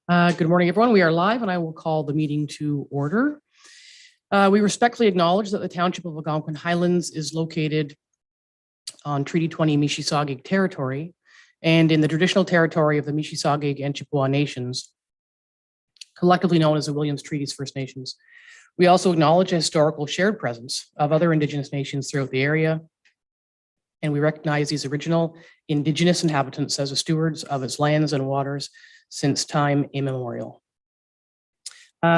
Good morning, everyone. We are live, and I will call the meeting to order. We respectfully acknowledge that the Township of Algonquin Highlands is located on Treaty 20 Mississauga territory and in the traditional territory of the Mississauga and Chippewa Nations, collectively known as the Williams Treaties First Nations. We also acknowledge a historical shared presence of other Indigenous nations throughout the area, and we recognize these original Indigenous inhabitants as the stewards of its lands and waters since time immemorial.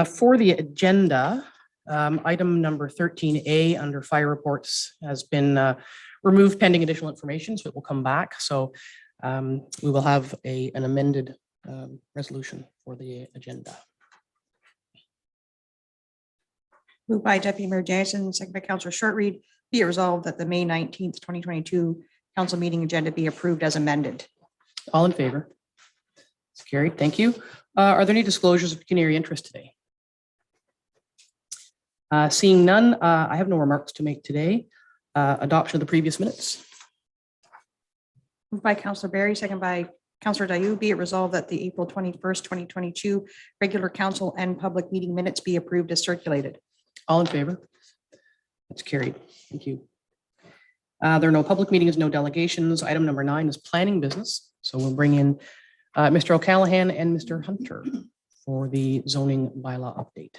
For the agenda, item number 13A under fire reports has been removed pending additional information, so it will come back. So we will have an amended resolution for the agenda. Moved by Deputy Mayor Jansen, second by Councillor Shortreed. Be it resolved that the May 19th, 2022 council meeting agenda be approved as amended. All in favor? It's carried. Thank you. Are there any disclosures of pecuniary interest today? Seeing none, I have no remarks to make today. Adoption of the previous minutes. Moved by Councillor Barry, second by Councillor Dayu. Be it resolved that the April 21st, 2022 regular council and public meeting minutes be approved as circulated. All in favor? That's carried. Thank you. There are no public meetings, no delegations. Item number 9 is planning business. So we'll bring in Mr. O'Callaghan and Mr. Hunter for the zoning bylaw update.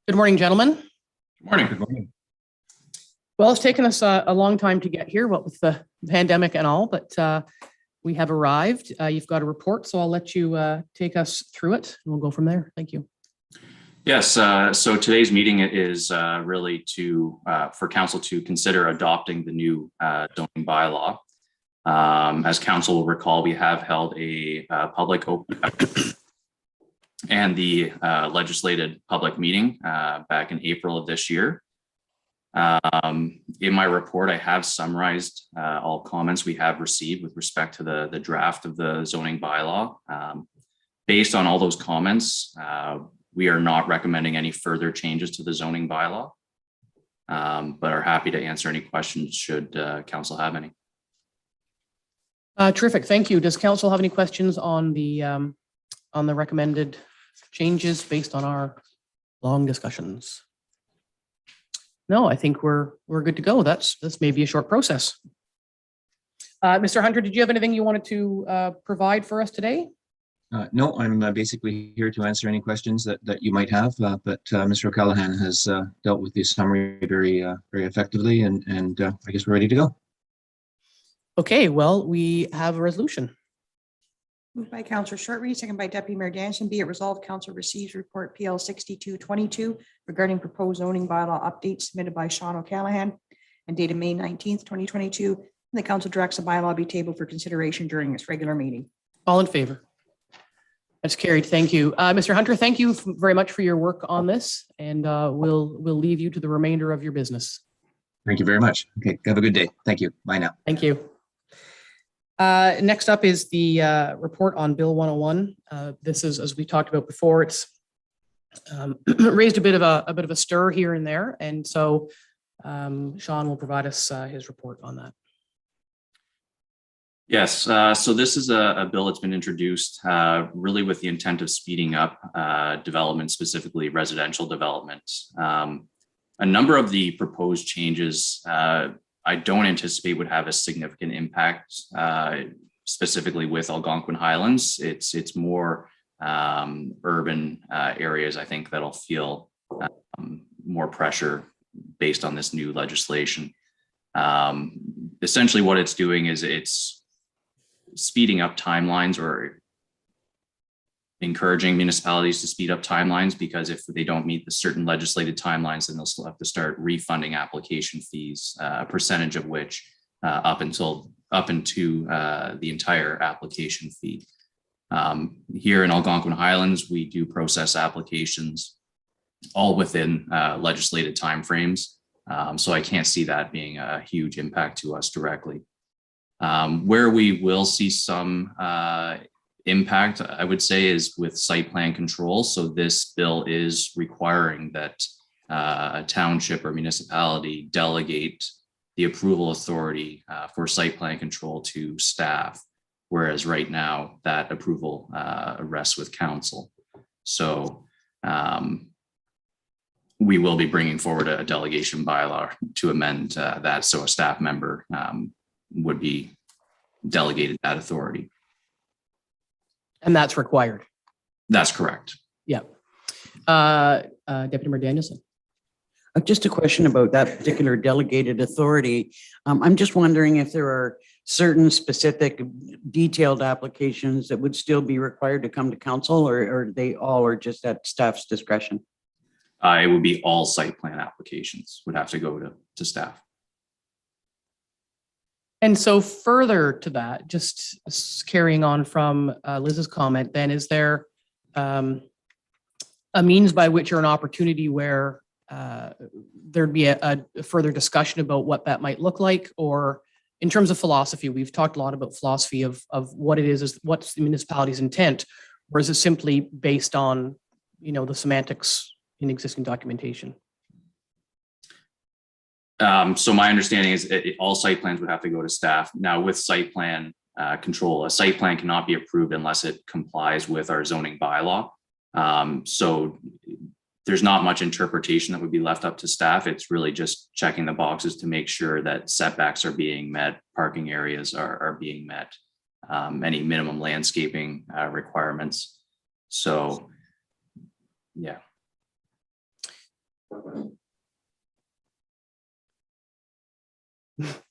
Good morning, gentlemen. Good morning. Good morning. Well, it's taken us a long time to get here, what with the pandemic and all, but we have arrived. You've got a report, so I'll let you take us through it, and we'll go from there. Thank you. Yes. So today's meeting is really for council to consider adopting the new zoning bylaw. As council will recall, we have held a public open and the legislated public meeting back in April of this year. In my report, I have summarized all comments we have received with respect to the draft of the zoning bylaw. Based on all those comments, we are not recommending any further changes to the zoning bylaw, but are happy to answer any questions should council have any. Terrific. Thank you. Does council have any questions on the recommended changes based on our long discussions? No, I think we're good to go. This may be a short process. Mr. Hunter, did you have anything you wanted to provide for us today? No, I'm basically here to answer any questions that you might have, but Mr. O'Callaghan has dealt with the summary very effectively, and I guess we're ready to go. Okay, well, we have a resolution. Moved by Councillor Shortreed, second by Deputy Mayor Jansen. Be it resolved, council receives report PL 6222 regarding proposed zoning bylaw updates submitted by Sean O'Callaghan and dated May 19th, 2022. And the council directs the bylaw be tabled for consideration during its regular meeting. All in favor? That's carried. Thank you. Mr. Hunter, thank you very much for your work on this, and we'll leave you to the remainder of your business. Thank you very much. Okay, have a good day. Thank you. Bye now. Thank you. Next up is the report on Bill 101. This is, as we talked about before, it's raised a bit of a stir here and there, and so Sean will provide us his report on that. Yes. So this is a bill that's been introduced really with the intent of speeding up development, specifically residential development. A number of the proposed changes I don't anticipate would have a significant impact, specifically with Algonquin Highlands. It's more urban areas, I think, that'll feel more pressure based on this new legislation. Essentially what it's doing is it's speeding up timelines or encouraging municipalities to speed up timelines, because if they don't meet the certain legislated timelines, then they'll still have to start refunding application fees, a percentage of which up into the entire application fee. Here in Algonquin Highlands, we do process applications all within legislated timeframes. So I can't see that being a huge impact to us directly. Where we will see some impact, I would say, is with site plan control. So this bill is requiring that a township or municipality delegate the approval authority for site plan control to staff, whereas right now that approval rests with council. So we will be bringing forward a delegation bylaw to amend that, so a staff member would be delegated that authority. And that's required. That's correct. Yeah. Deputy Mayor Danielson. Just a question about that particular delegated authority. I'm just wondering if there are certain specific detailed applications that would still be required to come to council, or they all are just at staff's discretion? It would be all site plan applications would have to go to staff. And so further to that, just carrying on from Liz's comment, then is there a means by which or an opportunity where there'd be a further discussion about what that might look like? Or in terms of philosophy, we've talked a lot about philosophy of what it is what's the municipality's intent, or is it simply based on, the semantics in existing documentation? So my understanding is all site plans would have to go to staff. Now with site plan control, a site plan cannot be approved unless it complies with our zoning bylaw. So there's not much interpretation that would be left up to staff. It's really just checking the boxes to make sure that setbacks are being met, parking areas are being met, any minimum landscaping requirements. So, yeah.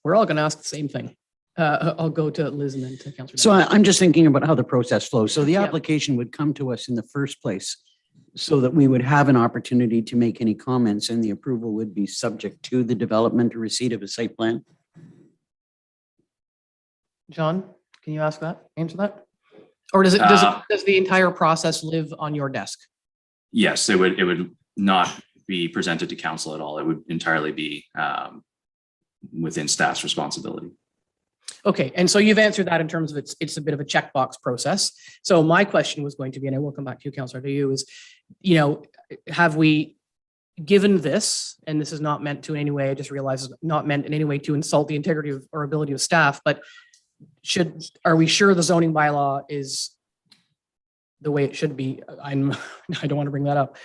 We're all going to ask the same thing. I'll go to Liz and then to Councillor. So I'm just thinking about how the process flows. So the Yeah. application would come to us in the first place so that we would have an opportunity to make any comments, and the approval would be subject to the development or receipt of a site plan. John, can you answer that? Or does the entire process live on your desk? Yes, it would not be presented to council at all. It would entirely be within staff's responsibility. Okay, and so you've answered that in terms of it's a bit of a checkbox process. So my question was going to be, and I will come back to you, Councillor, to you, is, have we given this, and this is not meant to in any way, I just realized it's not meant in any way to insult the integrity of or ability of staff, but are we sure the zoning bylaw is the way it should be? I don't want to bring that up.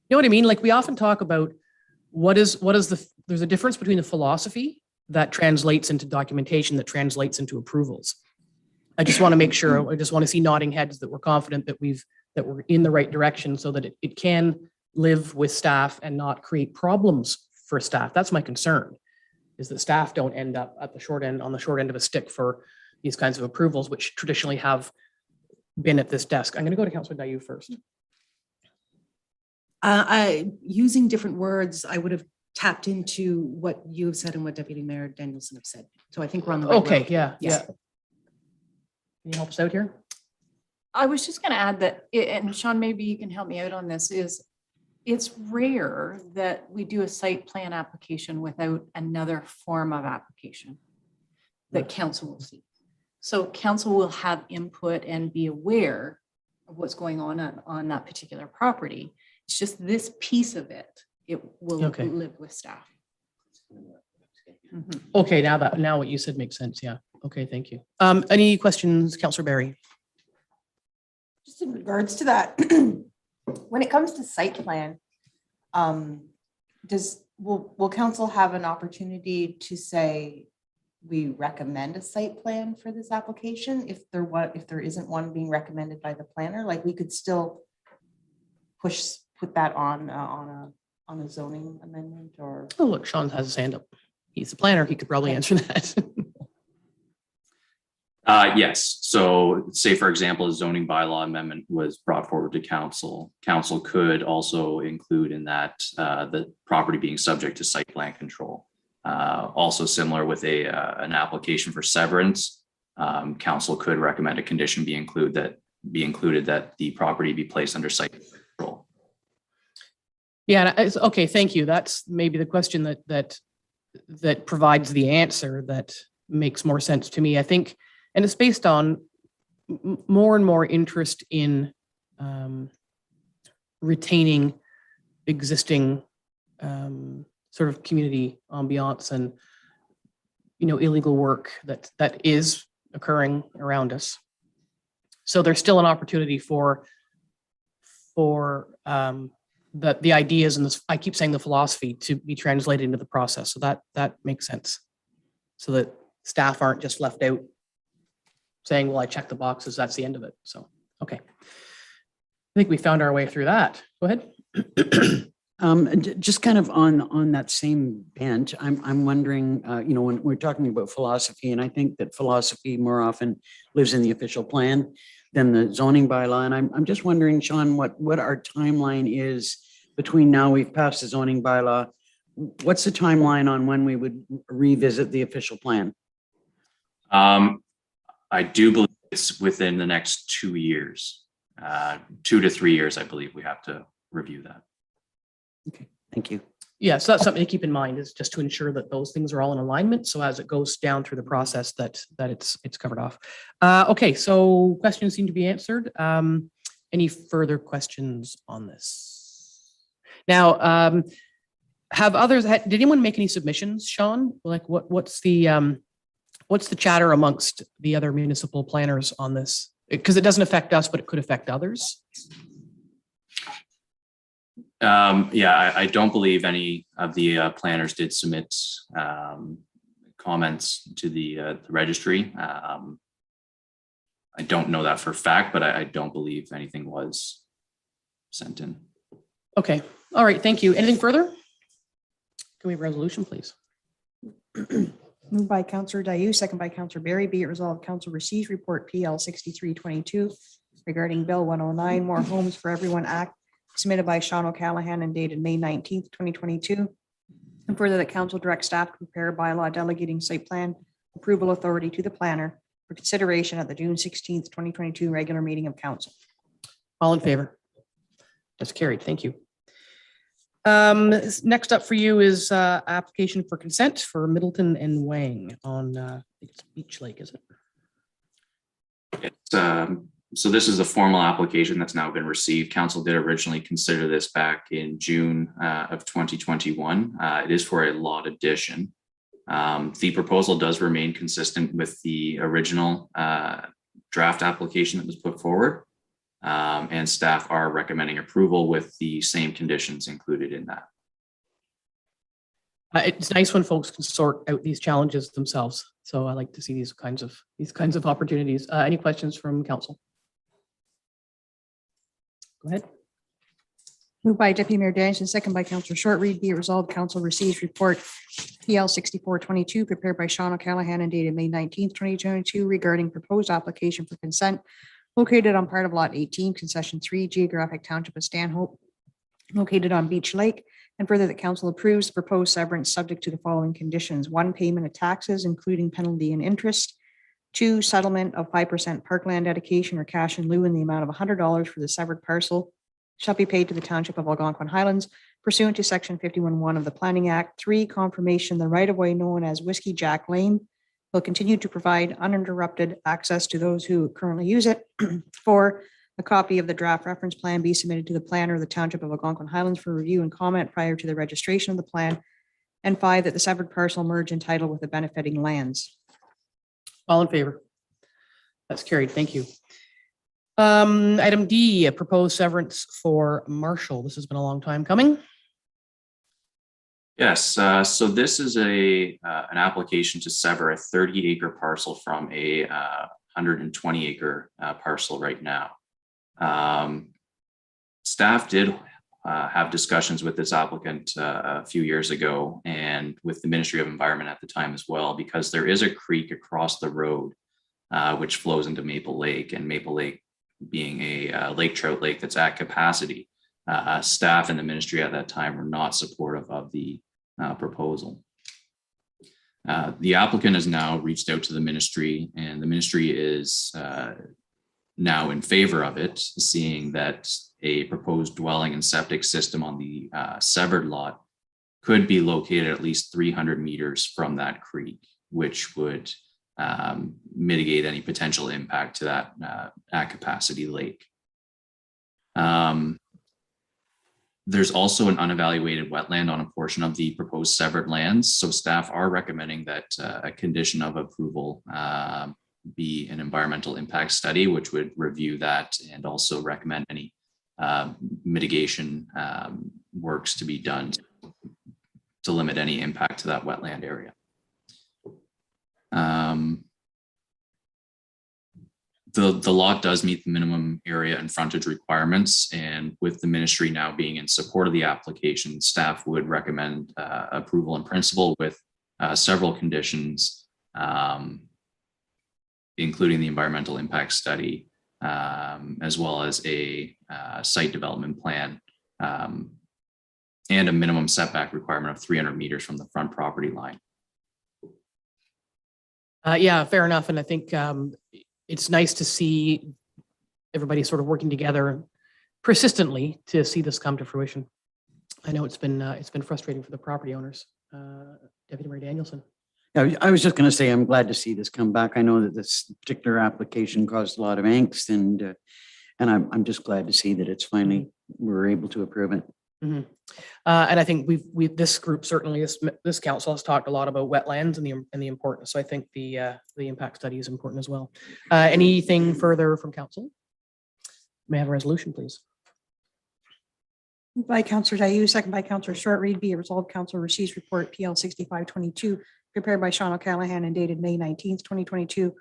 You know what I mean? Like, we often talk about there's a difference between the philosophy that translates into documentation, that translates into approvals. I just want to make sure, I just want to see nodding heads that we're confident that we're in the right direction, so that it can live with staff and not create problems for staff. That's my concern, is that staff don't end up on the short end of a stick for these kinds of approvals, which traditionally have been at this desk. I'm going to go to Councillor Dayu first. Using different words, I would have tapped into what you have said and what Deputy Mayor Danielson have said. So I think we're on the right Okay, road. yeah. Yes. Can you help us out here? I was just going to add that, and Sean, maybe you can help me out on this, is it's rare that we do a site plan application without another form of application that council will see. So council will have input and be aware of what's going on that particular property. It's just this piece of it will Okay. live with staff. Mhm. Okay, now what you said makes sense. Yeah. Okay, thank you. Any questions, Councillor Barry? Just in regards to that, when it comes to site plan, will council have an opportunity to say, we recommend a site plan for this application if there isn't one being recommended by the planner? Like, we could still put that on a zoning amendment, or? Oh, look, Sean has his hand up. He's the planner. He could probably answer that. Yes. So say, for example, a zoning bylaw amendment was brought forward to council. Council could also include in that the property being subject to site plan control. Also similar with an application for severance, council could recommend a condition be included that the property be placed under site control. Yeah, okay, thank you. That's maybe the question that provides the answer, that makes more sense to me. I think, and it's based on more and more interest in retaining existing sort of community ambiance and, illegal work that is occurring around us. So there's still an opportunity for the ideas and this, I keep saying the philosophy, to be translated into the process. So that makes sense. So that staff aren't just left out saying, well, I checked the boxes, that's the end of it. So, okay. I think we found our way through that. Go ahead. Just kind of on that same bent, I'm wondering, when we're talking about philosophy, and I think that philosophy more often lives in the official plan than the zoning bylaw. And I'm just wondering, Sean, what our timeline is between now we've passed the zoning bylaw. What's the timeline on when we would revisit the official plan? I do believe it's within the next 2 years, 2 to 3 years. I believe we have to review that. Okay, thank you. Yeah, so that's something to keep in mind, is just to ensure that those things are all in alignment. So as it goes down through the process, that it's covered off. Okay, so questions seem to be answered. Any further questions on this? Now, did anyone make any submissions, Sean? Like what's the chatter amongst the other municipal planners on this? Because it doesn't affect us, but it could affect others. Yeah, I don't believe any of the planners did submit comments to the registry. I don't know that for a fact, but I don't believe anything was sent in. Okay, all right, thank you. Anything further? Can we have a resolution, please? Moved by Councillor Dayu, second by Councillor Berry. Be it resolved, Council receives report PL 6322 regarding Bill 109, More Homes for Everyone Act, submitted by Sean O'Callaghan and dated May 19th, 2022. And further, that council direct staff to prepare a bylaw delegating site plan approval authority to the planner for consideration at the June 16th, 2022 regular meeting of council. All in favor? That's carried. Thank you. Next up for you is application for consent for Middleton and Wang on it's Beach Lake, is it? It's, so this is a formal application that's now been received. Council did originally consider this back in June of 2021. It is for a lot addition. The proposal does remain consistent with the original draft application that was put forward. And staff are recommending approval with the same conditions included in that. It's nice when folks can sort out these challenges themselves. So I like to see these kinds of opportunities. Any questions from council? Go ahead. Moved by Deputy Mayor Danielson, second by Councillor Shortreed. Be it resolved, council receives report PL 6422 prepared by Sean O'Callaghan and dated May 19th, 2022 regarding proposed application for consent located on part of lot 18, concession 3, geographic township of Stanhope, located on Beach Lake. And further, that council approves the proposed severance subject to the following conditions: 1, payment of taxes, including penalty and interest; 2, settlement of 5% parkland dedication or cash in lieu in the amount of $100 for the severed parcel shall be paid to the Township of Algonquin Highlands pursuant to Section 51(1) of the Planning Act. 3, confirmation the right-of-way known as Whiskey Jack Lane will continue to provide uninterrupted access to those who currently use it. 4, a copy of the draft reference plan be submitted to the planner of the Township of Algonquin Highlands for review and comment prior to the registration of the plan. And 5, that the severed parcel merge in title with the benefiting lands. All in favor? That's carried. Thank you. Item D, a proposed severance for Marshall. This has been a long time coming. Yes, so this is an application to sever a 30-acre parcel from a 120-acre parcel right now. Staff did have discussions with this applicant a few years ago and with the Ministry of Environment at the time as well, because there is a creek across the road which flows into Maple Lake, and Maple Lake being a lake trout lake that's at capacity. Staff and the ministry at that time were not supportive of the proposal. The applicant has now reached out to the ministry, and the ministry is now in favor of it, seeing that a proposed dwelling and septic system on the severed lot could be located at least 300 meters from that creek. which would mitigate any potential impact to that at capacity lake. There's also an unevaluated wetland on a portion of the proposed severed lands. So staff are recommending that a condition of approval be an environmental impact study, which would review that and also recommend any mitigation works to be done to limit any impact to that wetland area. The lot does meet the minimum area and frontage requirements, and with the ministry now being in support of the application, staff would recommend approval in principle with several conditions, including the environmental impact study, as well as a site development plan, and a minimum setback requirement of 300 meters from the front property line. Yeah, fair enough. And I think it's nice to see everybody sort of working together persistently to see this come to fruition. I know it's been frustrating for the property owners. Deputy Mayor Danielson. I was just going to say, I'm glad to see this come back. I know that this particular application caused a lot of angst, and I'm just glad to see that it's finally, we're able to approve it. Mm-hmm. And I think this group, certainly this council has talked a lot about wetlands and the importance. So I think the impact study is important as well. Anything further from council? May I have a resolution, please? Moved by Councillor Dayu, second by Councillor Short Read, be it resolved, council receives report PL 6522 prepared by Sean O'Callaghan and dated May 19th, 2022,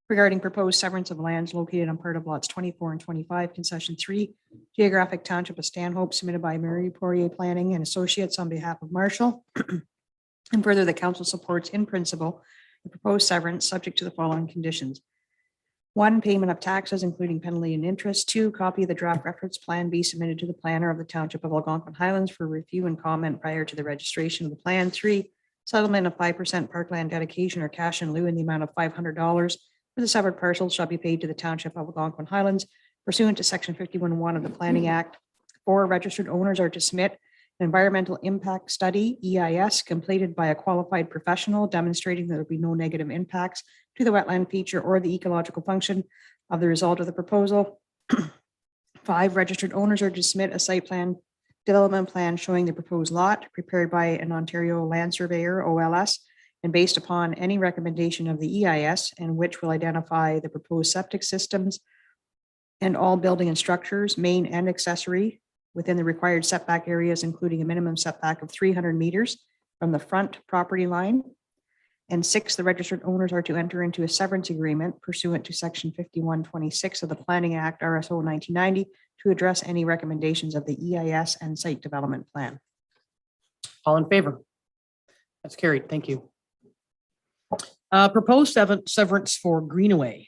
regarding proposed severance of lands located on part of lots 24 and 25, concession 3, geographic township of Stanhope, submitted by Mary Poirier Planning and Associates on behalf of Marshall. And further, the council supports in principle the proposed severance subject to the following conditions. 1, payment of taxes, including penalty and interest. 2, copy of the draft reference plan be submitted to the planner of the Township of Algonquin Highlands for review and comment prior to the registration of the plan. 3, settlement of 5% parkland dedication or cash in lieu in the amount of $500 for the severed parcels shall be paid to the Township of Algonquin Highlands pursuant to Section 51(1) of the Planning Act. 4, registered owners are to submit an environmental impact study, EIS, completed by a qualified professional demonstrating that there will be no negative impacts to the wetland feature or the ecological function of the result of the proposal. 5, registered owners are to submit a site plan development plan showing the proposed lot prepared by an Ontario land surveyor, OLS, and based upon any recommendation of the EIS, and which will identify the proposed septic systems and all building and structures, main and accessory, within the required setback areas, including a minimum setback of 300 meters from the front property line. And 6, the registered owners are to enter into a severance agreement pursuant to Section 5126 of the Planning Act, RSO 1990, to address any recommendations of the EIS and site development plan. All in favor? That's carried. Thank you. Proposed severance for Greenway.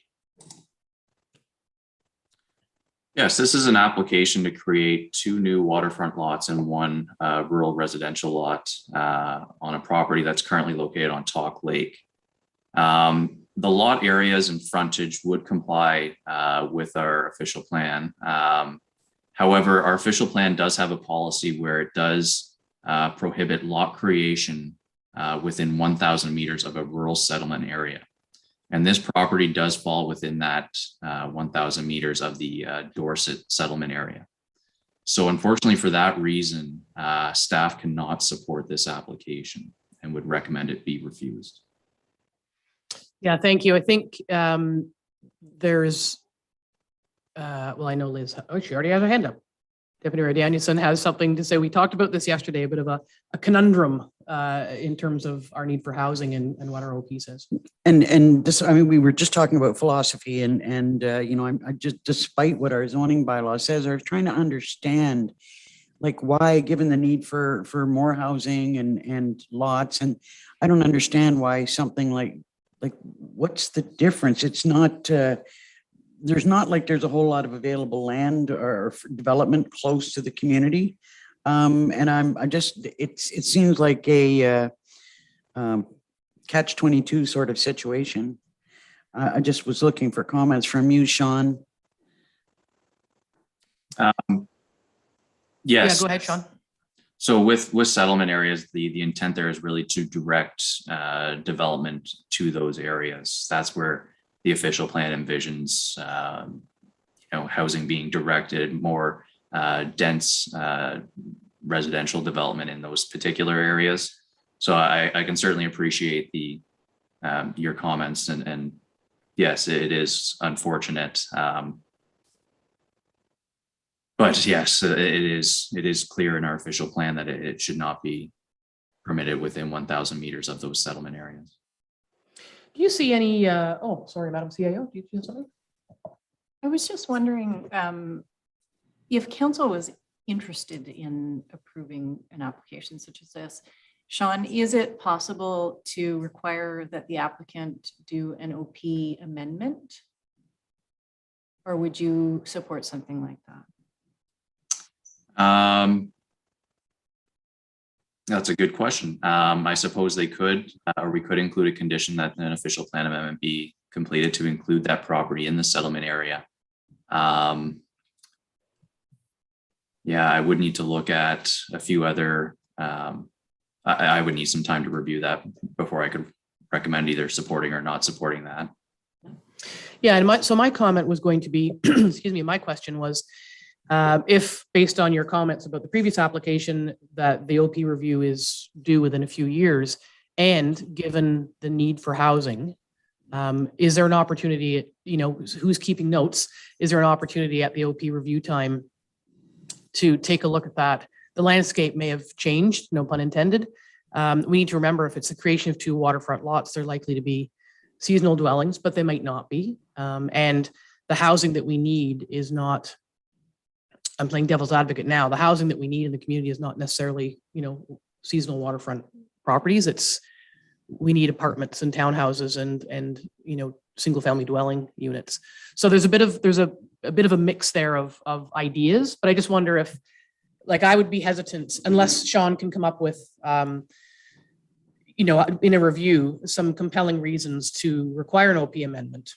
Yes, this is an application to create 2 new waterfront lots and 1 rural residential lot on a property that's currently located on Talk Lake. The lot areas and frontage would comply with our official plan. However, our official plan does have a policy where it does prohibit lot creation within 1,000 meters of a rural settlement area. And this property does fall within that 1,000 meters of the Dorset settlement area. So unfortunately for that reason, staff cannot support this application and would recommend it be refused. Yeah, thank you. I think there's, well, I know Liz, oh, she already has her hand up. Deputy Mayor Danielson has something to say. We talked about this yesterday, a bit of a conundrum in terms of our need for housing and what our OP says. And this, I mean, we were just talking about philosophy and you know, I just, despite what our zoning bylaw says, I was trying to understand like why, given the need for more housing and lots, and I don't understand why something like what's the difference? It's not, there's not like there's a whole lot of available land or development close to the community. And I just, it seems like a catch-22 sort of situation. I just was looking for comments from you, Sean. Yes. Yeah, go ahead, Sean. So with settlement areas, the intent there is really to direct development to those areas. That's where the official plan envisions, housing being directed, more dense residential development in those particular areas. So I can certainly appreciate your comments, and yes, it is unfortunate. But yes, it is clear in our official plan that it should not be permitted within 1,000 meters of those settlement areas. Do you see any, oh, sorry, Madam CIO, do you feel something? I was just wondering if council was interested in approving an application such as this. Sean, is it possible to require that the applicant do an OP amendment? Or would you support something like that? That's a good question. I suppose they could, or we could include a condition that an official plan amendment be completed to include that property in the settlement area. Yeah, I would need to look at a few other, I would need some time to review that before I could recommend either supporting or not supporting that. Yeah, and so my comment was going to be, excuse me, my question was, if based on your comments about the previous application, that the OP review is due within a few years, and given the need for housing, is there an opportunity, who's keeping notes? Is there an opportunity at the OP review time to take a look at that? The landscape may have changed, no pun intended. We need to remember, if it's the creation of 2 waterfront lots, they're likely to be seasonal dwellings, but they might not be. And the housing that we need is not, I'm playing devil's advocate now, the housing that we need in the community is not necessarily, seasonal waterfront properties. We need apartments and townhouses and single family dwelling units. So there's a bit of a mix there of ideas, but I just wonder if, I would be hesitant unless Sean can come up with, in a review, some compelling reasons to require an OP amendment.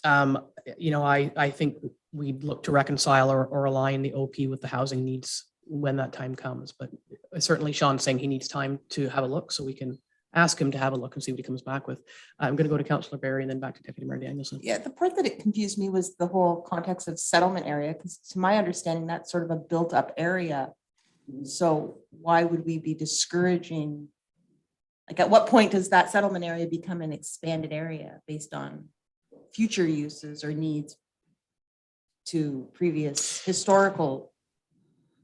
I think we'd look to reconcile or align the OP with the housing needs when that time comes. But certainly Sean's saying he needs time to have a look, so we can ask him to have a look and see what he comes back with. I'm going to go to Councillor Barry and then back to Deputy Mayor Danielson. Yeah, the part that it confused me was the whole context of settlement area, because to my understanding, that's sort of a built up area. So why would we be discouraging? At what point does that settlement area become an expanded area based on future uses or needs to previous historical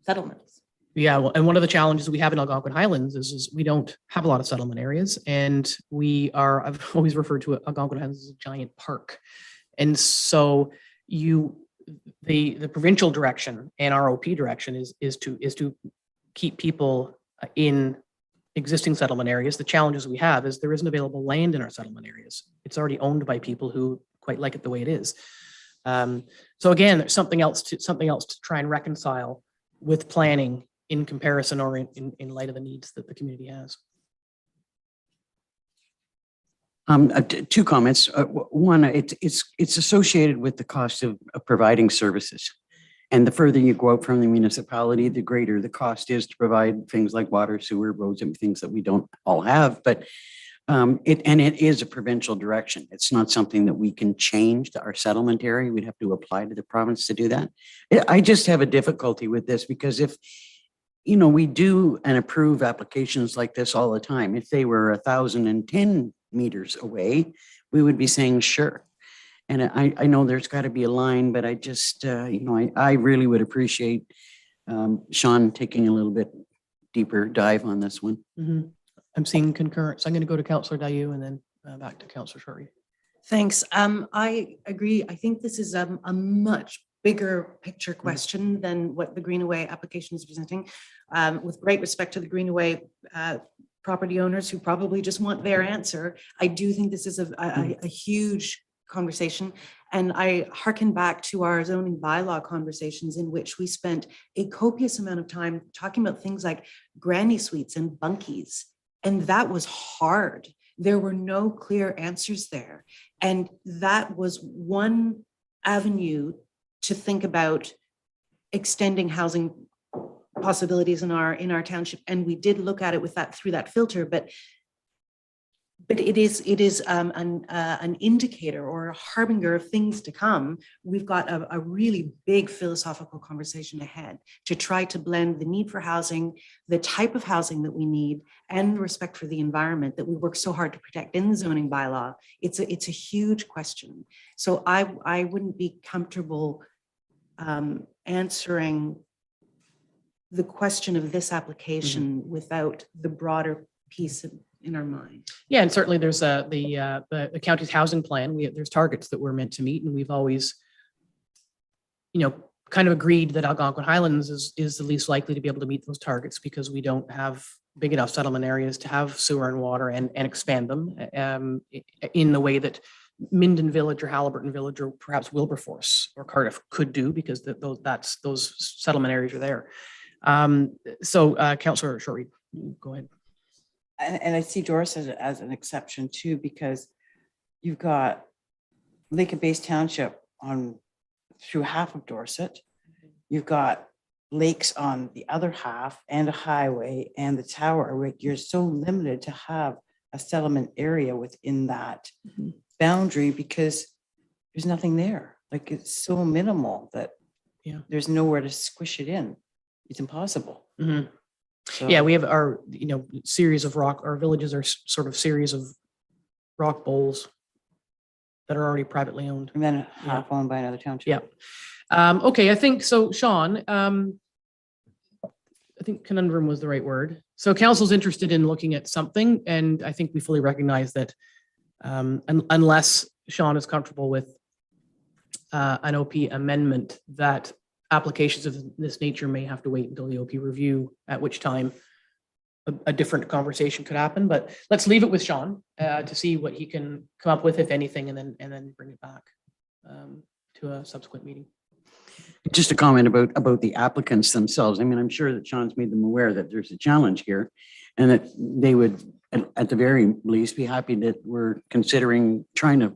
settlements? Yeah, well, and one of the challenges we have in Algonquin Highlands is we don't have a lot of settlement areas, and I've always referred to Algonquin Highlands as a giant park. And so the provincial direction and our OP direction is to keep people in existing settlement areas. The challenges we have is there isn't available land in our settlement areas. It's already owned by people who quite like it the way it is. So again, there's something else to try and reconcile with planning in comparison or in light of the needs that the community has. 2 comments. One, it's associated with the cost of providing services. And the further you go out from the municipality, the greater the cost is to provide things like water, sewer, roads, and things that we don't all have. But it is a provincial direction. It's not something that we can change to our settlement area. We'd have to apply to the province to do that. I just have a difficulty with this because if, we do and approve applications like this all the time. If they were 1,010 meters away, we would be saying, sure. And I know there's got to be a line, but I just, I really would appreciate Sean taking a little bit deeper dive on this one. Mm-hmm. I'm seeing concurrence. I'm going to go to Councillor Dayu and then back to Councillor Shorey. Thanks. I agree. I think this is a much bigger picture question than what the Greenway application is presenting. With great respect to the Greenway property owners who probably just want their answer, I do think this is a huge conversation. And I hearken back to our zoning bylaw conversations in which we spent a copious amount of time talking about things like granny suites and bunkies. And that was hard. There were no clear answers there. And that was one avenue to think about extending housing possibilities in our township, and we did look at it with that through that filter, but it is an indicator or a harbinger of things to come. We've got a really big philosophical conversation ahead to try to blend the need for housing, the type of housing that we need, and respect for the environment that we work so hard to protect in the zoning bylaw. It's a huge question. So I wouldn't be comfortable answering the question of this application without the broader piece in our mind. Yeah, and certainly there's the county's housing plan. There's targets that we're meant to meet, and we've always, kind of agreed that Algonquin Highlands is the least likely to be able to meet those targets because we don't have big enough settlement areas to have sewer and water and expand them in the way that Minden Village or Halliburton Village or perhaps Wilberforce or Cardiff could do, because those settlement areas are there. So Councillor Shortreed, go ahead. And I see Dorset as an exception too, because you've got Lake-Base Township through half of Dorset. You've got lakes on the other half and a highway and the tower. You're so limited to have a settlement area within that boundary because there's nothing there. Like, it's so minimal that there's nowhere to squish it in. It's impossible. So, Yeah, we have our, series of our villages are sort of series of rock bowls that are already privately owned. and then half owned by another township. Yeah. Okay, I think so, Sean. I think conundrum was the right word. So council's interested in looking at something, and I think we fully recognize that unless Sean is comfortable with an OP amendment, that applications of this nature may have to wait until the OP review, at which time a different conversation could happen. But let's leave it with Sean to see what he can come up with, if anything, and then bring it back to a subsequent meeting. Just a comment about the applicants themselves. I mean, I'm sure that Sean's made them aware that there's a challenge here and that they would, at the very least, be happy that we're considering trying to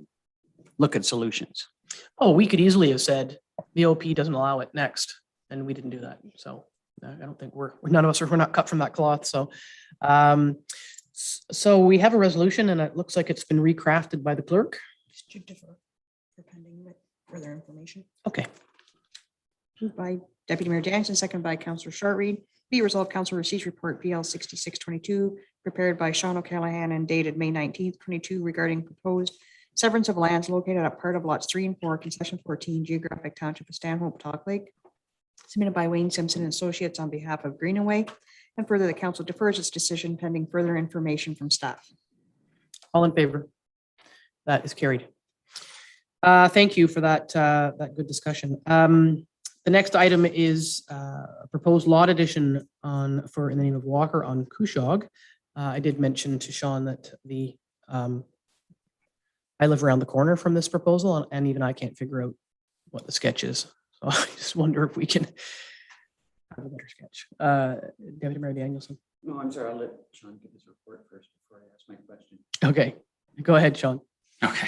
look at solutions. Oh, we could easily have said the OP doesn't allow it next, and we didn't do that. So I don't think we're none of us we're not cut from that cloth. So, so we have a resolution, and it looks like it's been recrafted by the clerk. Should defer for pending further information. Okay. Moved by Deputy Mayor Danson, seconded by Councillor Shortreed. Be it resolved, Council receives report PL 6622, prepared by Sean O'Callaghan and dated May 19th, 22, regarding proposed severance of lands located at part of lots 3 and 4, concession 14, geographic township of Stanhope, Talk Lake, submitted by Wayne Simpson and Associates on behalf of Greenway. And further, the council defers its decision pending further information from staff. All in favor? That is carried. Thank you for that good discussion. The next item is a proposed lot addition in the name of Walker on Cushog. I did mention to Sean that I live around the corner from this proposal, and even I can't figure out what the sketch is. So I just wonder if we can have a better sketch. Deputy Mayor Danielson. No, I'm sorry. I'll let Sean give his report first before I ask my question. Okay, go ahead, Sean. Okay.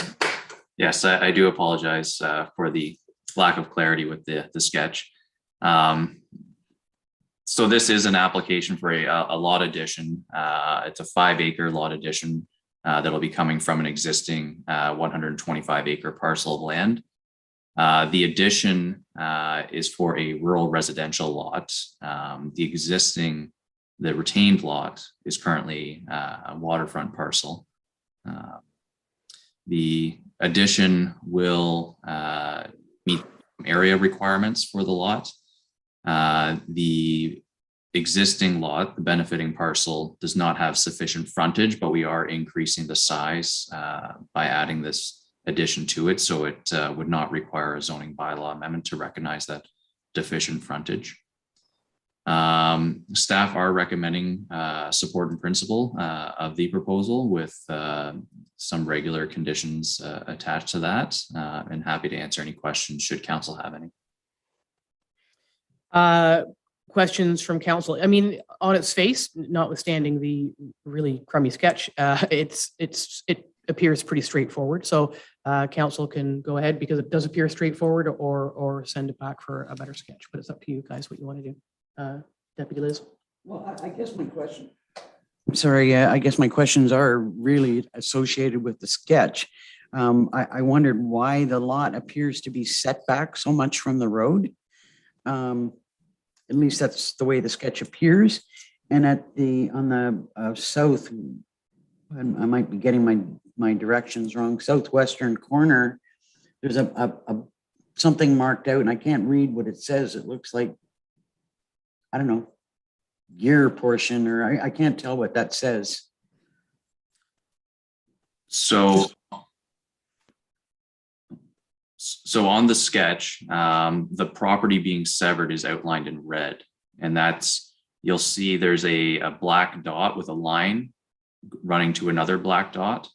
Yes, I do apologize for the lack of clarity with the sketch. So this is an application for a lot addition. It's a 5-acre lot addition that'll be coming from an existing 125-acre parcel of land. The addition is for a rural residential lot. The retained lot is currently a waterfront parcel. The addition will meet area requirements for the lot. The existing lot, the benefiting parcel, does not have sufficient frontage, but we are increasing the size by adding this addition to it, so it would not require a zoning bylaw amendment to recognize that deficient frontage. Staff are recommending support in principle of the proposal with some regular conditions attached to that, and happy to answer any questions should council have any. Questions from council? I mean, on its face, notwithstanding the really crummy sketch, it appears pretty straightforward. So council can go ahead because it does appear straightforward, or send it back for a better sketch. But it's up to you guys what you want to do. Deputy Liz? Well, I guess my question. Sorry, I guess my questions are really associated with the sketch. I wondered why the lot appears to be set back so much from the road. At least that's the way the sketch appears. And on the south, and I might be getting my directions wrong, southwestern corner, there's a something marked out, and I can't read what it says. It looks like, I don't know, gear portion, or I can't tell what that says. So on the sketch, the property being severed is outlined in red, and you'll see there's a black dot with a line running to another black dot.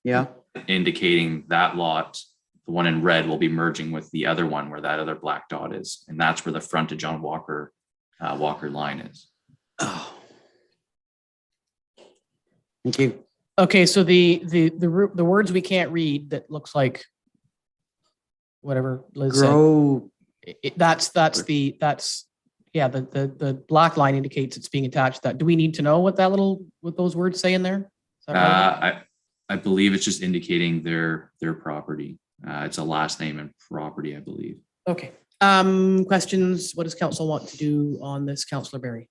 Yeah. Indicating that lot, the one in red, will be merging with the other one where that other black dot is. And that's where the frontage on Walker line is. Oh. Thank you. Okay, so the words we can't read that looks like whatever Liz said. Grow. That's the black line indicates it's being attached. That, do we need to know what those words say in there? Is that right? I believe it's just indicating their property. It's a last name and property, I believe. Okay. Questions? What does council want to do on this, Councillor Barry?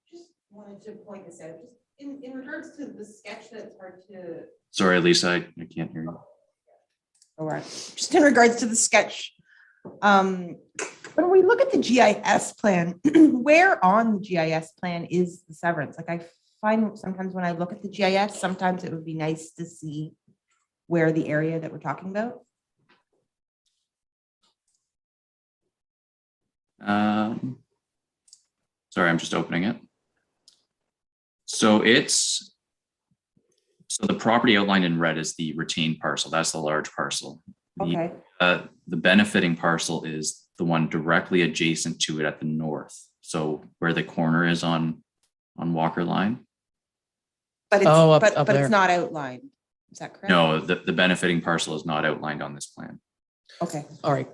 Just wanted to point this out, just in regards to the sketch that's hard to. Sorry, Lisa, I can't hear you. All right, just in regards to the sketch. When we look at the GIS plan, where on the GIS plan is the severance? Like, I find sometimes when I look at the GIS, sometimes it would be nice to see where the area that we're talking about. Sorry, I'm just opening it. So the property outlined in red is the retained parcel. That's the large parcel. Okay. The benefiting parcel is the one directly adjacent to it at the north. So where the corner is on Walker line. But it's, Oh, up but there. it's not outlined. Is that correct? No, the benefiting parcel is not outlined on this plan. Okay. All right.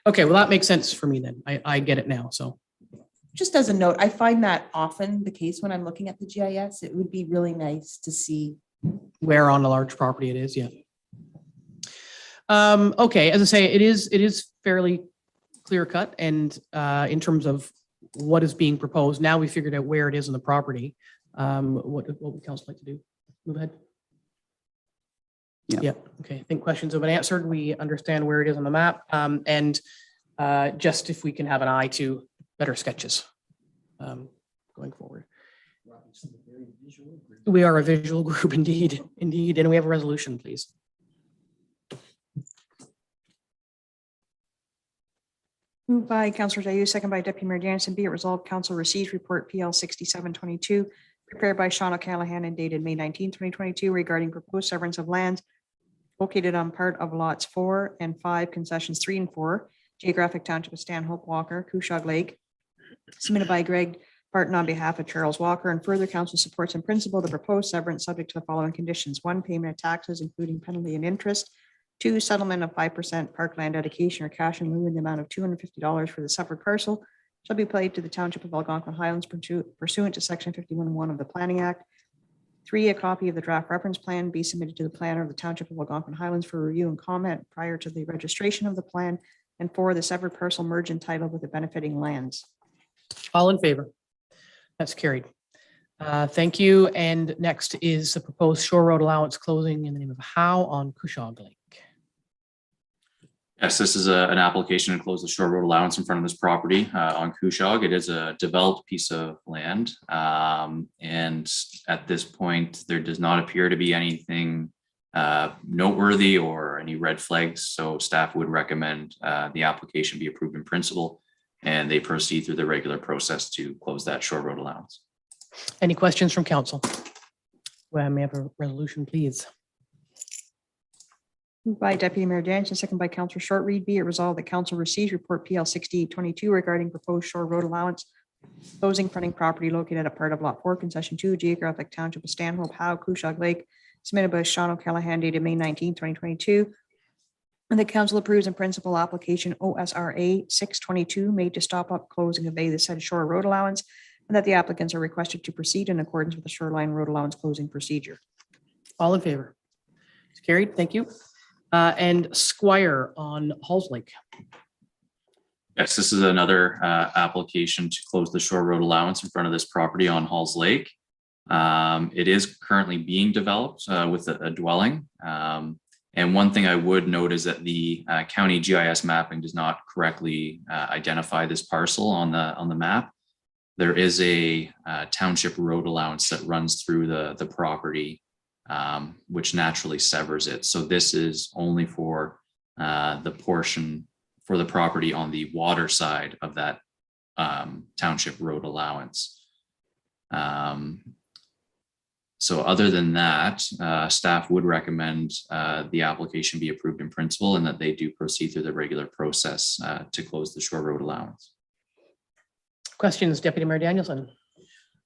Okay, well, that makes sense for me then. I get it now, so. Just as a note, I find that often the case when I'm looking at the GIS. It would be really nice to see. Where on a large property it is, yeah. Okay, as I say, it is fairly clear cut, and in terms of what is being proposed, now we figured out where it is in the property. What would council like to do? Move ahead. Yeah. Okay, I think questions have been answered. We understand where it is on the map, and just if we can have an eye to better sketches going forward. We are a visual group, indeed, and we have a resolution, please. Moved by Councillor Dayu, second by Deputy Mayor Jansen. Be it resolved, council receives report PL 6722, prepared by Sean O'Callaghan and dated May 19, 2022, regarding proposed severance of lands located on part of lots 4 and 5, concessions 3 and 4, geographic township of Stanhope, Walker, Cushog Lake, submitted by Greg Barton on behalf of Charles Walker, and further council supports in principle the proposed severance subject to the following conditions: 1, payment of taxes, including penalty and interest; 2, settlement of 5% parkland dedication or cash in lieu in the amount of $250 for the severed parcel shall be paid to the Township of Algonquin Highlands pursuant to Section 51(1) of the Planning Act. 3, a copy of the draft reference plan be submitted to the planner of the Township of Algonquin Highlands for review and comment prior to the registration of the plan. And 4, the severed parcel merge and title with the benefiting lands. All in favor? That's carried. Thank you. And next is the proposed shore road allowance closing in the name of Howe on Cushog Lake. Yes, this is an application to close the shore road allowance in front of this property on Cushog. It is a developed piece of land. And at this point, there does not appear to be anything noteworthy or any red flags. So staff would recommend the application be approved in principle, and they proceed through the regular process to close that shore road allowance. Any questions from council? Well, may I have a resolution, please? Moved by Deputy Mayor Jansen, second by Councillor Shortreed. Be it resolved that council receives report PL 6822 regarding proposed shore road allowance closing fronting property located at part of Lot 4, Concession 2, geographic township of Stanhope, Howe, Cushog Lake, submitted by Sean O'Callaghan dated May 19, 2022. And the council approves in principle application OSRA 622 made to stop up, close, and convey the said shore road allowance, and that the applicants are requested to proceed in accordance with the shoreline road allowance closing procedure. All in favor? It's carried. Thank you. And Squire on Halls Lake. Yes, this is another application to close the shore road allowance in front of this property on Halls Lake. It is currently being developed with a dwelling. And one thing I would note is that the county GIS mapping does not correctly identify this parcel on the map. There is a township road allowance that runs through the property, which naturally severs it. So this is only for the portion for the property on the water side of that township road allowance. So other than that, staff would recommend the application be approved in principle and that they do proceed through the regular process to close the shore road allowance. Questions, Deputy Mayor Danielson?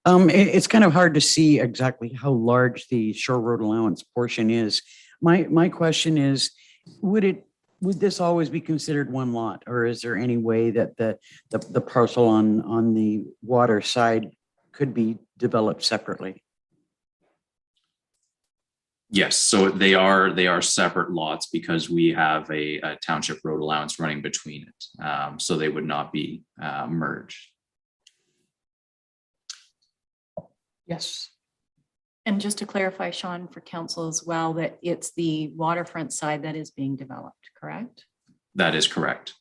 It's kind of hard to see exactly how large the shore road allowance portion is. My question is, would this always be considered one lot, or is there any way that the parcel on the water side could be developed separately? Yes, so they are separate lots because we have a township road allowance running between it. So they would not be merged. Yes. And just to clarify, Sean, for council as well, that it's the waterfront side that is being developed, correct? That is correct.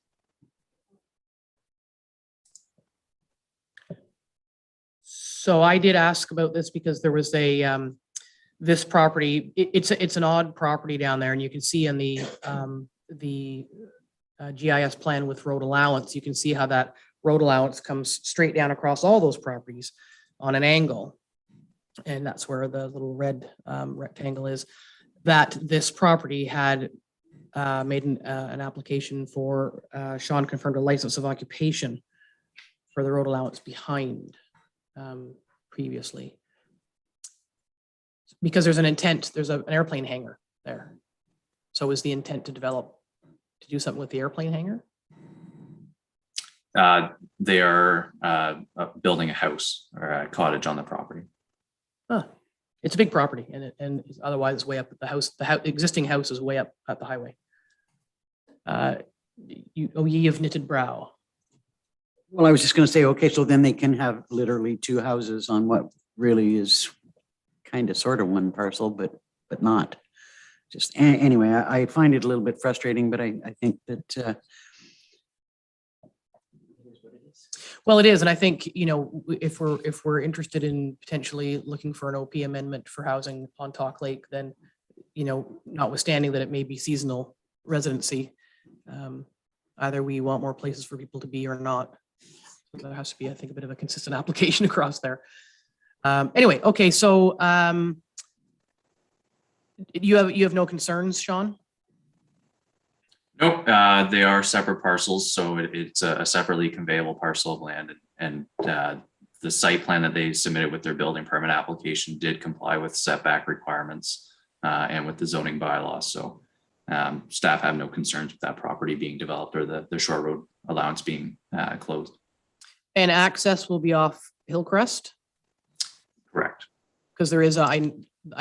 So I did ask about this because there was this property, it's an odd property down there, and you can see in the GIS plan with road allowance, you can see how that road allowance comes straight down across all those properties on an angle. And that's where the little red rectangle is. That this property had made an application for, Sean confirmed, a license of occupation for the road allowance behind previously. Because there's an intent, there's an airplane hangar there. So is the intent to do something with the airplane hangar? They are building a house or a cottage on the property. Huh. It's a big property, and otherwise it's way up at the house. The existing house is way up at the highway. Ye of knitted brow. Well, I was just going to say, okay, so then they can have literally two houses on what really is kind of sort of one parcel, but not. Just anyway, I find it a little bit frustrating, but I think that. Well, it is, and I think, if we're interested in potentially looking for an OP amendment for housing on Talk Lake, then, notwithstanding that it may be seasonal residency, either we want more places for people to be or not. So there has to be, I think, a bit of a consistent application across there. Anyway, okay, so you have no concerns, Sean? Nope, they are separate parcels, so it's a separately conveyable parcel of land, and the site plan that they submitted with their building permit application did comply with setback requirements and with the zoning bylaws. So staff have no concerns with that property being developed or the shore road allowance being closed. And access will be off Hillcrest? Correct. Because there is I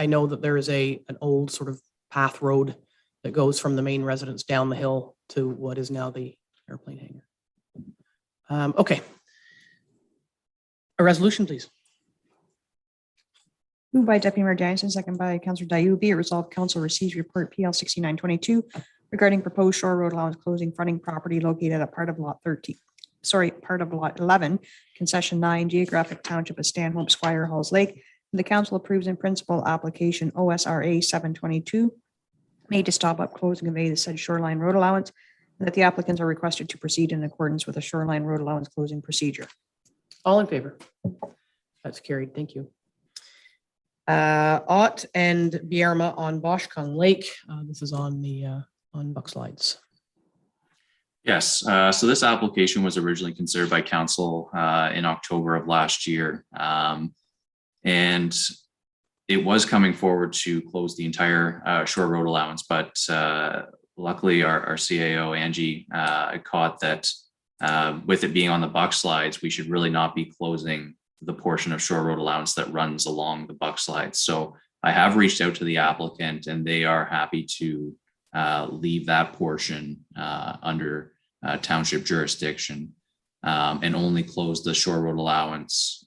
know that there is an old sort of path road that goes from the main residence down the hill to what is now the airplane hangar. Okay. A resolution, please. Moved by Deputy Mayor Danielson, second by Councillor Dayu. Be it resolved, council receives report PL 6922 regarding proposed shore road allowance closing fronting property located at part of lot 11, concession 9, geographic township of Stanhope, Squire, Halls Lake. The council approves in principle application OSRA 722 made to stop up, close, and convey the said shoreline road allowance, and that the applicants are requested to proceed in accordance with the shoreline road allowance closing procedure. All in favor? That's carried. Thank you. Ott and Bierma on Boschkong Lake. This is on the on Buck Slides. Yes, so this application was originally considered by council in October of last year. And it was coming forward to close the entire shore road allowance, but luckily our CAO, Angie, caught that with it being on the buck slides, we should really not be closing the portion of shore road allowance that runs along the buck slides. So I have reached out to the applicant and they are happy to leave that portion under township jurisdiction and only close the shore road allowance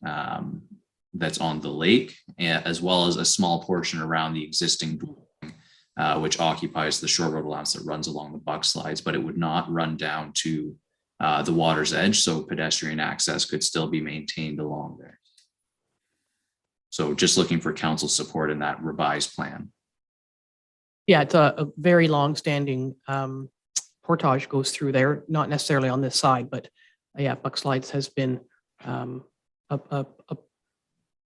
that's on the lake, as well as a small portion around the existing dwelling, which occupies the shore road allowance that runs along the buck slides, but it would not run down to the water's edge, so pedestrian access could still be maintained along there. So just looking for council support in that revised plan. Yeah, it's a very long-standing portage goes through there, not necessarily on this side, but yeah, Buck Slides has been a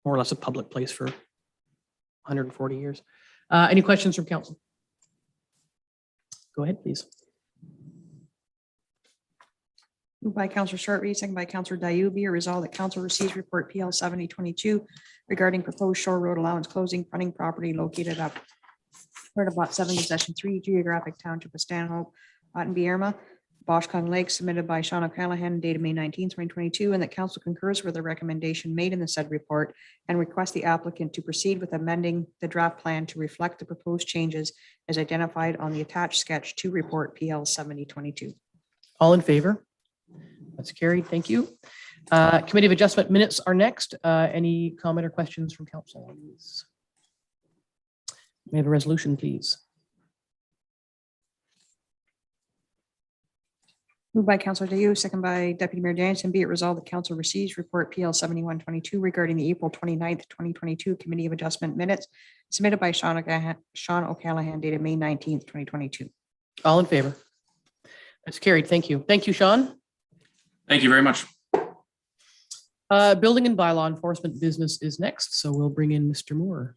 more or less a public place for 140 years. Any questions from council? Go ahead, please. Moved by Counselor Short Reed, second by Counselor Dayubi, be it resolved that council receives report PL 7022 regarding proposed shore road allowance closing fronting property located up part of lot 7, section 3, geographic township of Stanhope, Ottenby, Irma, Boshkong Lake, submitted by Sean O'Callahan, dated May 19, 2022, and that council concurs with the recommendation made in the said report and request the applicant to proceed with amending the draft plan to reflect the proposed changes as identified on the attached sketch to report PL 7022. All in favor? That's carried. Thank you. Committee of Adjustment minutes are next. Any comment or questions from council on these? May I have a resolution, please? Moved by Counselor Dayu, second by Deputy Mayor Danielson, be it resolved that council receives report PL 7122 regarding the April 29th, 2022 Committee of Adjustment minutes submitted by Sean O'Callahan, dated May 19th, 2022. All in favor? That's carried. Thank you. Thank you, Sean. Thank you very much. Building and bylaw enforcement business is next, so we'll bring in Mr. Moore.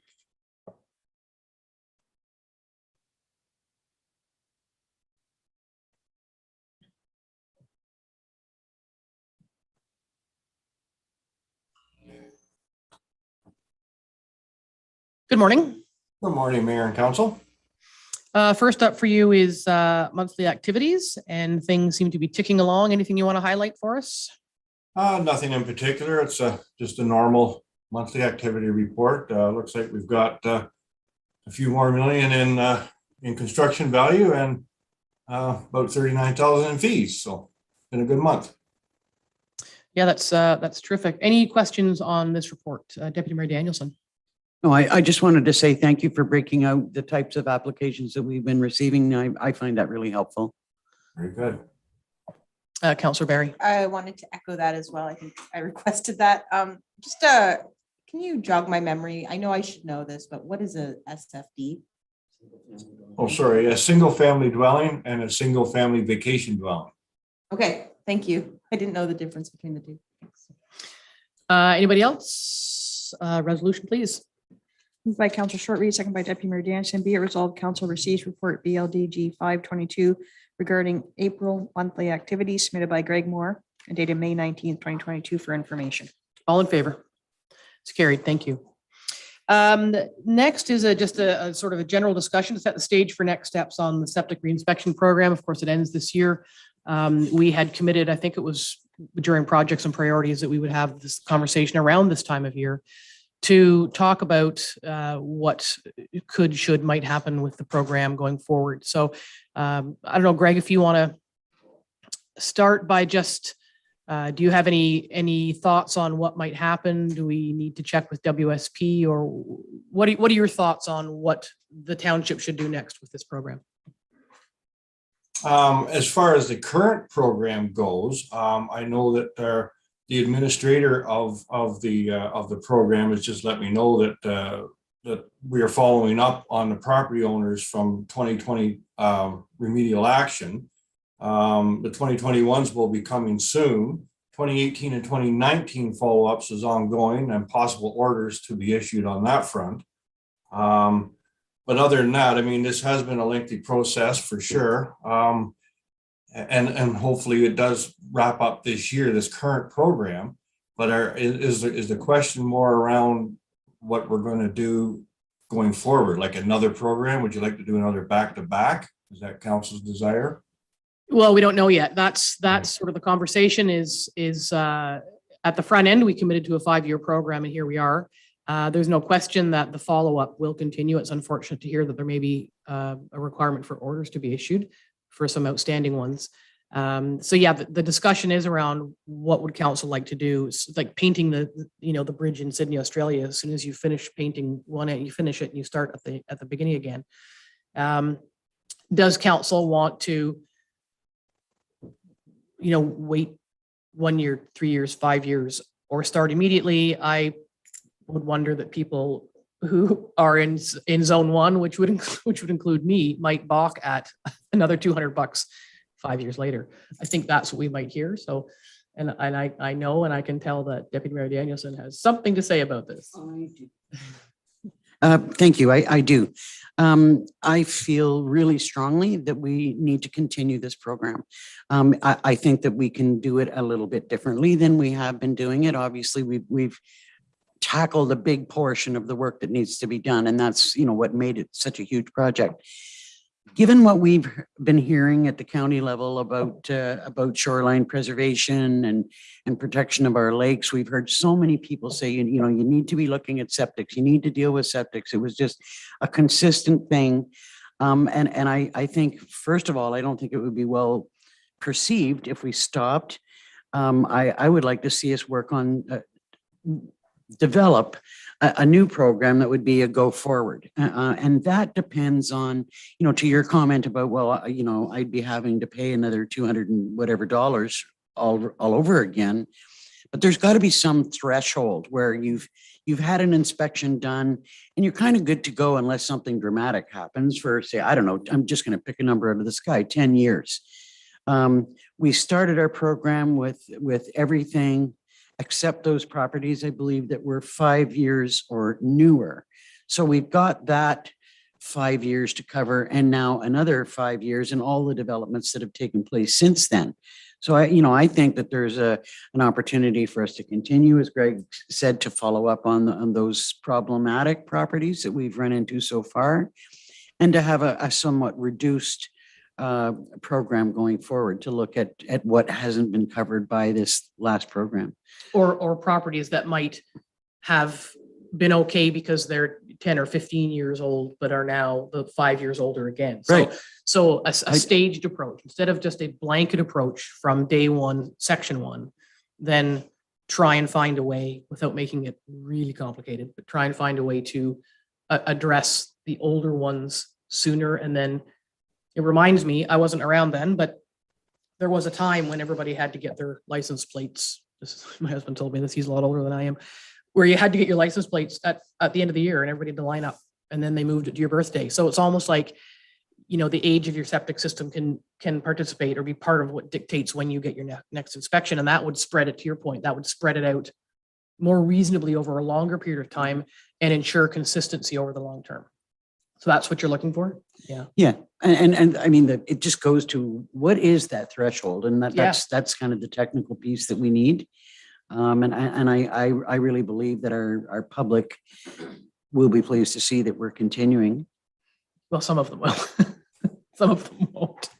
Good morning. Good morning, Mayor and Council. First up for you is monthly activities, and things seem to be ticking along. Anything you want to highlight for us? Nothing in particular. It's just a normal monthly activity report. Looks like we've got a few more million in construction value and about 39,000 in fees. So it's been a good month. Yeah, that's terrific. Any questions on this report, Deputy Mayor Danielson? No, I just wanted to say thank you for breaking out the types of applications that we've been receiving. I find that really helpful. Very good. Councillor Barry. I wanted to echo that as well. I think I requested that. Can you jog my memory? I know I should know this, but what is a SFD? Oh, sorry, a single family dwelling and a single family vacation dwelling. Okay, thank you. I didn't know the difference between the two. Thanks. Anybody else? Resolution, please. Moved by Counselor Short Reed, second by Deputy Mayor Danielson, be it resolved council receives report BLDG 522 regarding April monthly activities submitted by Greg Moore and dated May 19th, 2022 for information. All in favor? It's carried. Thank you. Next is just a sort of a general discussion to set the stage for next steps on the septic reinspection program. Of course, it ends this year. We had committed, I think it was during projects and priorities, that we would have this conversation around this time of year to talk about what could, should, might happen with the program going forward. So I don't know, Greg, if you want to start by just, do you have any thoughts on what might happen? Do we need to check with WSP, or what are your thoughts on what the township should do next with this program? As far as the current program goes, I know that the administrator of the program has just let me know that that we are following up on the property owners from 2020 remedial action. The 2021s will be coming soon. 2018 and 2019 follow-ups is ongoing and possible orders to be issued on that front. But other than that, I mean, this has been a lengthy process for sure. And hopefully it does wrap up this year, this current program. But is the question more around what we're going to do going forward, like another program? Would you like to do another back-to-back? Is that council's desire? Well, we don't know yet. That's sort of the conversation is at the front end, we committed to a 5-year program and here we are. There's no question that the follow-up will continue. It's unfortunate to hear that there may be a requirement for orders to be issued for some outstanding ones. So yeah, the discussion is around what would council like to do. It's like painting the bridge in Sydney, Australia. As soon as you finish painting one, you finish it and you start at the beginning again. Does council want to, wait 1 year, 3 years, 5 years, or start immediately? I would wonder that people who are in zone 1, which would include me, might balk at another $200 5 years later. I think that's what we might hear. So, and I know, and I can tell that Deputy Mayor Danielson has something to say about this. Thank you. I do. I feel really strongly that we need to continue this program. I think that we can do it a little bit differently than we have been doing it. Obviously, we've tackled a big portion of the work that needs to be done, and that's what made it such a huge project. Given what we've been hearing at the county level about shoreline preservation and protection of our lakes, we've heard so many people say, you need to be looking at septics. You need to deal with septics. It was just a consistent thing. And I think, first of all, I don't think it would be well perceived if we stopped. I would like to see us work on develop a new program that would be a go forward. And that depends on, to your comment about, well, I'd be having to pay another 200 and whatever dollars all over again. But there's got to be some threshold where you've had an inspection done and you're kind of good to go unless something dramatic happens for, say, I don't know, I'm just going to pick a number out of the sky, 10 years. We started our program with everything except those properties, I believe, that were 5 years or newer. So we've got that 5 years to cover, and now another 5 years and all the developments that have taken place since then. So I think that there's an opportunity for us to continue, as Greg said, to follow up on those problematic properties that we've run into so far, and to have a somewhat reduced program going forward to look at what hasn't been covered by this last program. Or properties that might have been okay because they're 10 or 15 years old, but are now the 5 years older again. Right. So a staged approach, instead of just a blanket approach from day one, section 1, then try and find a way, without making it really complicated, but try and find a way to address the older ones sooner. And then it reminds me, I wasn't around then, but there was a time when everybody had to get their license plates. My husband told me this, he's a lot older than I am, where you had to get your license plates at the end of the year and everybody had to line up, and then they moved it to your birthday. So it's almost like, the age of your septic system can participate or be part of what dictates when you get your next inspection. And that would spread it, to your point, that would spread it out more reasonably over a longer period of time and ensure consistency over the long term. So that's what you're looking for? Yeah. Yeah. And I mean, it just goes to what is that threshold? And that's kind of the technical piece that we need. And I really believe that our public will be pleased to see that we're continuing. Well, some of them will. Some of them won't.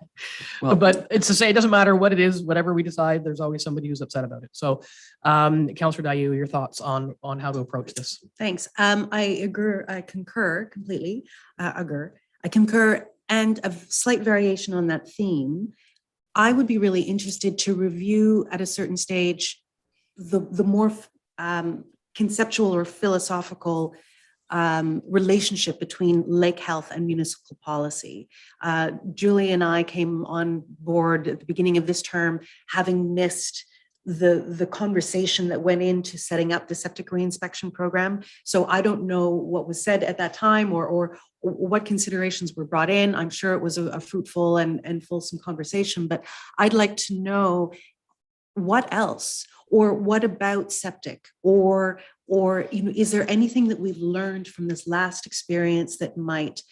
Well, but it's to say, it doesn't matter what it is, whatever we decide, there's always somebody who's upset about it. So Councillor Dayu, your thoughts on how to approach this? Thanks. I agree. I concur completely. I concur, and a slight variation on that theme. I would be really interested to review at a certain stage the more conceptual or philosophical relationship between lake health and municipal policy. Julie and I came on board at the beginning of this term, having missed the conversation that went into setting up the septic reinspection program. So I don't know what was said at that time or what considerations were brought in. I'm sure it was a fruitful and fulsome conversation, but I'd like to know what else, or what about septic, or is there anything that we've learned from this last experience that might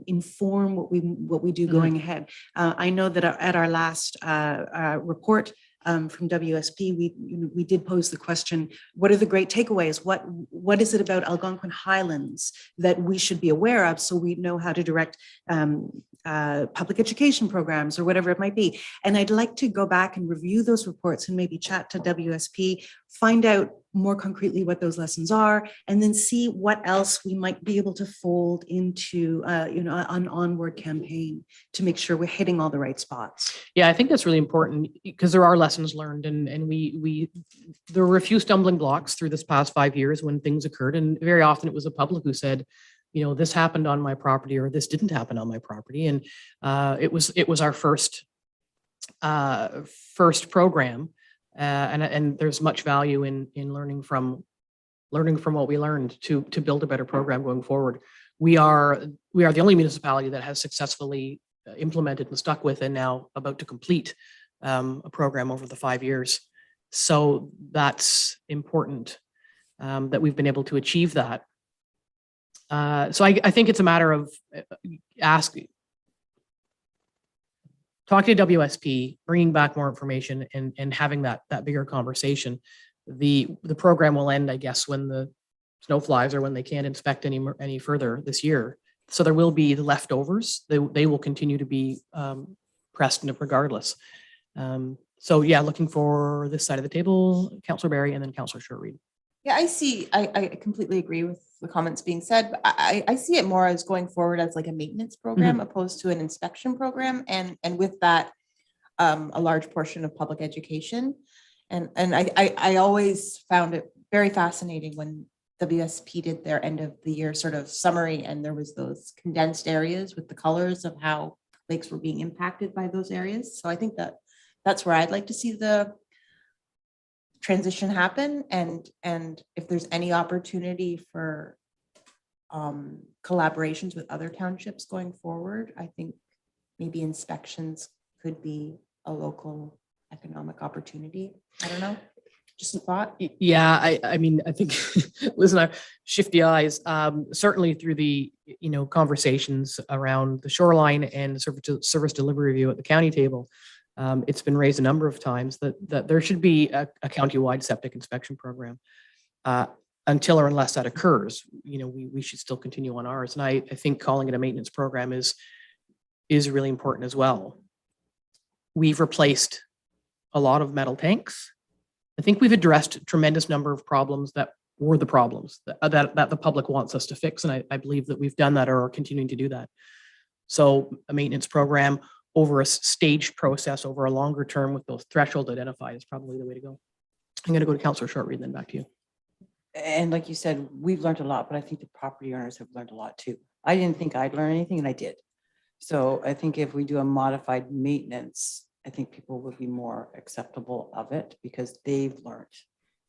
inform what we do going ahead? I know that at our last report from WSP, we did pose the question: what are the great takeaways? What is it about Algonquin Highlands that we should be aware of, so we know how to direct public education programs or whatever it might be. And I'd like to go back and review those reports and maybe chat to WSP, find out more concretely what those lessons are, and then see what else we might be able to fold into, an onward campaign to make sure we're hitting all the right spots. Yeah, I think that's really important because there are lessons learned and there were a few stumbling blocks through this past 5 years when things occurred. And very often it was the public who said, this happened on my property or this didn't happen on my property. And it was our first program. And there's much value in learning from what we learned to build a better program going forward. We are the only municipality that has successfully implemented and stuck with and now about to complete a program over the 5 years. So that's important that we've been able to achieve that. So I think it's a matter of talking to WSP, bringing back more information and having that bigger conversation. The program will end, I guess, when the snow flies or when they can't inspect any further this year. So there will be the leftovers. They will continue to be pressed regardless. So yeah, looking for this side of the table, Councillor Barry and then Councillor Short-Reed. Yeah, I completely agree with the comments being said, but I see it more as going forward as like a maintenance program opposed to an inspection program. And with that, a large portion of public education. And I always found it very fascinating when WSP did their end of the year sort of summary, and there was those condensed areas with the colors of how lakes were being impacted by those areas. So I think that's where I'd like to see the transition happen. And if there's any opportunity for collaborations with other townships going forward, I think maybe inspections could be a local economic opportunity. I don't know. Just a thought. Yeah, I mean, I think, listen, I shifty eyes, certainly through the, conversations around the shoreline and the service delivery review at the county table. It's been raised a number of times that there should be a county-wide septic inspection program. Until or unless that occurs, we should still continue on ours. And I think calling it a maintenance program is really important as well. We've replaced a lot of metal tanks. I think we've addressed a tremendous number of problems that were the problems that the public wants us to fix. And I believe that we've done that or are continuing to do that. So a maintenance program over a staged process over a longer term with those thresholds identified is probably the way to go. I'm going to go to Councillor Short-Reed and then back to you. And like you said, we've learned a lot, but I think the property owners have learned a lot too. I didn't think I'd learn anything and I did. So I think if we do a modified maintenance, I think people will be more acceptable of it because they've learned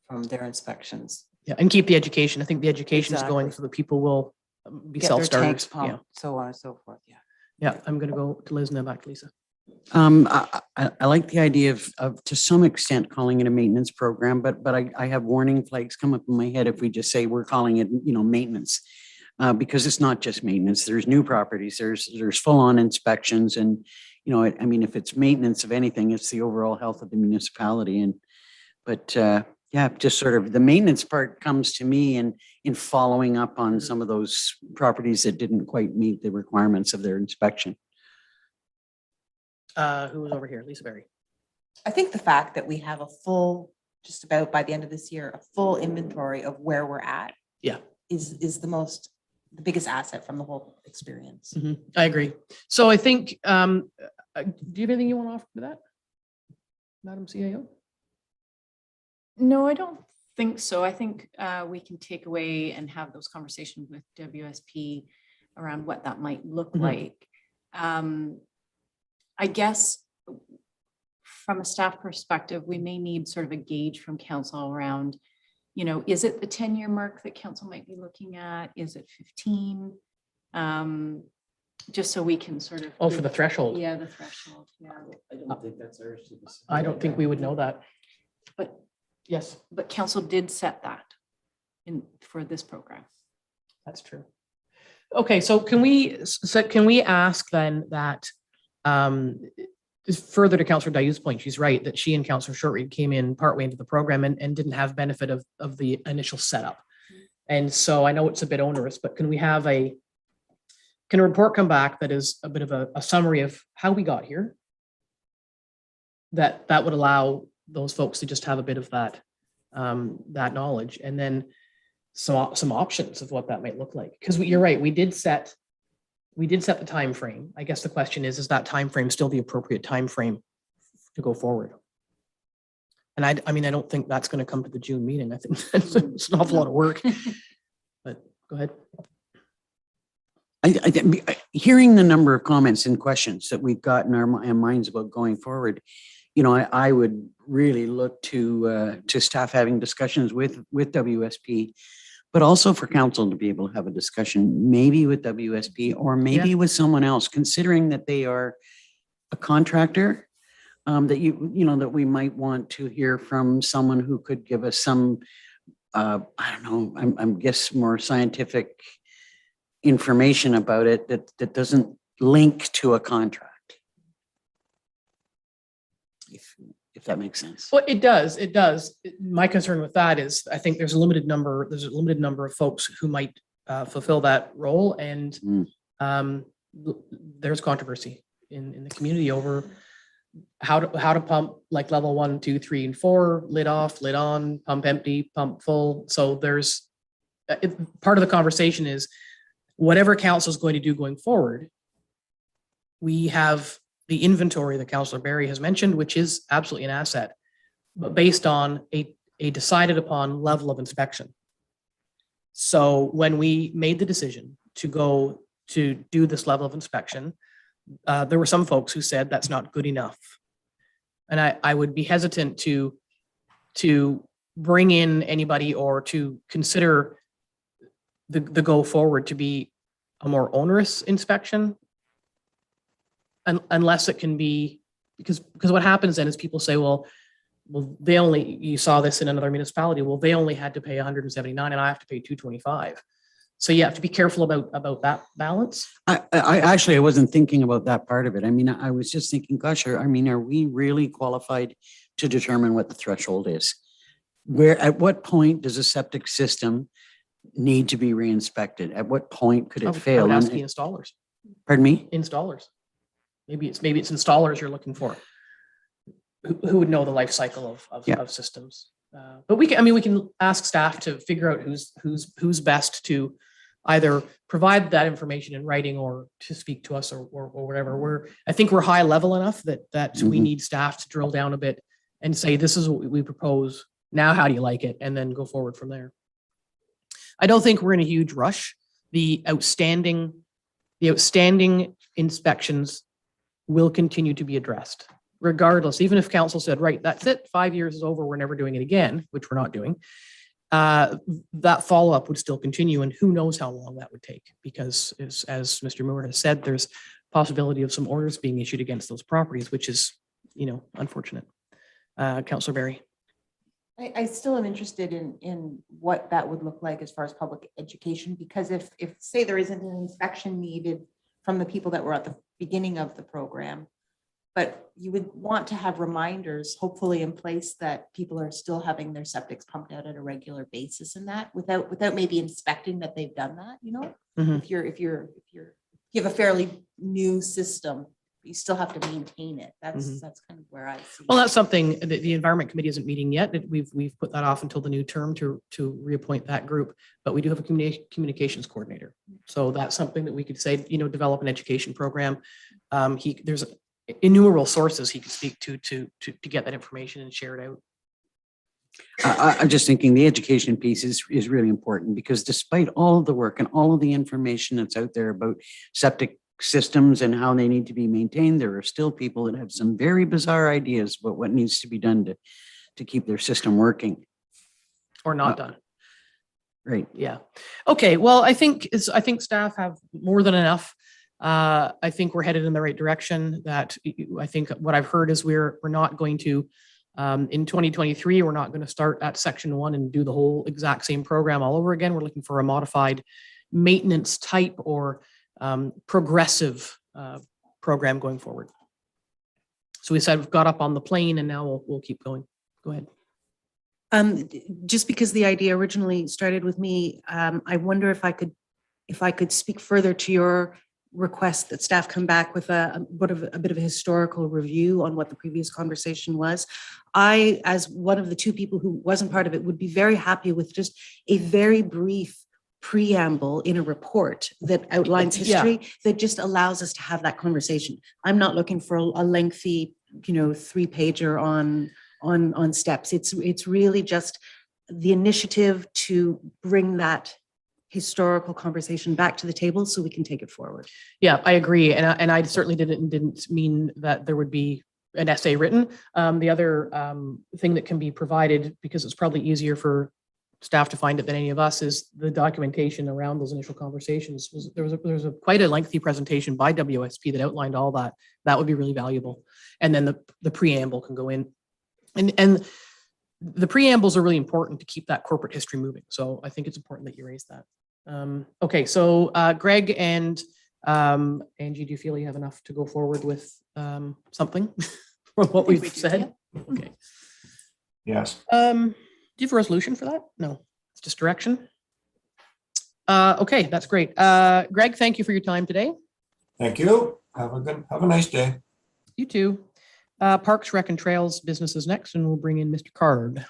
from their inspections. Yeah, and keep the education. I think the education is going Exactly. so that people will be Get their tanks self-starters. Yeah. pumped, so on and so forth. Yeah. Yeah, I'm going to go to Liz and then back to Lisa. I like the idea of to some extent calling it a maintenance program, but I have warning flags come up in my head if we just say we're calling it, maintenance. Because it's not just maintenance. There's new properties, there's full-on inspections and, I mean, if it's maintenance of anything, it's the overall health of the municipality. But just sort of the maintenance part comes to me in following up on some of those properties that didn't quite meet the requirements of their inspection. Who was over here? Lisa Berry. I think the fact that we have a full, just about by the end of this year, a full inventory of where we're at. Yeah. Is the biggest asset from the whole experience. I agree. So I think, do you have anything you want to offer to that, Madam CAO? No, I don't think so. I think we can take away and have those conversations with WSP around what that might look like. I guess from a staff perspective, we may need sort of a gauge from council around, is it the 10-year mark that council might be looking at? Is it 15? Just so we can sort of. Oh, for the threshold. Yeah, the threshold. Yeah. I don't think that's ours to decide. I don't think we would know that. But Yes, But council did set that for this program. that's true. Okay, so can we ask then that, just further to Councillor Dayu's point, she's right that she and Councillor Short-Reed came in partway into the program and didn't have benefit of the initial setup. And so I know it's a bit onerous, but can we have a can a report come back that is a bit of a summary of how we got here? That would allow those folks to just have a bit of that knowledge, and then some options of what that might look like. Because you're right, we did set the time frame. I guess the question is that time frame still the appropriate time frame to go forward? And I mean, I don't think that's going to come to the June meeting. I think it's an awful lot of work. But go ahead. Hearing the number of comments and questions that we've got in our minds about going forward, you know, I would really look to staff having discussions with WSP, but also for council to be able to have a discussion, maybe with WSP or maybe with someone else, considering that they are a contractor, that that we might want to hear from someone who could give us some, I don't know, I'm guess more scientific information about it that doesn't link to a contract. If that makes sense. Well, it does. It does. My concern with that is I think there's a limited number of folks who might fulfill that role. And there's controversy in the community over how to pump like level 1, 2, 3, and 4, lid off, lid on, pump empty, pump full. So there's part of the conversation is whatever council is going to do going forward, we have the inventory that Councillor Barry has mentioned, which is absolutely an asset, but based on a decided upon level of inspection. So when we made the decision to go to do this level of inspection, there were some folks who said that's not good enough. And I would be hesitant to bring in anybody or to consider the go forward to be a more onerous inspection, unless it can be, because what happens then is people say, well, you saw this in another municipality, well, they only had to pay 179 and I have to pay 225. So you have to be careful about that balance. I wasn't thinking about that part of it. I mean, I was just thinking, gosh, are we really qualified to determine what the threshold is? At what point does a septic system need to be re-inspected? At what point could it fail? I would ask the installers. Pardon me? Installers. Maybe it's installers you're looking for, who would know the life cycle of systems. But we can ask staff to figure out who's best to either provide that information in writing or to speak to us or whatever. I think we're high level enough that we need staff to drill down a bit and say, this is what we propose. Now, how do you like it? And then go forward from there. I don't think we're in a huge rush. The outstanding inspections will continue to be addressed regardless, even if council said, right, that's it, 5 years is over, we're never doing it again, which we're not doing. That follow-up would still continue, and who knows how long that would take, because as Mr. Moore has said, there's possibility of some orders being issued against those properties, which is, unfortunate. Councillor Barry. I still am interested in what that would look like as far as public education, because if say there isn't an inspection needed from the people that were at the beginning of the program, but you would want to have reminders hopefully in place that people are still having their septics pumped out at a regular basis, and that without maybe inspecting that they've done that, if you have a fairly new system, you still have to maintain it. That's kind of where I see. Well, that's something that the Environment Committee isn't meeting yet. We've put that off until the new term to reappoint that group, but we do have a communications coordinator. So that's something that we could say, develop an education program. There's innumerable sources he could speak to get that information and share it out. I'm just thinking the education piece is really important, because despite all of the work and all of the information that's out there about septic systems and how they need to be maintained, there are still people that have some very bizarre ideas about what needs to be done to keep their system working. Or not done. Right. Yeah. Okay. Well, I think staff have more than enough. I think we're headed in the right direction. That I think what I've heard is we're not going to, in 2023, we're not going to start at section 1 and do the whole exact same program all over again. We're looking for a modified maintenance type or progressive program going forward. So we said we've got up on the plane and now we'll keep going. Go ahead. Just because the idea originally started with me, I wonder if I could speak further to your request that staff come back with a bit of a historical review on what the previous conversation was. I, as one of the two people who wasn't part of it, would be very happy with just a very brief preamble in a report that outlines history, that just allows us to have that conversation. I'm not looking for a lengthy, 3-pager on steps. It's really just the initiative to bring that historical conversation back to the table so we can take it forward. Yeah, I agree. And I certainly didn't mean that there would be an essay written. The other thing that can be provided, because it's probably easier for staff to find it than any of us, is the documentation around those initial conversations. There was quite a lengthy presentation by WSP that outlined all that. That would be really valuable. And then the preamble can go in. And the preambles are really important to keep that corporate history moving. So I think it's important that you raise that. Okay, so Greg and Angie, do you feel you have enough to go forward with something from what we've said? Okay. Yes. Do you have a resolution for that? No, it's just direction. Okay, that's great. Greg, thank you for your time today. Thank you. Have a nice day. You too. Parks, Rec and Trails business is next, and we'll bring in Mr. Card.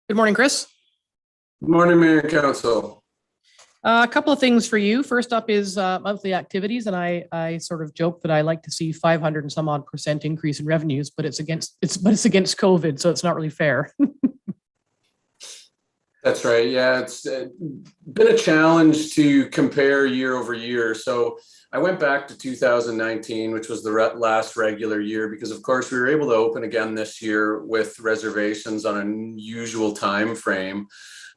Good morning, Chris. Good morning, Mayor and Council. A couple of things for you. First up is monthly activities, and I sort of joke that I like to see 500 and some odd % increase in revenues, but it's against COVID, so it's not really fair. That's right. Yeah, it's been a challenge to compare year over year. So I went back to 2019, which was the last regular year, because of course we were able to open again this year with reservations on an unusual time frame.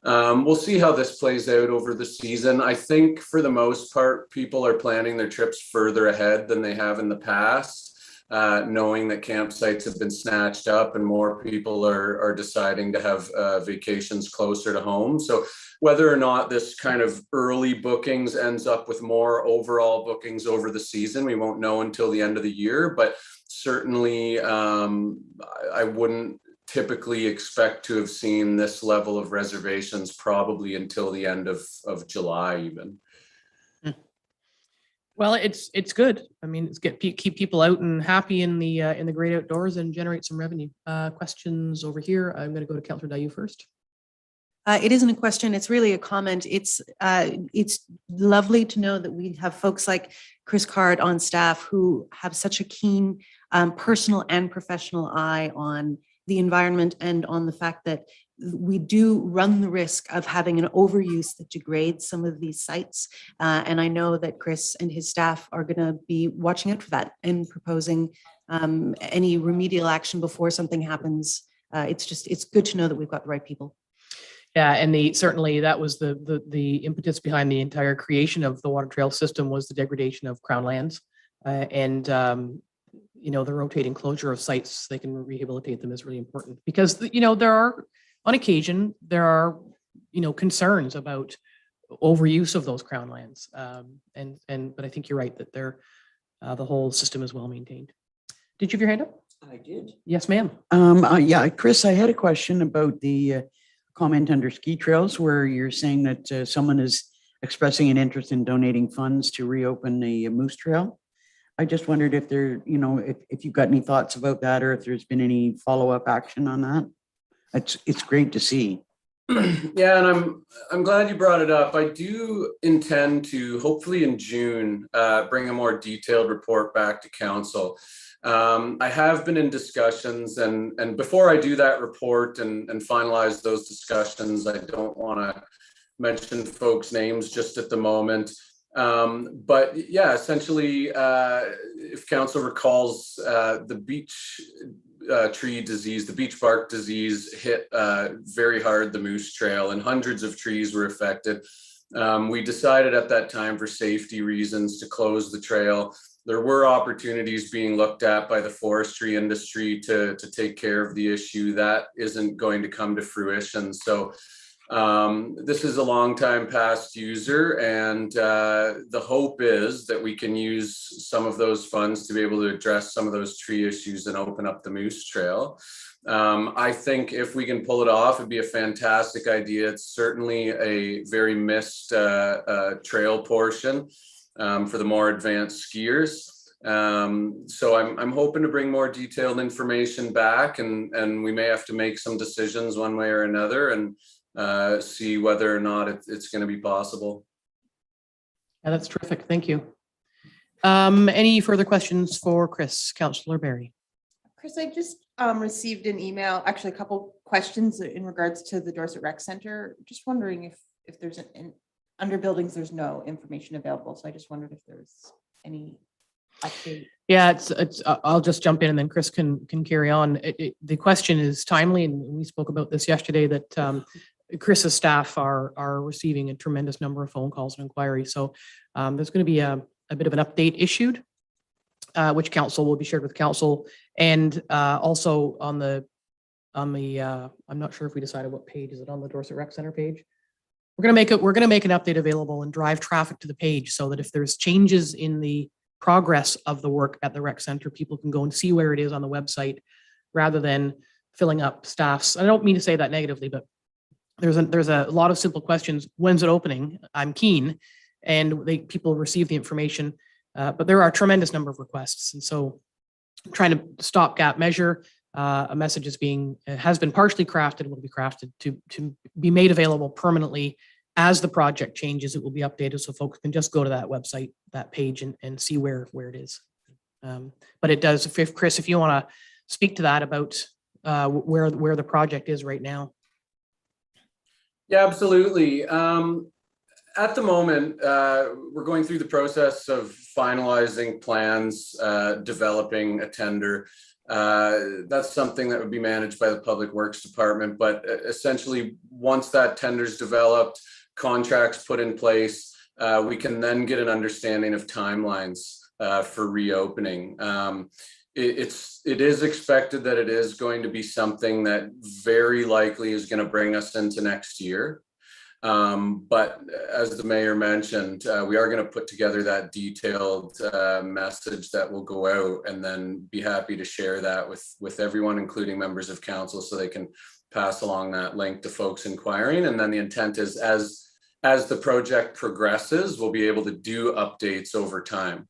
We'll see how this plays out over the season. I think for the most part, people are planning their trips further ahead than they have in the past, knowing that campsites have been snatched up and more people are deciding to have vacations closer to home. So whether or not this kind of early bookings ends up with more overall bookings over the season, we won't know until the end of the year, but certainly I wouldn't typically expect to have seen this level of reservations probably until the end of July even. Well, it's good. I mean, it's keep people out and happy in the great outdoors and generate some revenue. Questions over here. I'm going to go to Councillor Dayu first. It isn't a question, it's really a comment. It's lovely to know that we have folks like Chris Card on staff who have such a keen personal and professional eye on the environment and on the fact that we do run the risk of having an overuse that degrades some of these sites. And I know that Chris and his staff are going to be watching out for that and proposing any remedial action before something happens. It's good to know that we've got the right people. Yeah, and certainly that was the impetus behind the entire creation of the water trail system was the degradation of crown lands, and the rotating closure of sites so they can rehabilitate them is really important because there are on occasion concerns about overuse of those crown lands, but I think you're right that the whole system is well maintained. Did you have your hand up? I did. Yes, ma'am. Yeah, Chris, I had a question about the comment under ski trails where you're saying that someone is expressing an interest in donating funds to reopen the Moose Trail. I just wondered if if you've got any thoughts about that or if there's been any follow-up action on that. It's great to see. Yeah, and I'm glad you brought it up. I do intend to hopefully in June bring a more detailed report back to council. I have been in discussions, and before I do that report and finalize those discussions, I don't want to mention folks' names just at the moment. But yeah, essentially, if council recalls, the beech tree disease, the beech bark disease hit very hard the Moose Trail, and hundreds of trees were affected. We decided at that time for safety reasons to close the trail. There were opportunities being looked at by the forestry industry to take care of the issue. That isn't going to come to fruition. So This is a long time past user, and the hope is that we can use some of those funds to be able to address some of those tree issues and open up the Moose Trail. I think if we can pull it off, it'd be a fantastic idea. It's certainly a very missed trail portion for the more advanced skiers. So I'm hoping to bring more detailed information back, and we may have to make some decisions one way or another, and see whether or not it's going to be possible. Yeah, that's terrific. Thank you. Any further questions for Chris? Councillor Barry. Chris, I just received an email, actually a couple questions in regards to the Dorset Rec Center. Just wondering if there's under buildings, there's no information available. So I just wondered if there's any update. Yeah, I'll just jump in and then Chris can carry on. The question is timely, and we spoke about this yesterday, that Chris's staff are receiving a tremendous number of phone calls and inquiries. So there's going to be a bit of an update issued, which council will be shared with council, and also on the I'm not sure if we decided what page. Is it on the Dorset Rec Center page? We're going to make an update available and drive traffic to the page so that if there's changes in the progress of the work at the rec center, people can go and see where it is on the website rather than filling up staffs. I don't mean to say that negatively, but there's a lot of simple questions. When's it opening? I'm keen, and people receive the information, but there are a tremendous number of requests, and so I'm trying to stopgap measure. A message has been partially crafted, will be crafted to be made available permanently. As the project changes, it will be updated so folks can just go to that website, that page, and see where it is. But it does, if Chris, if you want to speak to that about where the project is right now. Yeah, absolutely. At the moment, we're going through the process of finalizing plans, developing a tender. That's something that would be managed by the Public Works Department. But essentially, once that tender's developed, contracts put in place, we can then get an understanding of timelines for reopening. It is expected that it is going to be something that very likely is going to bring us into next year. But as the mayor mentioned, we are going to put together that detailed message that will go out, and then be happy to share that with everyone, including members of council, so they can pass along that link to folks inquiring. And then the intent is, as the project progresses, we'll be able to do updates over time.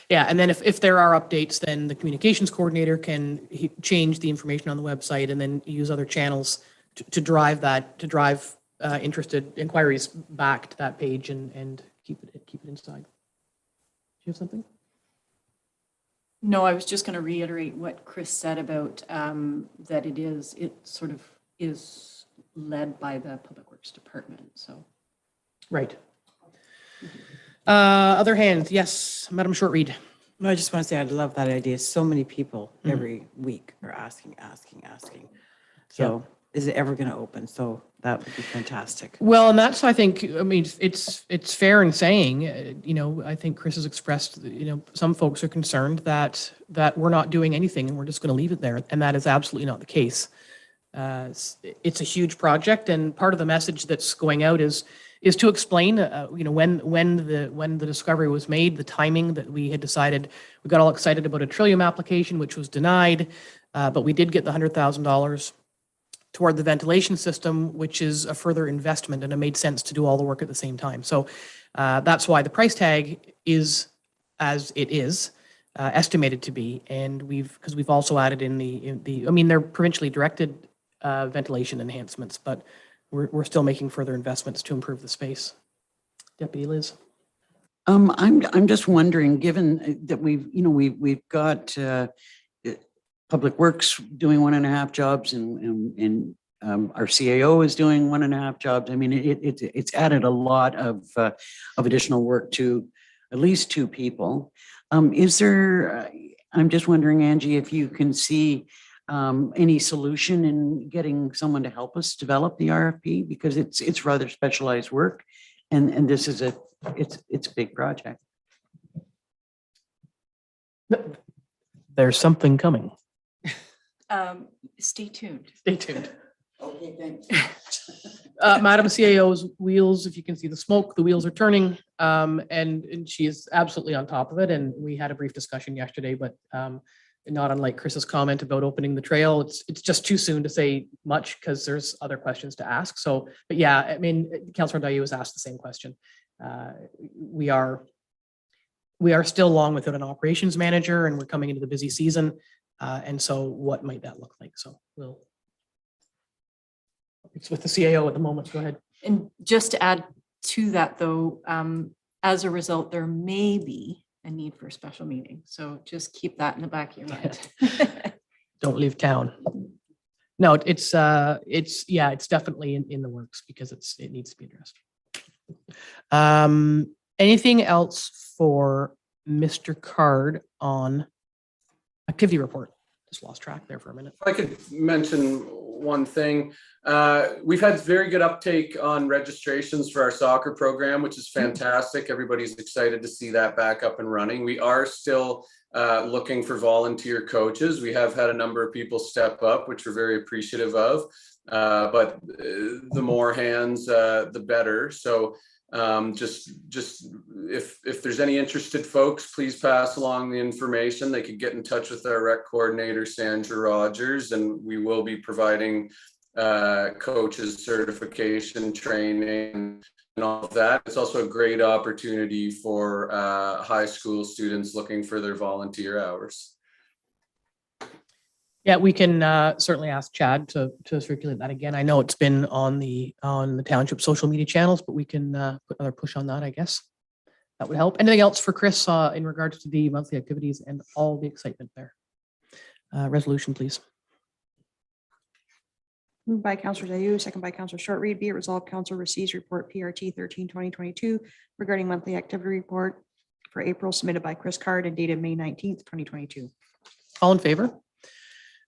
Yeah, and then if there are updates, then the communications coordinator can change the information on the website and then use other channels to drive interested inquiries back to that page and keep it inside. Do you have something? No, I was just going to reiterate what Chris said about that it sort of is led by the Public Works Department. So, right. Other hands, yes, Madam Shortreed. No, I just want to say I love that idea. So many people every week are asking. So is it ever going to open? So that would be fantastic. Well, and that's, I think, I mean, it's fair in saying, I think Chris has expressed, some folks are concerned that we're not doing anything and we're just going to leave it there. And that is absolutely not the case. It's a huge project, and part of the message that's going out is to explain, when the discovery was made, the timing that we had decided. We got all excited about a Trillium application, which was denied, but we did get the $100,000 toward the ventilation system, which is a further investment, and it made sense to do all the work at the same time. So that's why the price tag is as it is estimated to be, and because we've also added in the. I mean, they're provincially directed ventilation enhancements, but we're still making further investments to improve the space. Deputy Liz. I'm just wondering, given that we've got Public Works doing 1.5 jobs, and our CAO is doing 1.5 jobs. I mean, it's added a lot of additional work to at least 2 people. Is there? I'm just wondering, Angie, if you can see any solution in getting someone to help us develop the RFP, because it's rather specialized work, and this is it's a big project. There's something coming. stay tuned. Stay tuned. Okay, thanks. Madam CAO's wheels, if you can see the smoke, the wheels are turning. And she is absolutely on top of it. And we had a brief discussion yesterday, but not unlike Chris's comment about opening the trail, it's just too soon to say much because there's other questions to ask. So, but yeah, I mean, Councillor Dayu was asked the same question. We are still long without an operations manager, and we're coming into the busy season. And so what might that look like? So it's with the CAO at the moment. Go ahead. And just to add to that though, as a result, there may be a need for a special meeting. So just keep that in the back of your mind. Don't leave town. No, it's definitely in the works because it needs to be addressed. Anything else for Mr. Card on activity report? Just lost track there for a minute. If I could mention one thing, we've had very good uptake on registrations for our soccer program, which is fantastic. Everybody's excited to see that back up and running. We are still looking for volunteer coaches. We have had a number of people step up, which we're very appreciative of. But the more hands, the better. So just if there's any interested folks, please pass along the information. They could get in touch with our rec coordinator, Sandra Rogers, and we will be providing coaches certification, training, and all of that. It's also a great opportunity for high school students looking for their volunteer hours. Yeah, we can certainly ask Chad to circulate that again. I know it's been on the township social media channels, but we can put another push on that, I guess. That would help. Anything else for Chris in regards to the monthly activities and all the excitement there? Resolution, please. Moved by Councillor Dayu, second by Councillor Shortreed. Be it resolved, Council receives report PRT 13/2022 regarding monthly activity report for April submitted by Chris Card and dated May 19th, 2022. All in favor?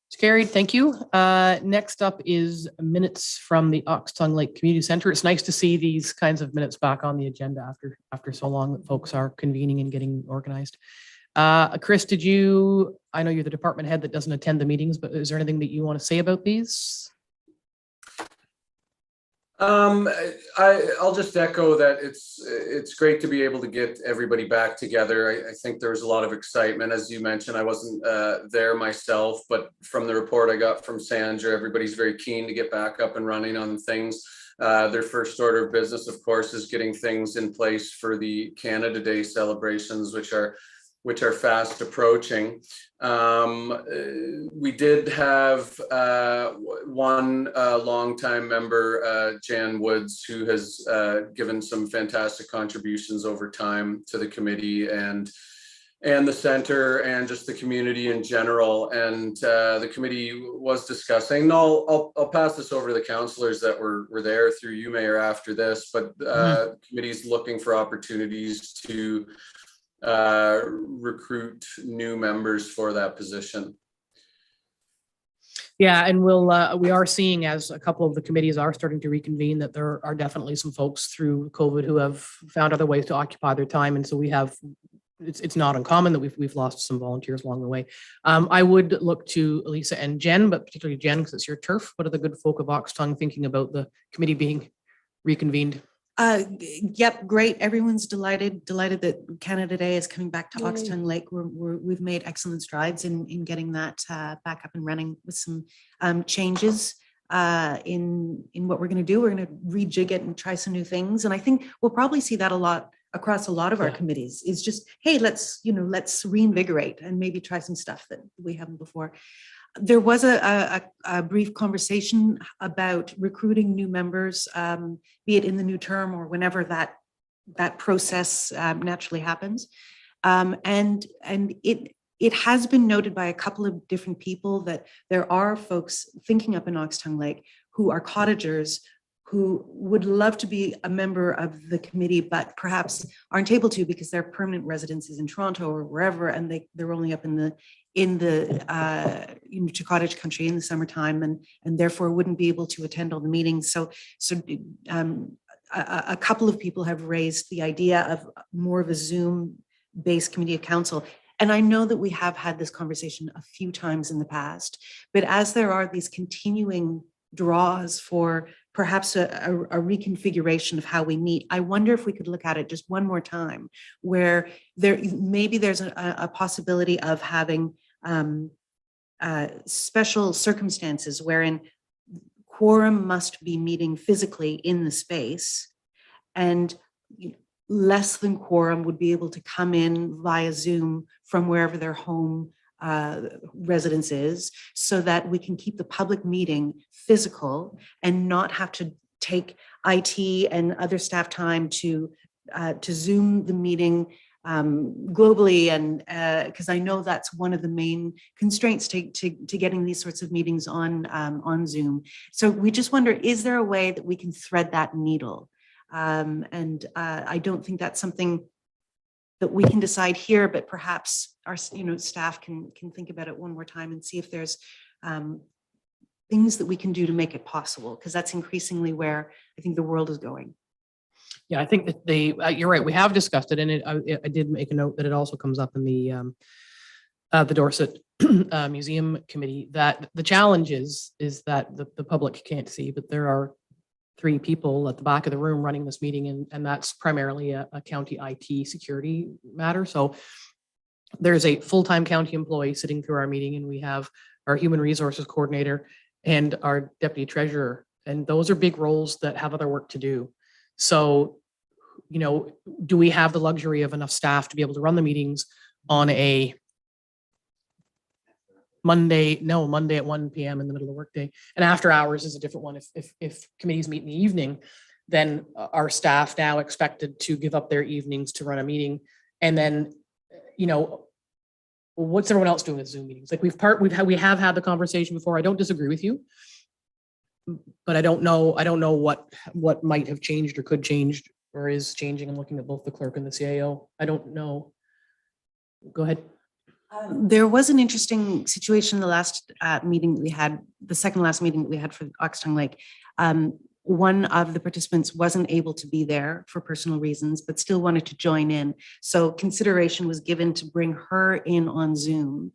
It's carried. Thank you. Next up is minutes from the Oxsong Lake Community Center. It's nice to see these kinds of minutes back on the agenda after so long that folks are convening and getting organized. Chris, I know you're the department head that doesn't attend the meetings, but is there anything that you want to say about these? I'll just echo that it's great to be able to get everybody back together. I think there was a lot of excitement, as you mentioned. I wasn't there myself, but from the report I got from Sandra, everybody's very keen to get back up and running on things. Their first order of business, of course, is getting things in place for the Canada Day celebrations, which are fast approaching. We did have one longtime member, Jan Woods, who has given some fantastic contributions over time to the committee and the center and just the community in general. And the committee was discussing, and I'll pass this over to the councillors that were there through you, Mayor, after this, but committee's looking for opportunities to recruit new members for that position. Yeah, and we are seeing, as a couple of the committees are starting to reconvene, that there are definitely some folks through COVID who have found other ways to occupy their time, and so it's not uncommon that we've lost some volunteers along the way. I would look to Elisa and Jen, but particularly Jen, because it's your turf. What are the good folk of Oxsong thinking about the committee being reconvened? Yep, great. Everyone's delighted that Canada Day is coming back to Oxsong Lake. We've made excellent strides in getting that back up and running with some changes in what we're going to do. We're going to rejig it and try some new things. And I think we'll probably see that a lot across a lot of our committees. Is just, hey, let's reinvigorate and maybe try some stuff that we haven't before. There was a brief conversation about recruiting new members, be it in the new term or whenever that process naturally happens. And it has been noted by a couple of different people that there are folks thinking up in Oxsong Lake who are cottagers who would love to be a member of the committee, but perhaps aren't able to because their permanent residence is in Toronto or wherever, and they're only up in the cottage country in the summertime, and therefore wouldn't be able to attend all the meetings. So a couple of people have raised the idea of more of a Zoom-based committee of council. And I know that we have had this conversation a few times in the past, but as there are these continuing draws for perhaps a reconfiguration of how we meet. I wonder if we could look at it just one more time, where there's a possibility of having special circumstances wherein quorum must be meeting physically in the space, and less than quorum would be able to come in via Zoom from wherever their home residence is, so that we can keep the public meeting physical and not have to take IT and other staff time to Zoom the meeting globally. And because I know that's one of the main constraints to getting these sorts of meetings on Zoom. So we just wonder, is there a way that we can thread that needle? And I don't think that's something that we can decide here, but perhaps our staff can think about it one more time and see if there's things that we can do to make it possible, because that's increasingly where I think the world is going. Yeah, I think that you're right. We have discussed it, and I did make a note that it also comes up in the Dorset Museum Committee, that the challenge is that the public can't see, but there are 3 people at the back of the room running this meeting, and that's primarily a county IT security matter. So there's a full-time county employee sitting through our meeting, and we have our human resources coordinator and our deputy treasurer, and those are big roles that have other work to do. So, do we have the luxury of enough staff to be able to run the meetings on a Monday at 1 p.m. in the middle of the workday? And after hours is a different one. If committees meet in the evening, then our staff now expected to give up their evenings to run a meeting. And then, what's everyone else doing with Zoom meetings? Like we have had the conversation before. I don't disagree with you, but I don't know what might have changed or could change or is changing. I'm looking at both the clerk and the CAO. I don't know. Go ahead. There was an interesting situation the last meeting that we had, the second last meeting that we had for Oxsong Lake. One of the participants wasn't able to be there for personal reasons, but still wanted to join in. So consideration was given to bring her in on Zoom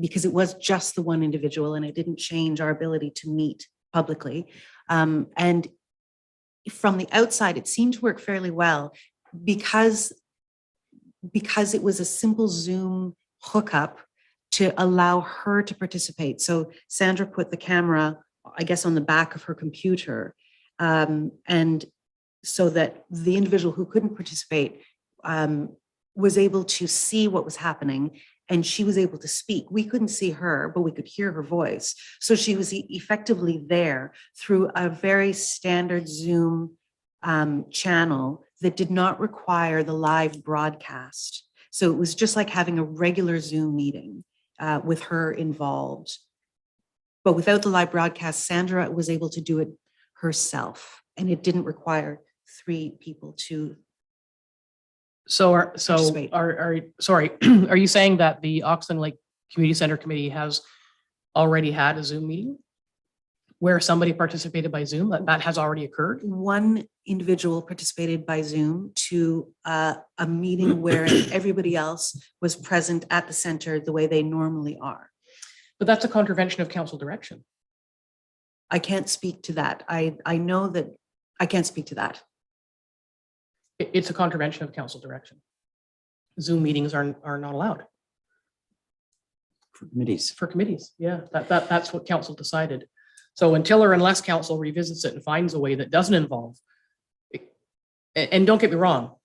because it was just the one individual and it didn't change our ability to meet publicly. And from the outside, it seemed to work fairly well because it was a simple Zoom hookup to allow her to participate. So Sandra put the camera, I guess, on the back of her computer, and so that the individual who couldn't participate was able to see what was happening, and she was able to speak. We couldn't see her, but we could hear her voice. So she was effectively there through a very standard Zoom channel that did not require the live broadcast. So it was just like having a regular Zoom meeting with her involved. But without the live broadcast, Sandra was able to do it herself, and it didn't require 3 people to. Are you saying that the Oxsong Lake Community Center Committee has already had a Zoom meeting where somebody participated by Zoom? That has already occurred? One individual participated by Zoom to a meeting where everybody else was present at the center the way they normally are. But that's a contravention of council direction. I can't speak to that. I know that I can't speak to that. It's a contravention of council direction. Zoom meetings are not allowed. For committees. For committees, yeah, that's what council decided. So until or unless council revisits it and finds a way that doesn't involve, and don't get me wrong,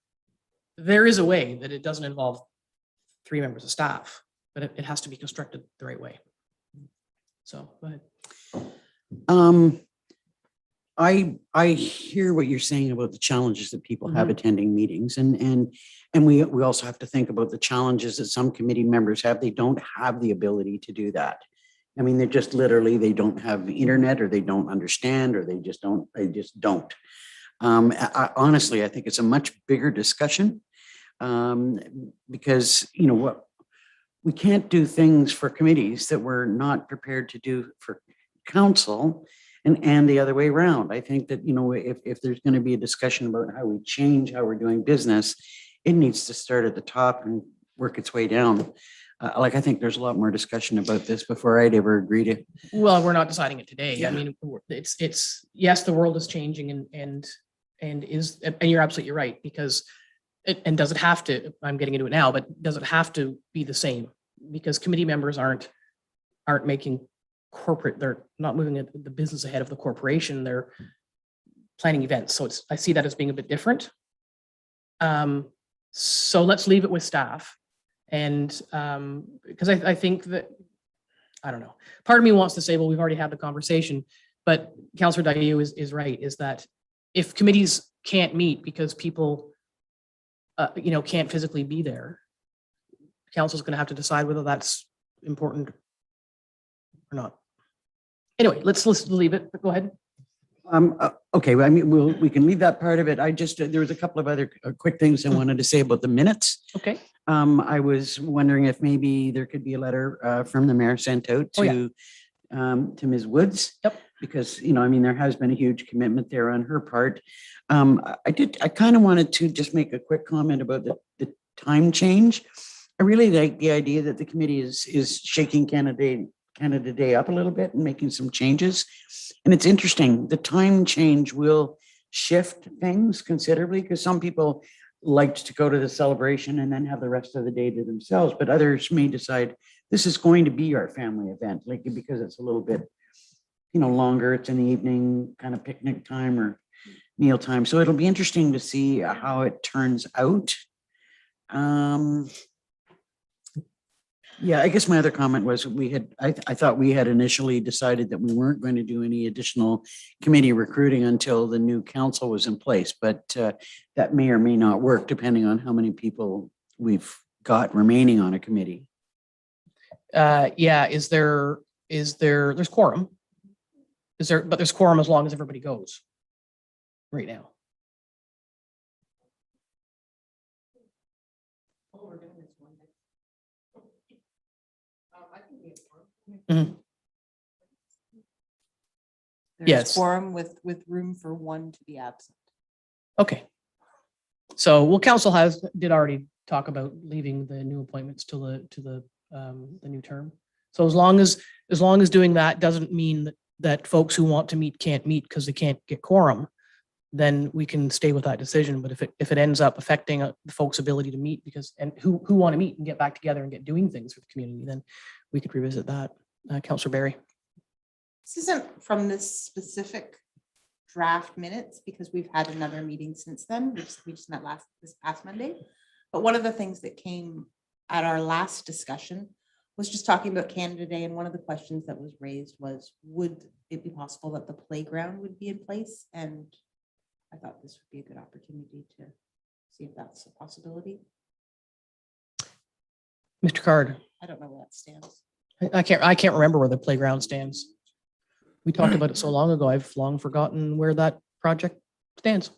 there is a way that it doesn't involve 3 members of staff, but it has to be constructed the right way. So go ahead. I hear what you're saying about the challenges that people have attending meetings, and we also have to think about the challenges that some committee members have. They don't have the ability to do that. I mean, they're just literally, they don't have internet, or they don't understand, or they just don't. Honestly, I think it's a much bigger discussion because, what we can't do things for committees that we're not prepared to do for council, and the other way around. I think that, if there's going to be a discussion about how we change how we're doing business, it needs to start at the top and work its way down. like, I think there's a lot more discussion about this before I'd ever agree to. Well, we're not deciding it today. Yeah. I mean, it's, yes, the world is changing and you're absolutely right, because and does it have to, I'm getting into it now, but does it have to be the same? Because committee members aren't making corporate, they're not moving the business ahead of the corporation, they're planning events. So I see that as being a bit different. So let's leave it with staff. And because I think that, I don't know, part of me wants to say, well, we've already had the conversation, but Councillor Dayu is right, is that if committees can't meet because people, can't physically be there, council's going to have to decide whether that's important or not. Anyway, let's leave it, but go ahead. Okay, well, I mean, we can leave that part of it. I just, there was a couple of other quick things I wanted to say about the minutes. Okay. I was wondering if maybe there could be a letter from the mayor sent out to Ms. Woods. Yep. Because, I mean, there has been a huge commitment there on her part. I kind of wanted to just make a quick comment about the time change. I really like the idea that the committee is shaking Canada Day up a little bit and making some changes. And it's interesting, the time change will shift things considerably, because some people liked to go to the celebration and then have the rest of the day to themselves, but others may decide this is going to be our family event, like, because it's a little bit, longer, it's in the evening, kind of picnic time or meal time. So it'll be interesting to see how it turns out. Yeah, I guess my other comment was I thought we had initially decided that we weren't going to do any additional committee recruiting until the new council was in place, but that may or may not work depending on how many people we've got remaining on a committee. Yeah, there's quorum. But there's quorum as long as everybody goes right now. Mhm. There's Yes. quorum with room for one to be absent. Okay. So, well, council did already talk about leaving the new appointments to the new term. So as long as doing that doesn't mean that folks who want to meet can't meet because they can't get quorum, then we can stay with that decision. But if it ends up affecting the folks' ability to meet who want to meet and get back together and get doing things for the community, then we could revisit that. Councillor Barry. This isn't from this specific draft minutes, because we've had another meeting since then. We just met this past Monday. But one of the things that came at our last discussion was just talking about Canada Day. And one of the questions that was raised was, would it be possible that the playground would be in place? And I thought this would be a good opportunity to see if that's a possibility. Mr. Card. I don't know where that stands. I can't remember where the playground stands. We talked about it so long ago. I've long forgotten where that project stands.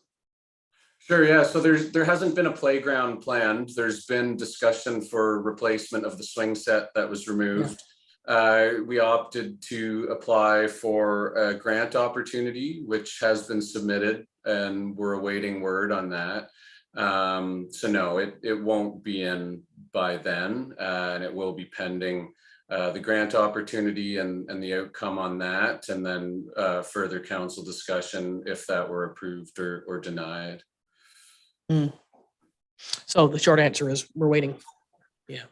Sure, yeah. So there hasn't been a playground planned. There's been discussion for replacement of the swing set that was removed. We opted to apply for a grant opportunity, which has been submitted, and we're awaiting word on that. So no, it won't be in by then, and it will be pending the grant opportunity and the outcome on that, and then further council discussion if that were approved or denied. So the short answer is we're waiting. Yeah.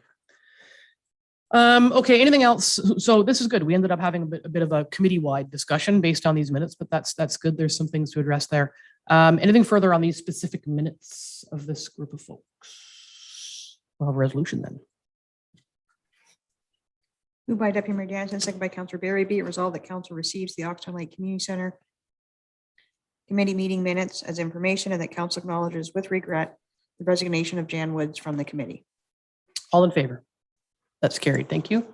Okay, anything else? So this is good. We ended up having a bit of a committee-wide discussion based on these minutes, but that's good. There's some things to address there. Anything further on these specific minutes of this group of folks? We'll have a resolution then. Moved by Deputy Mayor Danson, second by Councillor Barry. Be it resolved that council receives the Oxsong Lake Community Center committee meeting minutes as information, and that council acknowledges with regret the resignation of Jan Woods from the committee. All in favor? That's carried. Thank you.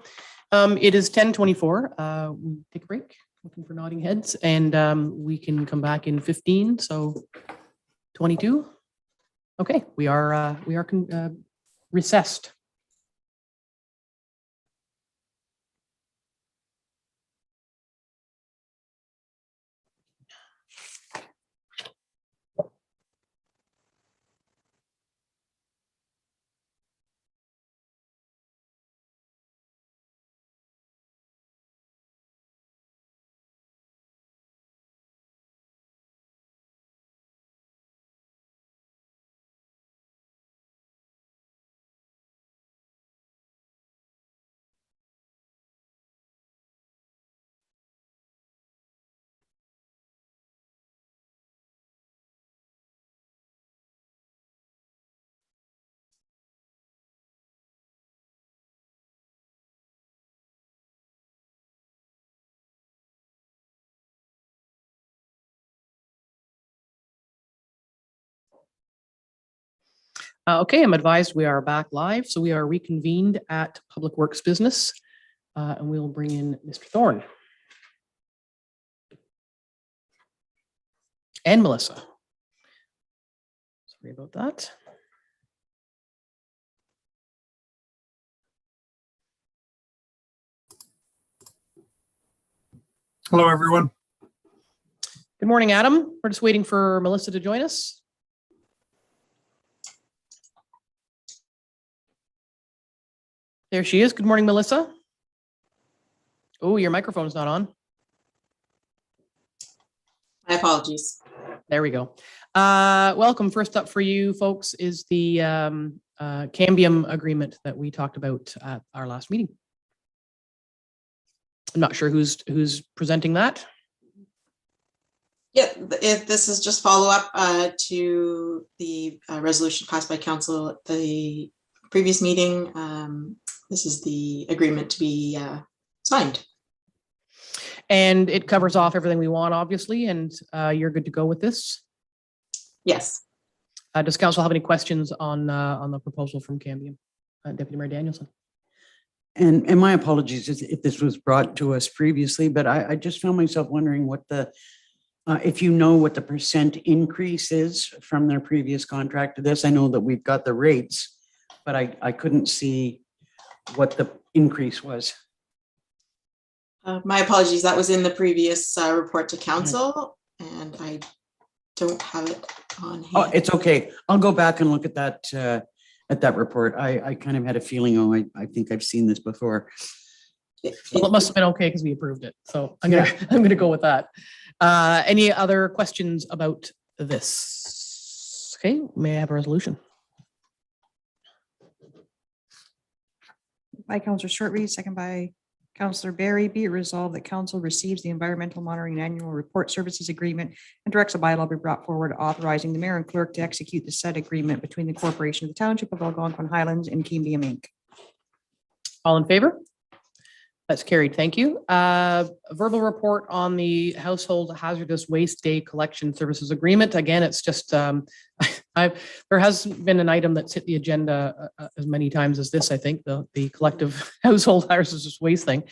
It is 10:24. We take a break, looking for nodding heads, and we can come back in 15. So 22. Okay, we are recessed. Okay, I'm advised we are back live, so we are reconvened at Public Works Business, and we'll bring in Mr. Thorne. And Melissa. Sorry about that. Hello, everyone. Good morning, Adam. We're just waiting for Melissa to join us. There she is. Good morning, Melissa. Oh, your microphone's not on. My apologies. There we go. Welcome. First up for you folks is the Cambium Agreement that we talked about at our last meeting. I'm not sure who's presenting that. Yeah, if this is just follow up to the resolution passed by council at the previous meeting. This is the agreement to be signed. And it covers off everything we want, obviously, and you're good to go with this. Yes. Does council have any questions on the proposal from Cambium? Deputy Mayor Danielson. And my apologies if this was brought to us previously, but I just found myself wondering what the, if you know what the percent increase is from their previous contract to this. I know that we've got the rates, but I couldn't see what the increase was. My apologies. That was in the previous report to council, and I don't have it on hand. Oh, it's okay. I'll go back and look at that report. I kind of had a feeling, I think I've seen this before. Well, it must have been okay because we approved it. So I'm gonna go with that. Any other questions about this? Okay, may I have a resolution? By Councillor Shortreed, second by Councillor Barry. Be it resolved that council receives the Environmental Monitoring Annual Report Services Agreement and directs a bylaw be brought forward authorizing the mayor and clerk to execute the said agreement between the corporation of the Township of Algonquin Highlands and Cambium Inc. All in favor? That's carried. Thank you. A verbal report on the Household Hazardous Waste Day Collection Services Agreement. Again, it's just, there has been an item that's hit the agenda as many times as this, I think, the collective household hazardous waste thing.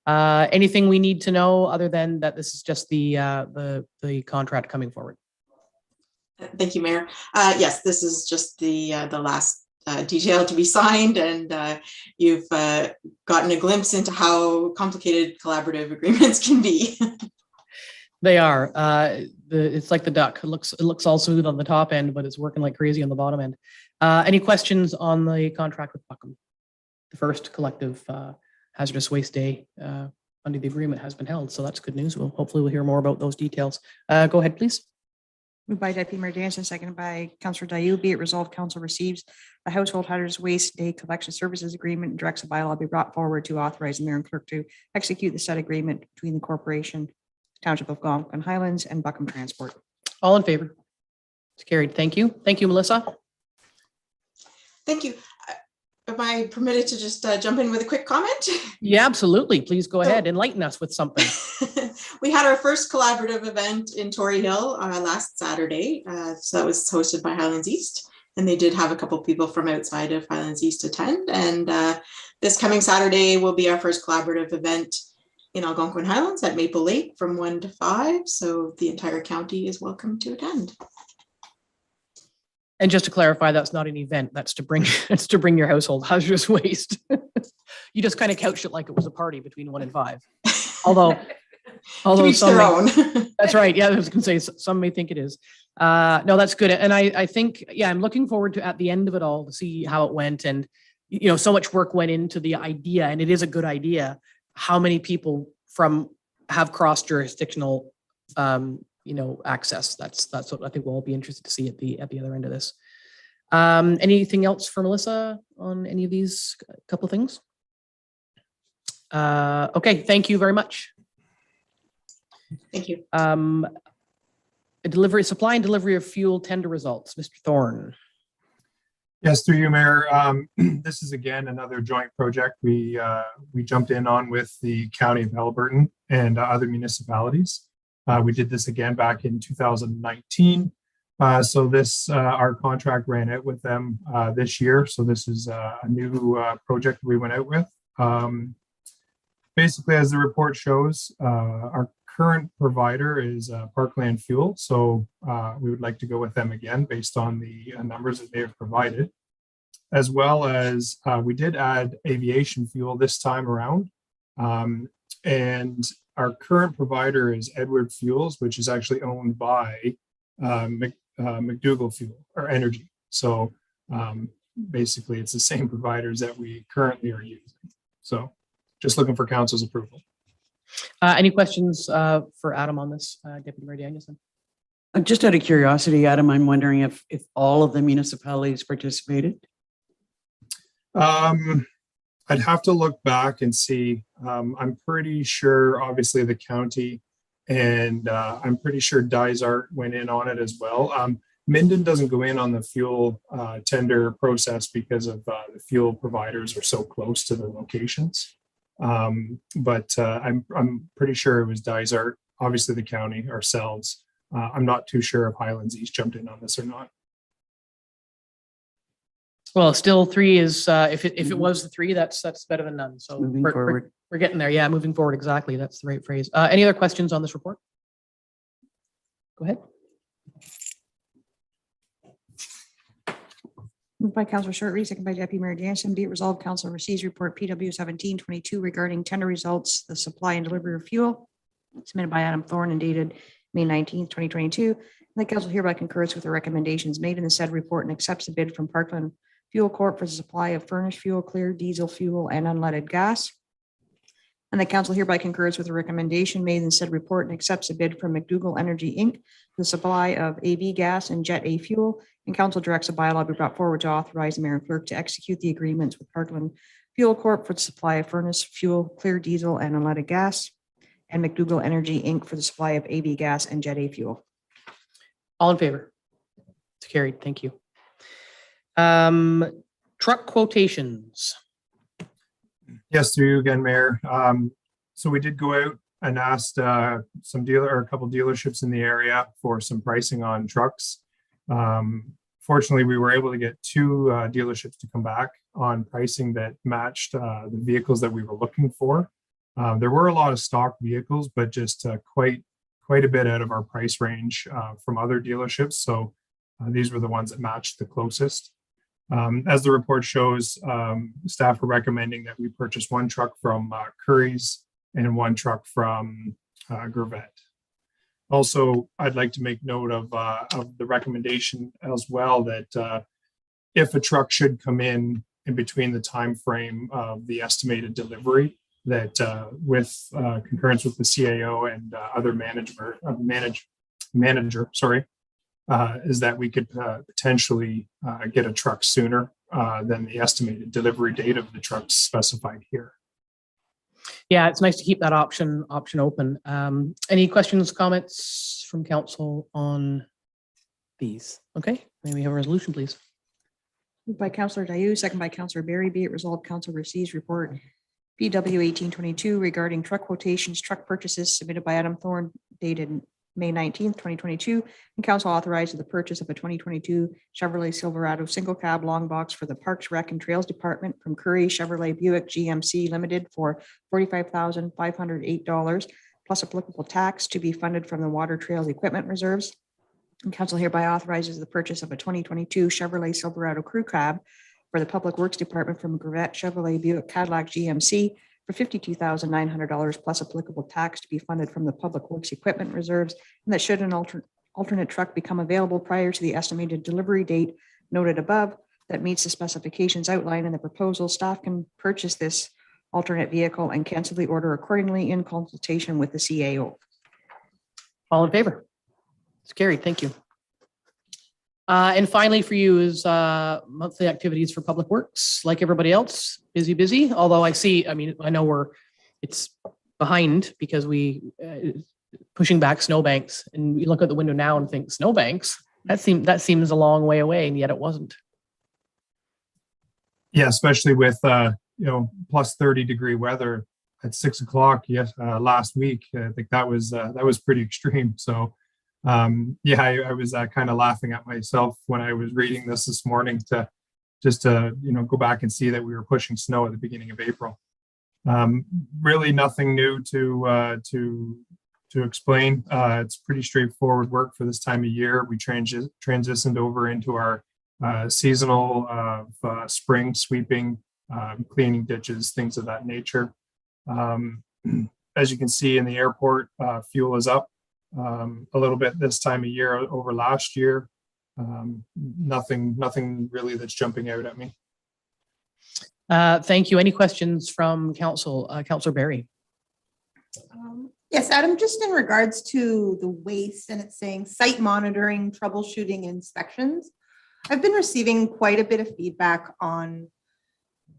Anything we need to know other than that this is just the contract coming forward? Thank you, Mayor. Yes, this is just the last detail to be signed, and you've gotten a glimpse into how complicated collaborative agreements can be. They are. It's like the duck. It looks all smooth on the top end, but it's working like crazy on the bottom end. Any questions on the contract with Buckham? The first collective hazardous waste day under the agreement has been held, so that's good news. Hopefully we'll hear more about those details. Go ahead, please. Moved by Deputy Mayor Danson, seconded by Councillor Dayu. Be it resolved, council receives the Household Hazardous Waste Day Collection Services Agreement and directs a bylaw be brought forward to authorize the mayor and clerk to execute the said agreement between the corporation, Township of Algonquin Highlands, and Buckham Transport. All in favor? It's carried. Thank you. Thank you, Melissa. Thank you. Am I permitted to just jump in with a quick comment? Yeah, absolutely. Please go ahead. Enlighten us with something. We had our first collaborative event in Torrey Hill last Saturday. So that was hosted by Highlands East. And they did have a couple people from outside of Highlands East attend. And this coming Saturday will be our first collaborative event in Algonquin Highlands at Maple Lake from 1 to 5. So the entire county is welcome to attend. And just to clarify, that's not an event. That's to bring your household hazardous waste. You just kind of couched it like it was a party between 1 and 5. Although some that's right. Yeah, I was going to say some may think it is. No, that's good. And I think, yeah, I'm looking forward to at the end of it all to see how it went. And, you know, so much work went into the idea, and it is a good idea. How many people have cross jurisdictional access. That's what I think we'll all be interested to see at the other end of this. Anything else for Melissa on any of these couple of things? Okay, thank you very much. Thank you. Supply and delivery of fuel tender results, Mr. Thorne. Yes, through you, Mayor. This is again another joint project we jumped in on with the County of Alberton and other municipalities. We did this again back in 2019. So this, our contract ran out with them this year. So this is a new project we went out with. Basically, as the report shows, our current provider is Parkland Fuel. So we would like to go with them again based on the numbers that they have provided. As well as we did add aviation fuel this time around. And our current provider is Edward Fuels, which is actually owned by McDougall Fuel or Energy. So basically it's the same providers that we currently are using. So just looking for council's approval. Any questions for Adam on this, Deputy Mayor Danielson? Just out of curiosity, Adam, I'm wondering if all of the municipalities participated? I'd have to look back and see. I'm pretty sure, obviously, the county and I'm pretty sure Dysart went in on it as well. Minden doesn't go in on the fuel tender process because of the fuel providers are so close to the locations. But I'm pretty sure it was Dysart, obviously the county, ourselves. I'm not too sure if Highlands East jumped in on this or not. Well, still 3 is, if it was the 3, that's better than none. So Moving forward. we're getting there. Yeah, moving forward. Exactly. That's the right phrase. Any other questions on this report? Go ahead. Moved by Councillor Shortreed, second by Deputy Mayor Jansen. Be it resolved, Council receives report PW 1722 regarding tender results, the supply and delivery of fuel, submitted by Adam Thorne and dated May 19th, 2022. And the council hereby concurs with the recommendations made in the said report and accepts a bid from Parkland Fuel Corp for the supply of furnished fuel, clear diesel fuel, and unleaded gas. And the council hereby concurs with the recommendation made in said report and accepts a bid from McDougall Energy Inc. for the supply of AV gas and Jet A fuel. And council directs a bylaw be brought forward to authorize the mayor and clerk to execute the agreements with Parkland Fuel Corp for the supply of furnace fuel, clear diesel, and unleaded gas, and McDougall Energy Inc. for the supply of AV gas and Jet A fuel. All in favor? It's carried. Thank you. Truck quotations. Yes, through you again, Mayor. So we did go out and asked a couple dealerships in the area for some pricing on trucks. Fortunately, we were able to get 2 dealerships to come back on pricing that matched the vehicles that we were looking for. There were a lot of stock vehicles, but just quite a bit out of our price range from other dealerships. So these were the ones that matched the closest. As the report shows, staff are recommending that we purchase 1 truck from Curry's and 1 truck from Gravette. Also, I'd like to make note of the recommendation as well that if a truck should come in between the time frame of the estimated delivery, that with concurrence with the CAO and other manager, is that we could potentially get a truck sooner than the estimated delivery date of the trucks specified here. Yeah, it's nice to keep that option open. Any questions, comments from council on these? Okay, may we have a resolution, please? Moved by Councillor Dayu, second by Councillor Berry. Be it resolved, council receives report PW 1822 regarding truck quotations, truck purchases submitted by Adam Thorne dated May 19th, 2022, and council authorizes the purchase of a 2022 Chevrolet Silverado single cab long box for the Parks, Rec and Trails Department from Curry Chevrolet Buick GMC Limited for $45,508 plus applicable tax to be funded from the Water Trails Equipment Reserves. And council hereby authorizes the purchase of a 2022 Chevrolet Silverado Crew Cab for the Public Works Department from Gravette Chevrolet Buick Cadillac GMC for $52,900 plus applicable tax to be funded from the Public Works Equipment Reserves, and that should an alternate truck become available prior to the estimated delivery date noted above that meets the specifications outlined in the proposal, staff can purchase this alternate vehicle and cancel the order accordingly in consultation with the CAO. All in favor? It's carried. Thank you. And finally for you is monthly activities for Public Works. Like everybody else, busy. Although I know it's behind because we pushing back snowbanks, and we look out the window now and think snowbanks. That seems a long way away, and yet it wasn't. Yeah, especially with plus 30-degree weather at 6 o'clock last week. I think that was pretty extreme. So Yeah, I was kind of laughing at myself when I was reading this morning to go back and see that we were pushing snow at the beginning of April. Really nothing new to explain. It's pretty straightforward work for this time of year. We transitioned over into our seasonal spring sweeping, cleaning ditches, things of that nature. As you can see in the airport, fuel is up a little bit this time of year over last year. Nothing really that's jumping out at me. Thank you. Any questions from council? Councillor Barry. Yes, Adam, just in regards to the waste, and it's saying site monitoring, troubleshooting, inspections. I've been receiving quite a bit of feedback on,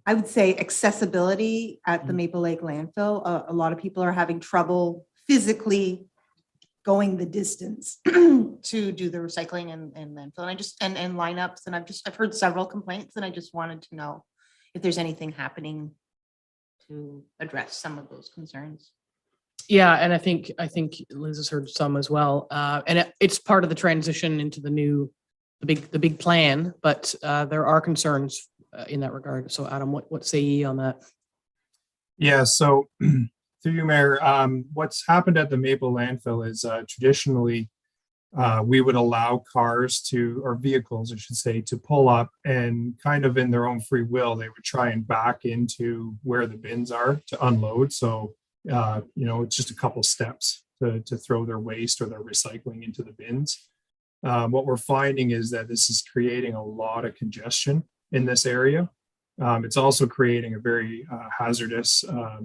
I would say, accessibility at the Maple Lake landfill. A lot of people are having trouble physically going the distance to do the recycling and landfill, and lineups. And I've heard several complaints, and I just wanted to know if there's anything happening to address some of those concerns. Yeah, and I think Liz has heard some as well, and it's part of the transition into the big plan. But there are concerns in that regard. So, Adam, what say ye on that? Yeah. So, through you, Mayor, what's happened at the Maple landfill is traditionally we would allow vehicles, I should say, to pull up, and kind of in their own free will, they would try and back into where the bins are to unload. So, it's just a couple steps to throw their waste or their recycling into the bins. What we're finding is that this is creating a lot of congestion in this area. It's also creating a very hazardous, a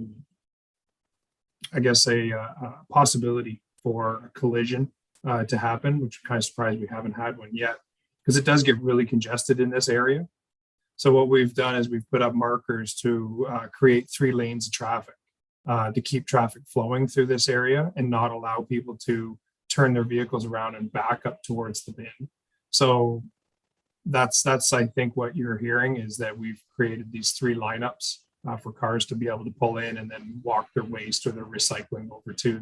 possibility for a collision to happen, which I'm kind of surprised we haven't had one yet, because it does get really congested in this area. So what we've done is we've put up markers to create 3 lanes of traffic to keep traffic flowing through this area and not allow people to turn their vehicles around and back up towards the bin. So that's I think what you're hearing is that we've created these 3 lineups for cars to be able to pull in and then walk their waste or their recycling over to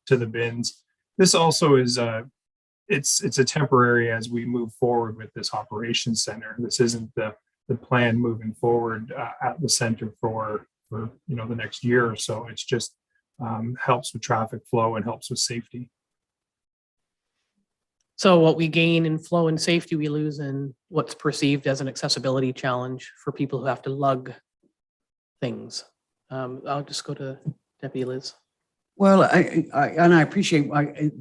the bins. This also is it's a temporary as we move forward with this operations center. This isn't the plan moving forward at the center for the next year or so. It's just helps with traffic flow and helps with safety. So what we gain in flow and safety, we lose in what's perceived as an accessibility challenge for people who have to lug things. I'll just go to Deputy Liz. Well, I appreciate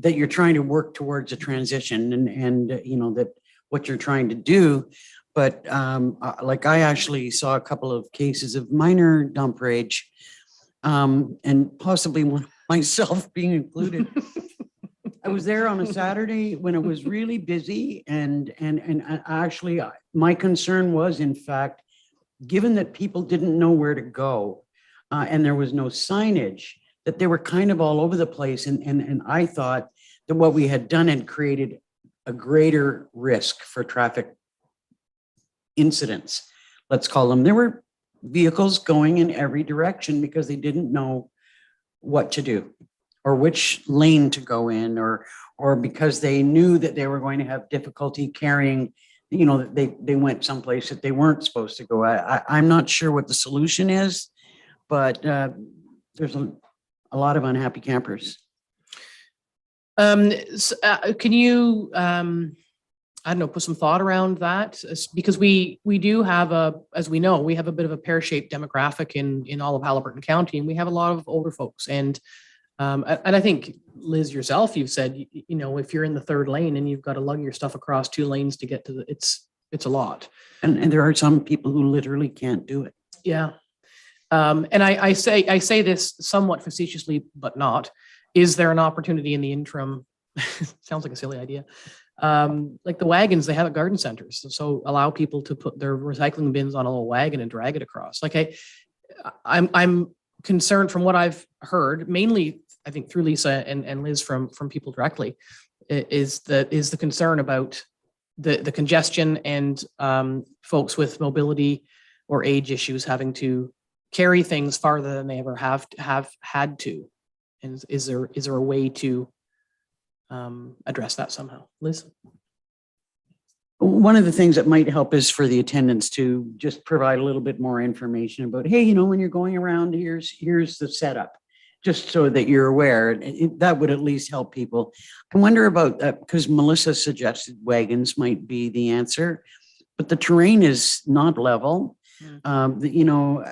that you're trying to work towards a transition and that what you're trying to do. But I actually saw a couple of cases of minor dump rage, and possibly myself being included. I was there on a Saturday when it was really busy, and actually my concern was, in fact, given that people didn't know where to go, and there was no signage, that they were kind of all over the place. And I thought that what we had done had created a greater risk for traffic incidents, let's call them. There were vehicles going in every direction because they didn't know what to do or which lane to go in, or because they knew that they were going to have difficulty carrying, they went someplace that they weren't supposed to go. I'm not sure what the solution is, but there's a lot of unhappy campers. Can you, I don't know, put some thought around that? Because we do have as we know, we have a bit of a pear-shaped demographic in all of Haliburton County, and we have a lot of older folks. And I think, Liz, yourself, you've said, if you're in the 3rd lane and you've got to lug your stuff across 2 lanes to get to it's a lot. And there are some people who literally can't do it. Yeah. And I say this somewhat facetiously, but not. Is there an opportunity in the interim? Sounds like a silly idea. Like the wagons they have at garden centers. So allow people to put their recycling bins on a little wagon and drag it across. Like I'm concerned from what I've heard, mainly I think through Lisa and Liz from people directly, is the concern about the congestion and folks with mobility or age issues having to carry things farther than they ever have had to. And is there a way to address that somehow. Liz? One of the things that might help is for the attendants to just provide a little bit more information about, hey, you know, when you're going around, here's the setup, just so that you're aware. That would at least help people. I wonder about that because Melissa suggested wagons might be the answer, but the terrain is not level. You know,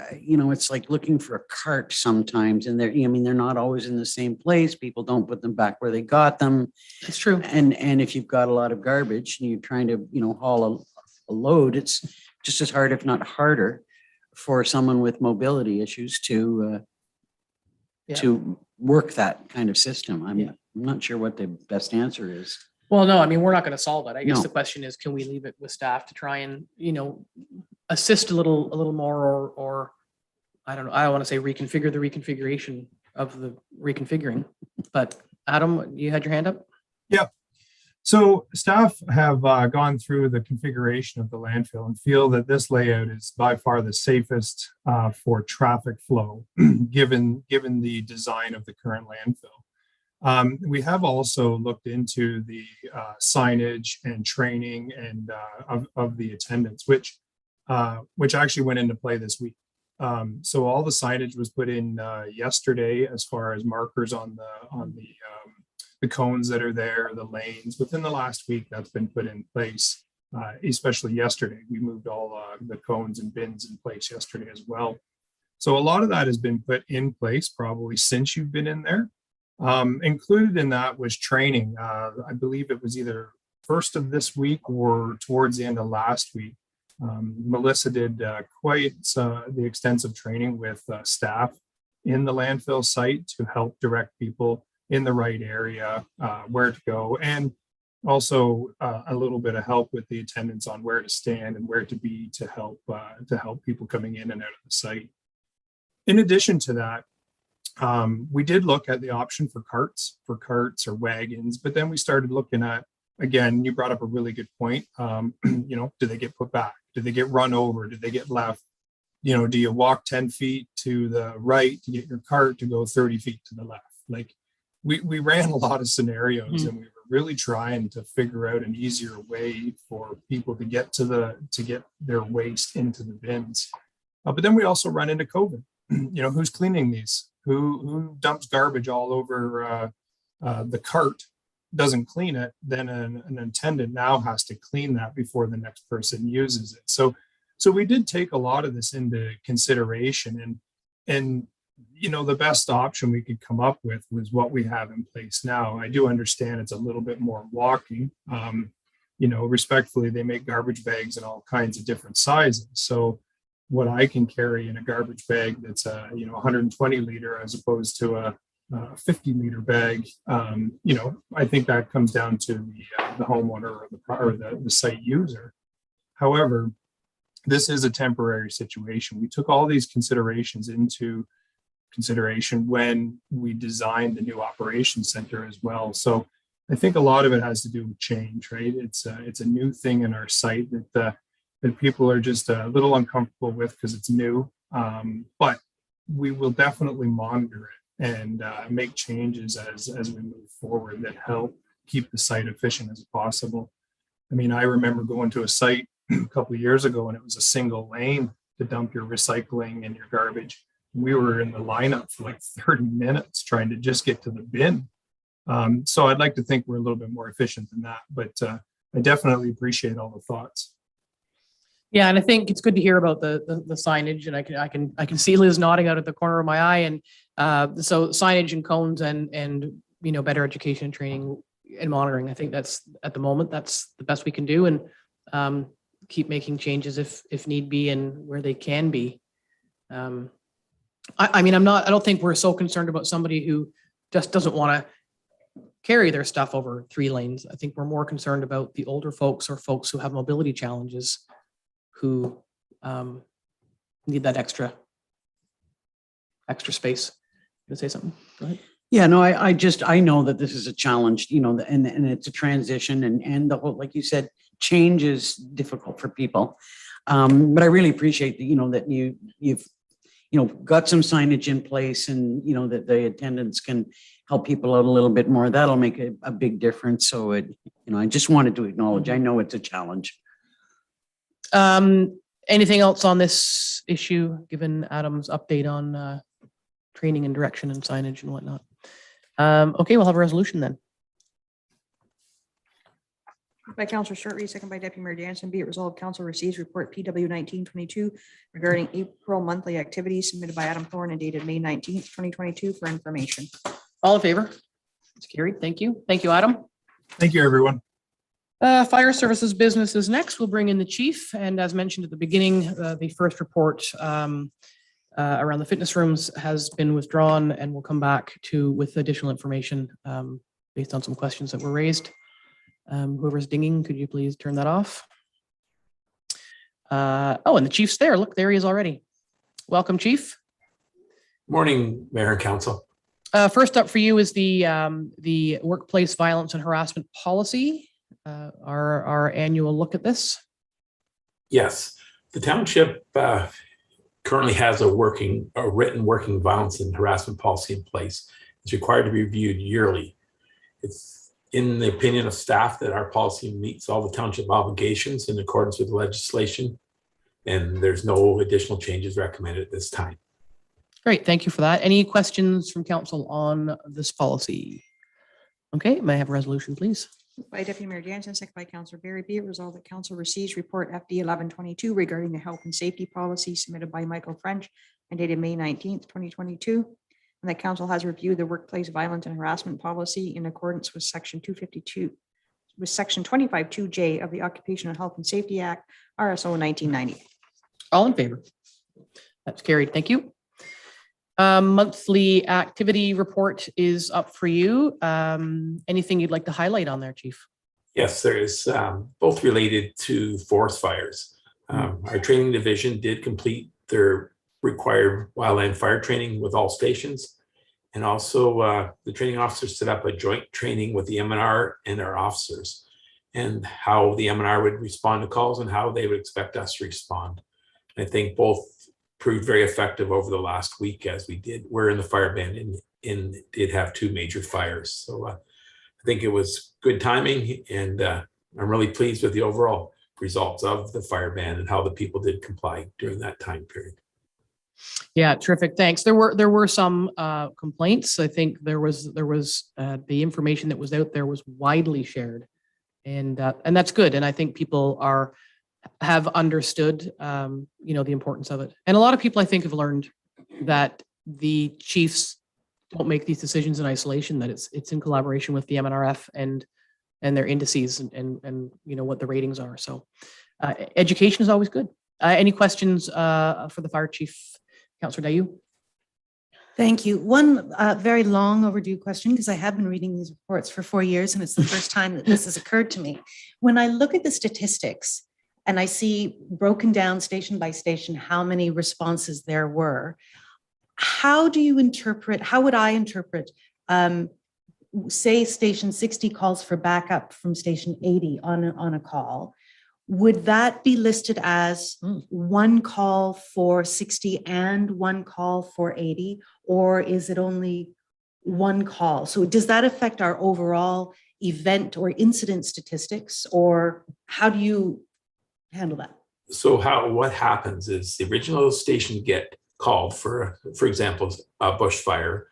it's like looking for a cart sometimes, and they're not always in the same place. People don't put them back where they got them. It's true. And if you've got a lot of garbage and you're trying to, you know, haul a load, it's just as hard, if not harder, for someone with mobility issues to work that kind of system. I'm not sure what the best answer is. Well, no, I mean, we're not going to solve it. I guess No. the question is, can we leave it with staff to try and, you know, assist a little more, or I don't know, I don't want to say reconfigure the reconfiguration of the reconfiguring, but Adam, you had your hand up? Yeah. So staff have gone through the configuration of the landfill and feel that this layout is by far the safest for traffic flow, given the design of the current landfill. We have also looked into the signage and training and of the attendants, which actually went into play this week. So all the signage was put in yesterday, as far as markers on the cones that are there, the lanes. Within the last week, that's been put in place. Especially yesterday, we moved all the cones and bins in place yesterday as well. So a lot of that has been put in place probably since you've been in there. Included in that was training. I believe it was either first of this week or towards the end of last week. Melissa did quite the extensive training with staff in the landfill site to help direct people in the right area, where to go, and also a little bit of help with the attendants on where to stand and where to be to help people coming in and out of the site. In addition to that, we did look at the option for carts or wagons, but then we started looking at, again, you brought up a really good point. You know, do they get put back? Do they get run over? Do they get left? You know, do you walk 10 feet to the right to get your cart to go 30 feet to the left? Like we ran a lot of scenarios and we were really trying to figure out an easier way for people to get their waste into the bins. But then we also run into COVID. You know, who's cleaning these? Who dumps garbage all over the cart, doesn't clean it, then an attendant now has to clean that before the next person uses it. So we did take a lot of this into consideration, and you know, the best option we could come up with was what we have in place now. I do understand it's a little bit more walking. You know, respectfully, they make garbage bags in all kinds of different sizes. So what I can carry in a garbage bag that's 120 liter as opposed to a 50 liter bag, you know, I think that comes down to the homeowner or the site user. However, this is a temporary situation. We took all these considerations into consideration when we designed the new operations center as well. So I think a lot of it has to do with change, right? It's a new thing in our site that people are just a little uncomfortable with because it's new. But we will definitely monitor it and make changes as we move forward that help keep the site efficient as possible. I mean, I remember going to a site a couple of years ago and it was a single lane to dump your recycling and your garbage. We were in the lineup for like 30 minutes trying to just get to the bin. So I'd like to think we're a little bit more efficient than that, but I definitely appreciate all the thoughts. Yeah, and I think it's good to hear about the signage, and I can see Liz nodding out of the corner of my eye, and so signage and cones and you know, better education and training and monitoring. I think that's at the moment that's the best we can do, and keep making changes if need be and where they can be. I mean, I don't think we're so concerned about somebody who just doesn't want to carry their stuff over 3 lanes. I think we're more concerned about the older folks or folks who have mobility challenges who need that extra space. You say something? Go ahead. Yeah, no, I know that this is a challenge, you know, and it's a transition and the whole, like you said, change is difficult for people. But I really appreciate that, you know, that you've got some signage in place and, you know, that the attendants can help people out a little bit more, that'll make a big difference. So I just wanted to acknowledge, I know it's a challenge. Anything else on this issue, given Adam's update on training and direction and signage and whatnot? Okay, we'll have a resolution then. Moved by Councillor Short-Reed, second by Deputy Mayor Jansen. Be it resolved, Council receives report PW 1922 regarding April monthly activities submitted by Adam Thorne and dated May 19th, 2022 for information. All in favor? It's carried. Thank you. Thank you, Adam. Thank you, everyone. Fire services business is next. We'll bring in the chief. And as mentioned at the beginning, the first report around the fitness rooms has been withdrawn, and we'll come back with additional information based on some questions that were raised. Whoever's dinging, could you please turn that off? Oh, and the chief's there. Look, there he is already. Welcome, Chief. Morning, Mayor and Council. First up for you is the workplace violence and harassment policy. Our annual look at this. Yes, the township currently has a written working violence and harassment policy in place. It's required to be reviewed yearly. It's in the opinion of staff that our policy meets all the township obligations in accordance with the legislation, and there's no additional changes recommended at this time. Great, thank you for that. Any questions from council on this policy? Okay, may I have a resolution, please? By Deputy Mayor Jansen, second by Councillor Barry. Be it resolved that Council receives report FD 1122 regarding the health and safety policy submitted by Michael French and dated May 19th, 2022. And that Council has reviewed the workplace violence and harassment policy in accordance with Section 252, with Section 25(2)J of the Occupational Health and Safety Act, RSO 1990. All in favor? That's carried. Thank you. Monthly activity report is up for you. Anything you'd like to highlight on there, Chief? Yes, there is both related to forest fires. Our training division did complete their required wildland fire training with all stations. And also the training officers set up a joint training with the MNR and our officers, and how the MNR would respond to calls and how they would expect us to respond. I think both proved very effective over the last week, as we're in the fire band and did have two major fires. So I think it was good timing, and I'm really pleased with the overall results of the fire band and how the people did comply during that time period. Yeah, terrific. Thanks. There were some complaints. I think there was the information that was out there was widely shared, and that's good. And I think people have understood, the importance of it. And a lot of people, I think, have learned that the chiefs don't make these decisions in isolation, that it's in collaboration with the MNRF and their indices and what the ratings are. So education is always good. Any questions for the fire chief, Councillor Dayu? Thank you. One very long overdue question, because I have been reading these reports for 4 years and it's the first time that this has occurred to me. When I look at the statistics and I see broken down station by station how many responses there were, how would I interpret, say station 60 calls for backup from station 80 on a call? Would that be listed as one call for 60 and one call for 80, or is it only one call? So does that affect our overall event or incident statistics, or how do you handle that? So what happens is the original station get called for example, a bushfire.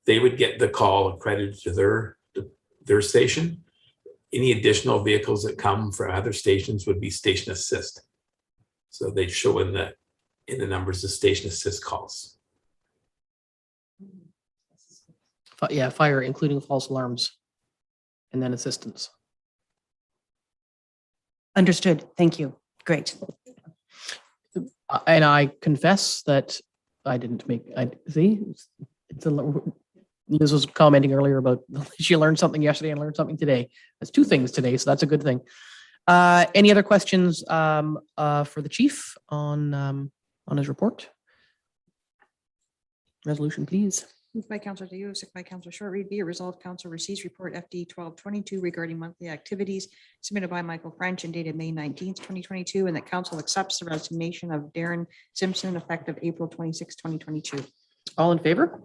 They would get the call accredited to their station. Any additional vehicles that come from other stations would be station assist. So they show in the numbers of station assist calls. Yeah, fire, including false alarms, and then assistance. Understood. Thank you. Great. And I confess that I didn't make. Liz was commenting earlier about she learned something yesterday and learned something today. That's two things today, so that's a good thing. Any other questions for the chief on his report? Resolution, please. Moved by Councillor Dayu, second by Councillor Short-Reed. Be it resolved, Council receives report FD 1222 regarding monthly activities submitted by Michael French and dated May 19th, 2022, and that Council accepts the resignation of Darren Simpson effective April 26, 2022. All in favor?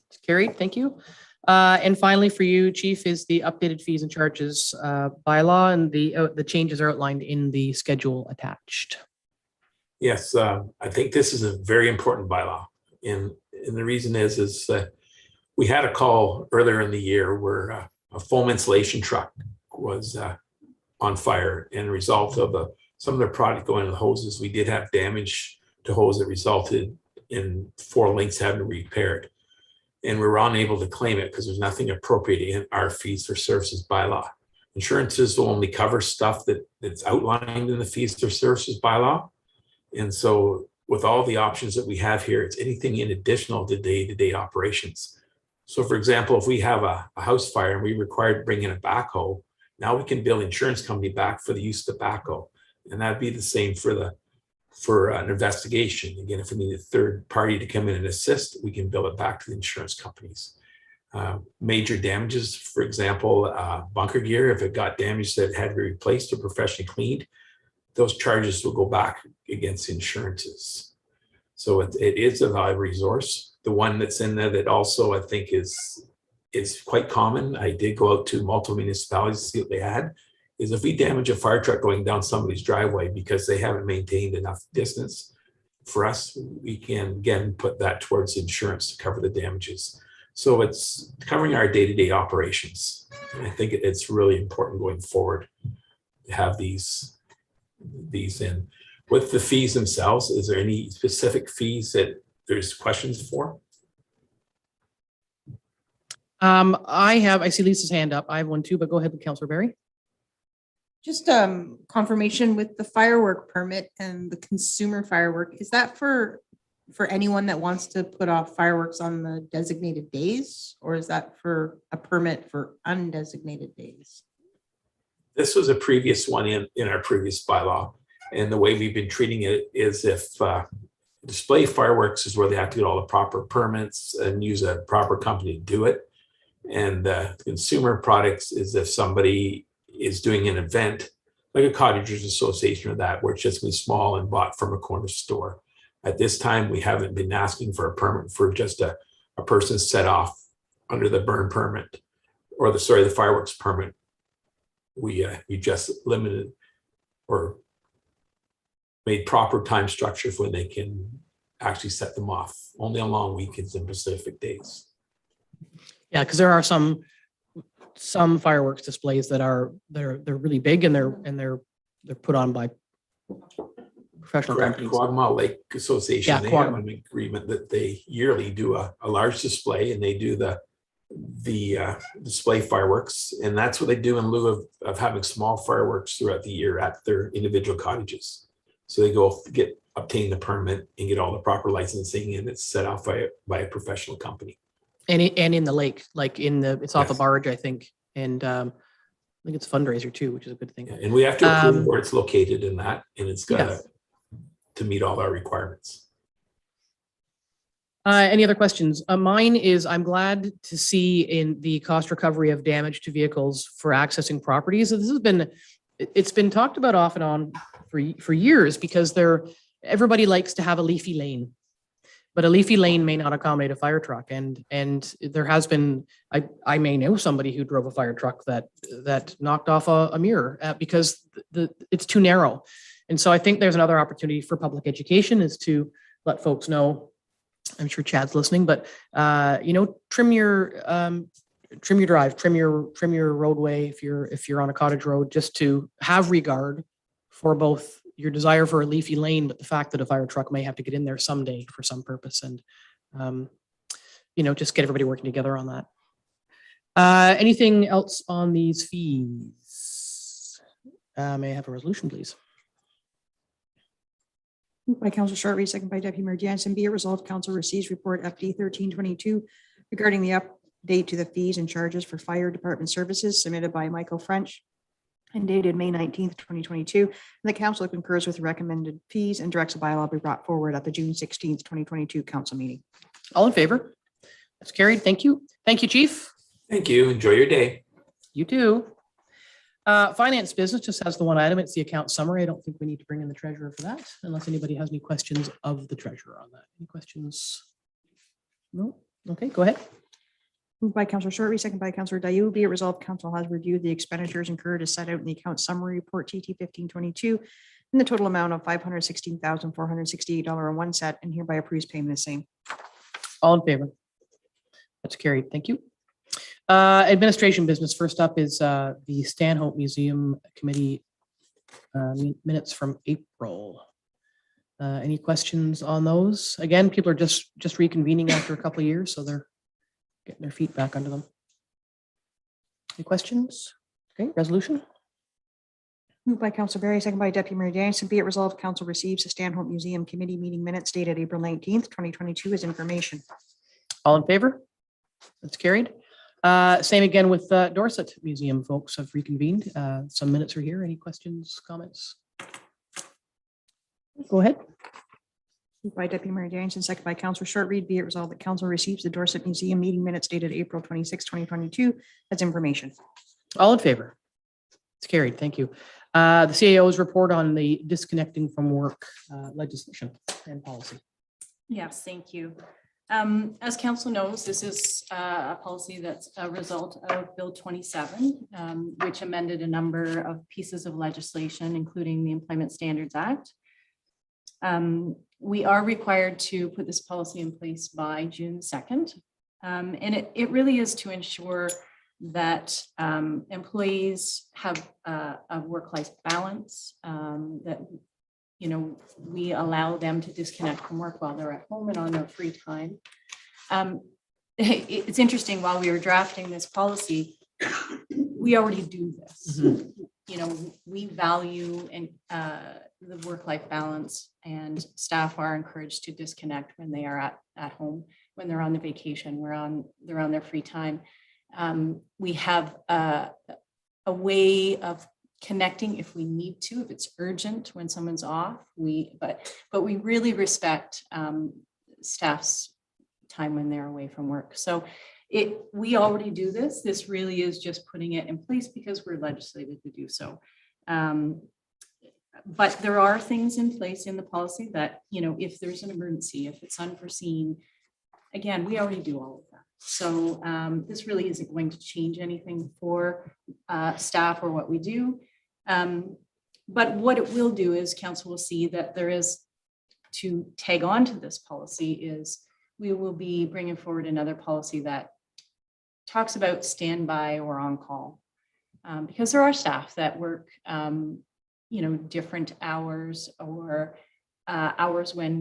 It's carried. Thank you. And finally, for you, Chief, is the updated fees and charges bylaw, and the changes are outlined in the schedule attached. Yes, I think this is a very important bylaw. And the reason is that we had a call earlier in the year where a foam insulation truck was on fire, and a result of some of the product going in the hoses, we did have damage to hose that resulted in 4 links having to be repaired. And we were unable to claim it because there's nothing appropriate in our fees for services bylaw. Insurances will only cover stuff that's outlined in the fees for services bylaw. And so with all the options that we have here, it's anything in additional to day-to-day operations. So for example, if we have a house fire and we require to bring in a backhoe, now we can bill the insurance company back for the use of the backhoe. And that'd be the same for an investigation. Again, if we need a third party to come in and assist, we can bill it back to the insurance companies. Major damages, for example, bunker gear, if it got damaged that had to be replaced or professionally cleaned, those charges will go back against insurances. So it is a valuable resource. The one that's in there that also I think is quite common, I did go out to multiple municipalities to see what they had, is if we damage a fire truck going down somebody's driveway because they haven't maintained enough distance for us, we can again put that towards insurance to cover the damages. So it's covering our day-to-day operations. And I think it's really important going forward to have these in. With the fees themselves, is there any specific fees that there's questions for? I see Lisa's hand up. I have one too, but go ahead, Councillor Barry. Just confirmation with the firework permit and the consumer firework, is that for anyone that wants to put off fireworks on the designated days, or is that for a permit for undesignated days? This was a previous one in our previous bylaw. And the way we've been treating it is if display fireworks is where they have to get all the proper permits and use a proper company to do it. And consumer products is if somebody is doing an event like a cottagers association or that, where it's just gonna be small and bought from a corner store. At this time, we haven't been asking for a permit for just a person set off under the burn permit or the fireworks permit. We just limited or made proper time structure for when they can actually set them off, only on long weekends and specific days. Yeah, because there are some fireworks displays that they're really big and they're put on by professional Correct. companies. Quagmire Lake Association, Yeah, they have an agreement that they yearly do a large display, and they do the display fireworks, and that's what they do in lieu of having small fireworks throughout the year at their individual cottages. So they go obtain the permit and get all the proper licensing, and it's set off by a professional company. And in the lake, like it's off the Yes. barge, I think. And I think it's a fundraiser too, which is a good thing. Yeah, and we have to approve where it's located in that, and it's got to meet all our requirements. Any other questions? Mine is, I'm glad to see in the cost recovery of damage to vehicles for accessing properties. It's been talked about off and on for years, because everybody likes to have a leafy lane, but a leafy lane may not accommodate a fire truck. And there has been, I may know somebody who drove a fire truck that knocked off a mirror because it's too narrow. And so I think there's another opportunity for public education is to let folks know. I'm sure Chad's listening, but trim your drive, trim your roadway if you're on a cottage road, just to have regard for both your desire for a leafy lane, but the fact that a fire truck may have to get in there someday for some purpose, and just get everybody working together on that. Anything else on these fees? May I have a resolution, please? Moved by Councillor Short, second by Deputy Mayor Jansen. Be it resolved, Council receives report FD 1322 regarding the update to the fees and charges for fire department services submitted by Michael French and dated May 19th, 2022. And the council concurs with the recommended fees and directs the bylaw be brought forward at the June 16th, 2022 council meeting. All in favor? That's carried. Thank you. Thank you, Chief. Thank you. Enjoy your day. You too. Finance business just has the one item. It's the account summary. I don't think we need to bring in the treasurer for that, unless anybody has any questions of the treasurer on that. Any questions? No? Okay, go ahead. Moved by Counselor Short, second by Counselor Dayu. Be it resolved, council has reviewed the expenditures incurred as set out in the account summary report TT 1522 in the total amount of $516,468.01 and hereby approves payment as same. All in favor? That's carried. Thank you. Administration business. First up is the Stanhope Museum Committee minutes from April. Any questions on those? Again, people are just reconvening after a couple of years, so they're getting their feet back under them. Any questions? Okay, resolution. Moved by Counselor Berry, second by Deputy Mayor Dennison. Be it resolved, council receives the Stanhope Museum Committee meeting minutes dated April 19th, 2022 as information. All in favor? That's carried. Same again with Dorset Museum folks have reconvened. Some minutes are here. Any questions, comments? Go ahead. Moved by Deputy Mayor Dennison, second by Counselor Short. Be it resolved that council receives the Dorset Museum meeting minutes dated April 26, 2022 as information. All in favor? It's carried. Thank you. The CAO's report on the disconnecting from work legislation and policy. Yes, thank you. As council knows, this is a policy that's a result of Bill 27, which amended a number of pieces of legislation, including the Employment Standards Act. We are required to put this policy in place by June 2nd. And it really is to ensure that employees have a work-life balance, that, you know, we allow them to disconnect from work while they're at home and on their free time. It's interesting, while we were drafting this policy, we already do this. Mm-hmm. You know, we value the work-life balance, and staff are encouraged to disconnect when they are at home, when they're on the vacation, they're on their free time. We have a way of connecting if we need to, if it's urgent when someone's off. But we really respect staff's time when they're away from work. So we already do this. This really is just putting it in place because we're legislated to do so. But there are things in place in the policy that, you know, if there's an emergency, if it's unforeseen, again, we already do all of that. So this really isn't going to change anything for staff or what we do. But what it will do is council will see that there is, to tag on to this policy, is we will be bringing forward another policy that talks about standby or on call. Because there are staff that work, you know, different hours, or hours when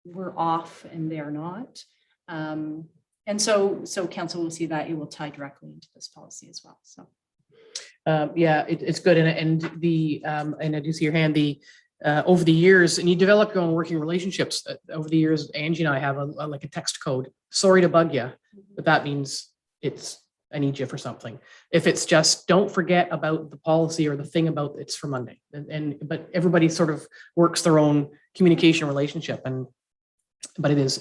we're off and they're not. And so council will see that it will tie directly into this policy as well. So. Yeah, it's good. And I do see your hand, over the years, and you develop your own working relationships. Over the years, Angie and I have like a text code. Sorry to bug you, but that means I need you for something. If it's just, don't forget about the policy or the thing about it's for Monday. But everybody sort of works their own communication relationship. But it's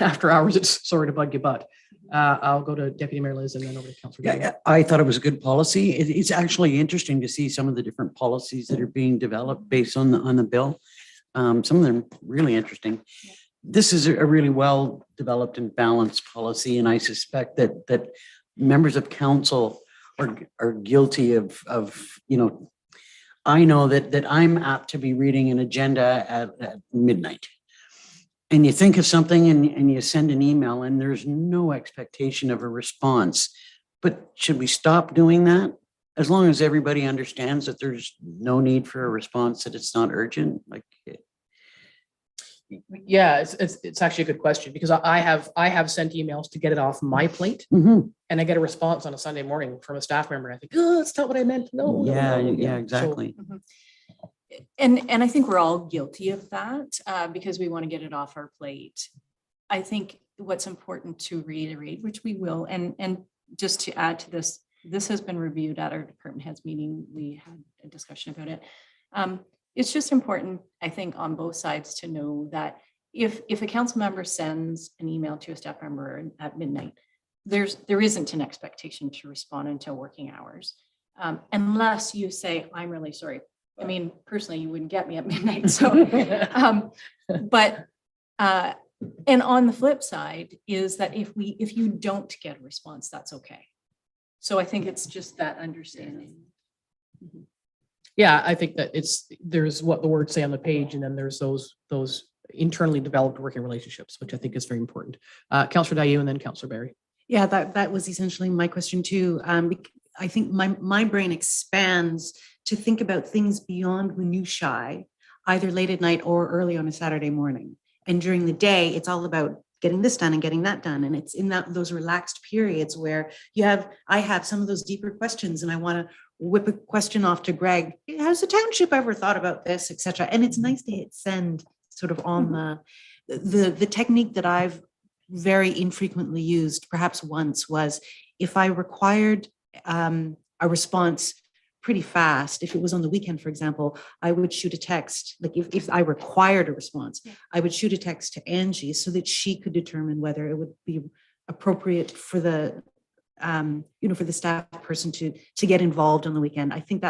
after hours, it's sorry to bug you, but I'll go to Deputy Mayor Liz and then over to Councillor. Yeah, I thought it was a good policy. It's actually interesting to see some of the different policies that are being developed based on the bill. Some of them really interesting. This is a really well developed and balanced policy, and I suspect that members of council are guilty of you know, I know that I'm apt to be reading an agenda at midnight. And you think of something and you send an email and there's no expectation of a response. But should we stop doing that? As long as everybody understands that there's no need for a response, that it's not urgent. Yeah, it's actually a good question, because I have sent emails to get it off my plate, Mm-hmm. and I get a response on a Sunday morning from a staff member. And I think, oh, that's not what I meant. No. Yeah, exactly. So, and I think we're all guilty of that because we want to get it off our plate. I think what's important to reiterate, which we will, and just to add to this, this has been reviewed at our department heads meeting. We had a discussion about it. It's just important, I think, on both sides to know that if a council member sends an email to a staff member at midnight, there isn't an expectation to respond until working hours, unless you say, I'm really sorry. I mean, personally, you wouldn't get me at midnight. So, but And on the flip side is that if you don't get a response, that's okay. So I think it's just that understanding. Yeah, I think that there's what the words say on the page, and then there's those internally developed working relationships, which I think is very important. Councillor Dayu and then Councillor Barry. Yeah, that was essentially my question too. I think my brain expands to think about things beyond minutiae, either late at night or early on a Saturday morning. And during the day, it's all about getting this done and getting that done. And it's in those relaxed periods where I have some of those deeper questions, and I want to whip a question off to Greg. Has the township ever thought about this, etc.? And it's nice to hit send sort of on the technique that I've very infrequently used, perhaps once, was if I required a response pretty fast, if it was on the weekend, for example, I would shoot a text. Like if I required a response, I would shoot a text to Angie so that she could determine whether it would be appropriate for the for the staff person to get involved on the weekend. I think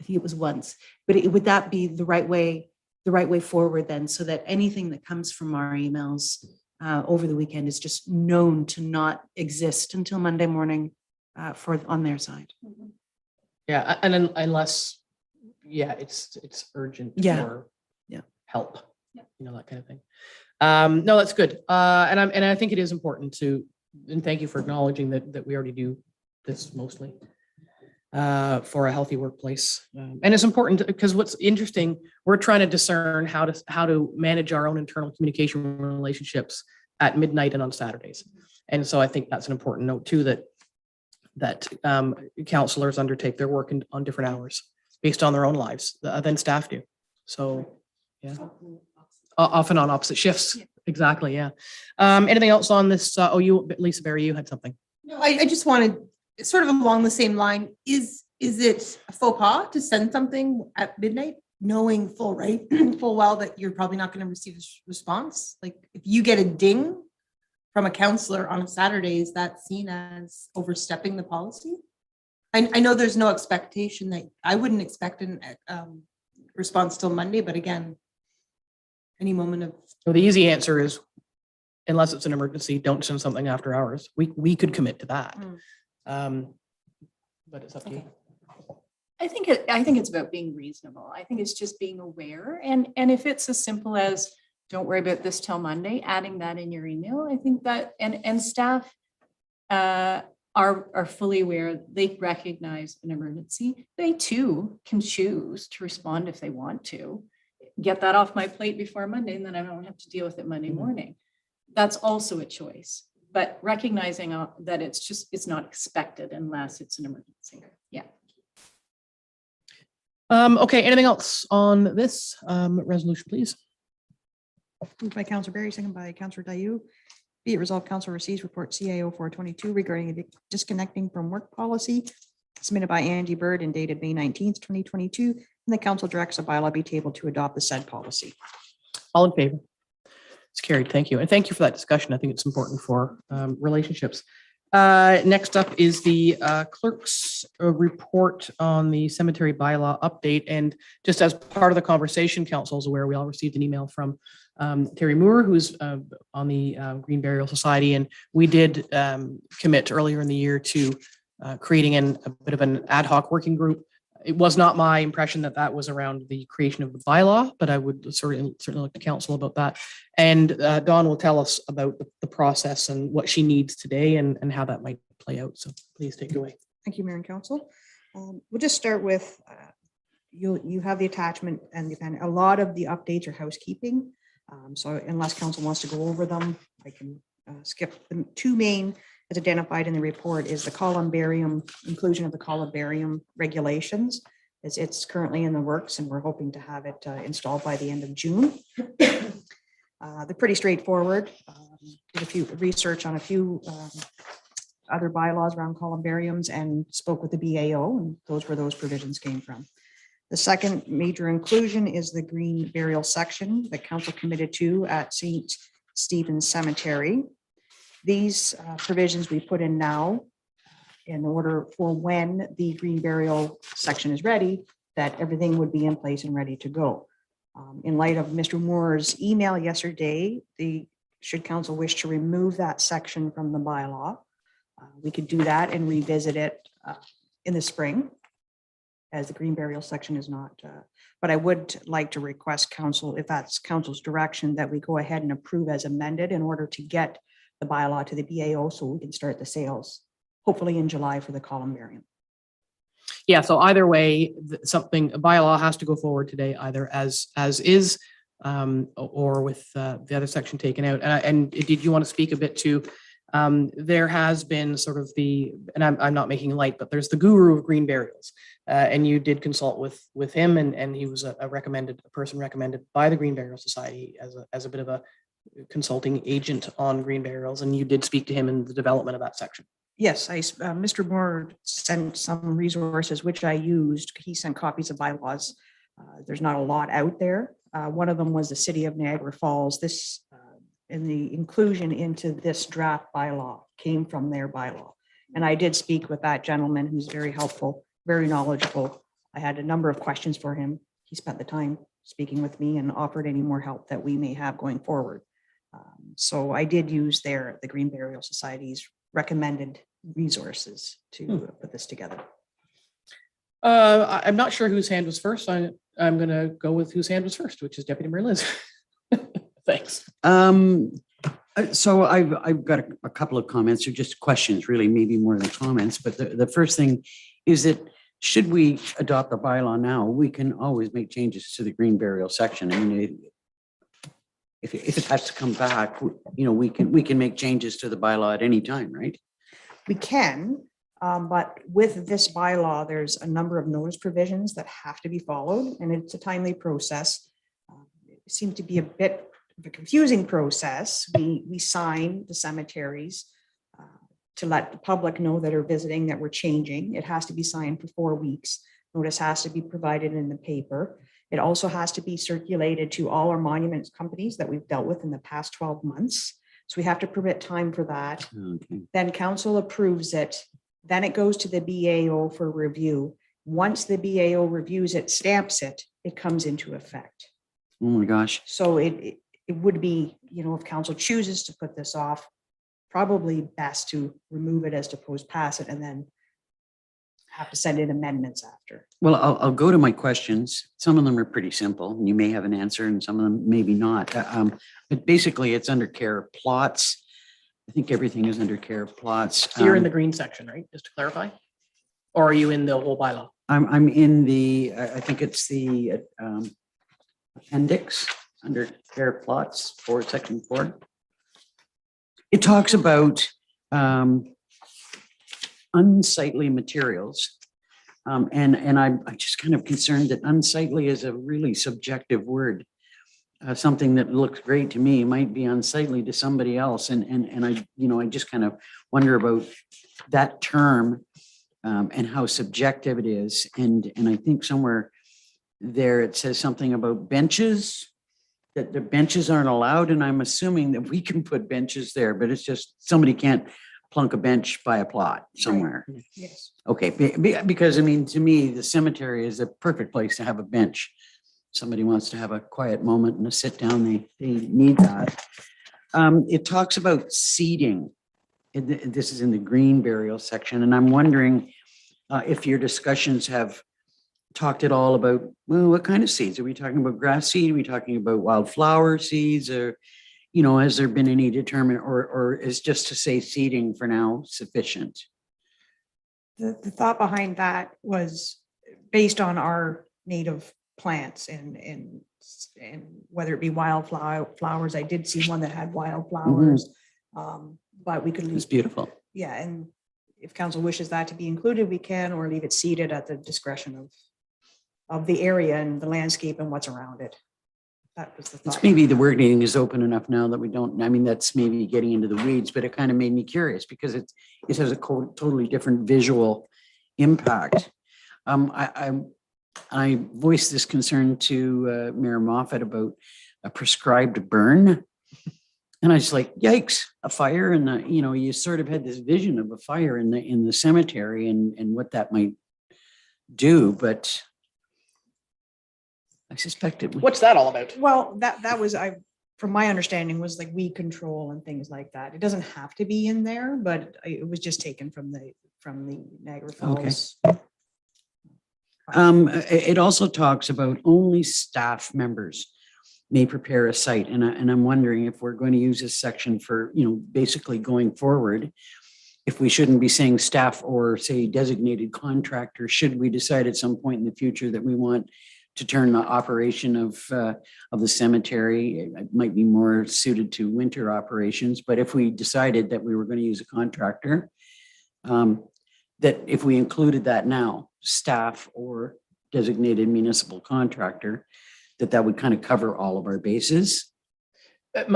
it was once, but would that be the right way forward then, so that anything that comes from our emails over the weekend is just known to not exist until Monday morning on their side. Yeah, and then unless, it's urgent or help, that kind of thing. No, that's good. And I think it is important and thank you for acknowledging that we already do this mostly for a healthy workplace. And it's important because what's interesting, we're trying to discern how to manage our own internal communication relationships at midnight and on Saturdays. And so I think that's an important note too, that counselors undertake their work on different hours based on their own lives than staff do. So, yeah, often on opposite shifts. Yeah. Exactly. Yeah. Anything else on this? Lisa Barry, you had something. No, I just wanted, sort of along the same line, is it a faux pas to send something at midnight, knowing full well that you're probably not going to receive a response? Like if you get a ding from a counselor on a Saturday, is that seen as overstepping the policy? I know there's no expectation that I wouldn't expect a response till Monday, but again, any moment of. Well, the easy answer is, unless it's an emergency, don't send something after hours. We could commit to that. But it's up to you. I think it's about being reasonable. I think it's just being aware. And if it's as simple as, don't worry about this till Monday, adding that in your email, I think that, and staff are fully aware, they recognize an emergency. They too can choose to respond if they want to. Get that off my plate before Monday, and then I don't have to deal with it Monday morning. That's also a choice, but recognizing that it's not expected unless it's an emergency. Yeah. Okay, anything else on this resolution, please? Moved by Councillor Barry, second by Councillor Dayu. Be it resolved, Council receives report CAO 422 regarding a disconnecting from work policy submitted by Angie Bird and dated May 19th, 2022. And the council directs a bylaw be tabled to adopt the said policy. All in favor? It's carried. Thank you. And thank you for that discussion. I think it's important for relationships. Next up is the clerk's report on the cemetery bylaw update. And just as part of the conversation, council is aware, we all received an email from Terry Moore, who's on the Green Burial Society. And we did commit earlier in the year to creating a bit of an ad hoc working group. It was not my impression that was around the creation of the bylaw, but I would certainly look to council about that. And Dawn will tell us about the process and what she needs today and how that might play out. So please take it away. Thank you, Mayor and Council. We'll just start with, you have the attachment, and a lot of the updates are housekeeping. So unless council wants to go over them, I can skip the two main as identified in the report is the columbarium, inclusion of the columbarium regulations. It's currently in the works, and we're hoping to have it installed by the end of June. They're pretty straightforward. Did a few research on a few other bylaws around columbariums and spoke with the BAO, and those were those provisions came from. The second major inclusion is the green burial section that council committed to at St. Stephen's Cemetery. These provisions we put in now in order for when the green burial section is ready, that everything would be in place and ready to go. In light of Mr. Moore's email yesterday, the should council wish to remove that section from the bylaw, we could do that and revisit it in the spring, as the green burial section is not, but I would like to request council, if that's council's direction, that we go ahead and approve as amended in order to get the bylaw to the BAO so we can start the sales, hopefully in July for the columbarium. Yeah, so either way, a bylaw has to go forward today, either as is, or with the other section taken out. And did you want to speak a bit to, there has been sort of and I'm not making light, but there's the guru of green burials. And you did consult with him, and he was a person recommended by the Green Burial Society as a bit of a consulting agent on green burials. And you did speak to him in the development of that section. Yes, Mr. Moore sent some resources, which I used. He sent copies of bylaws. There's not a lot out there. One of them was the City of Niagara Falls. This, and the inclusion into this draft bylaw came from their bylaw. And I did speak with that gentleman who's very helpful, very knowledgeable. I had a number of questions for him. He spent the time speaking with me and offered any more help that we may have going forward. So I did use the Green Burial Society's recommended resources to put this together. I'm not sure whose hand was first. I'm going to go with whose hand was first, which is Deputy Mayor Liz. Thanks. So I've got a couple of comments, or just questions, really, maybe more than comments. But the first thing is that should we adopt the bylaw now, we can always make changes to the green burial section. I mean, if it has to come back, we can make changes to the bylaw at any time, right? We can, but with this bylaw, there's a number of notice provisions that have to be followed, and it's a timely process. It seemed to be a bit of a confusing process. We sign the cemeteries to let the public know that are visiting that we're changing. It has to be signed for 4 weeks. Notice has to be provided in the paper. It also has to be circulated to all our monuments companies that we've dealt with in the past 12 months. So we have to permit time for that. Okay. Then council approves it. Then it goes to the BAO for review. Once the BAO reviews it, stamps it, it comes into effect. Oh my gosh. So it would be, if council chooses to put this off, probably best to remove it as opposed to pass it and then have to send in amendments after. Well, I'll go to my questions. Some of them are pretty simple. You may have an answer and some of them maybe not. But basically it's under care of plots. I think everything is under care of plots. So you're in the green section, right? Just to clarify? Or are you in the whole bylaw? I'm in I think it's the appendix under care of plots for section 4. It talks about unsightly materials. And I'm just kind of concerned that unsightly is a really subjective word. Something that looks great to me might be unsightly to somebody else. And I just kind of wonder about that term and how subjective it is. And I think somewhere there it says something about benches, that the benches aren't allowed. And I'm assuming that we can put benches there, but it's just somebody can't plunk a bench by a plot somewhere. Right. Yes. Okay, because I mean, to me, the cemetery is a perfect place to have a bench. Somebody wants to have a quiet moment and a sit down, they need that. It talks about seeding. This is in the green burial section, and I'm wondering if your discussions have talked at all about, well, what kind of seeds? Are we talking about grass seed? Are we talking about wildflower seeds? Or, has there been any determination, or is just to say seeding for now sufficient? The thought behind that was based on our native plants and whether it be wildflowers. I did see one that had wildflowers, but we could leave. It's beautiful. Yeah, and if council wishes that to be included, we can, or leave it seeded at the discretion of the area and the landscape and what's around it. That was the thought. It's maybe the wording is open enough now that we don't, I mean, that's maybe getting into the weeds, but it kind of made me curious because it has a totally different visual impact. I voiced this concern to Mayor Moffat about a prescribed burn. And I was like, yikes, a fire. And, you sort of had this vision of a fire in the cemetery and what that might do, but I suspect it. What's that all about? Well, that was, from my understanding, was like weed control and things like that. It doesn't have to be in there, but it was just taken from the Niagara Falls. It also talks about only staff members may prepare a site. And I'm wondering if we're going to use this section for, basically going forward, if we shouldn't be saying staff or say designated contractor, should we decide at some point in the future that we want to turn the operation of the cemetery, it might be more suited to winter operations. But if we decided that we were going to use a contractor, that if we included that now, staff or designated municipal contractor, that would kind of cover all of our bases.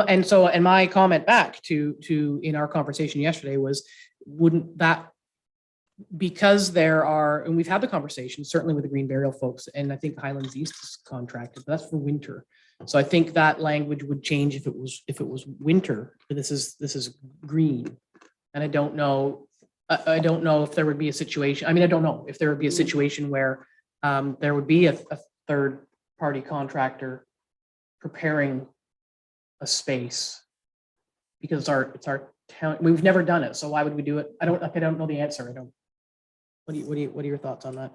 And so, and my comment back to in our conversation yesterday was, wouldn't that, because there are, and we've had the conversation certainly with the Green Burial folks, and I think Highlands East is contracted, but that's for winter. So I think that language would change if it was winter. But this is green, and I don't know if there would be a situation. I mean, I don't know if there would be a situation where there would be a third party contractor preparing a space, because it's our town. We've never done it, so why would we do it? I don't know the answer. What are your thoughts on that?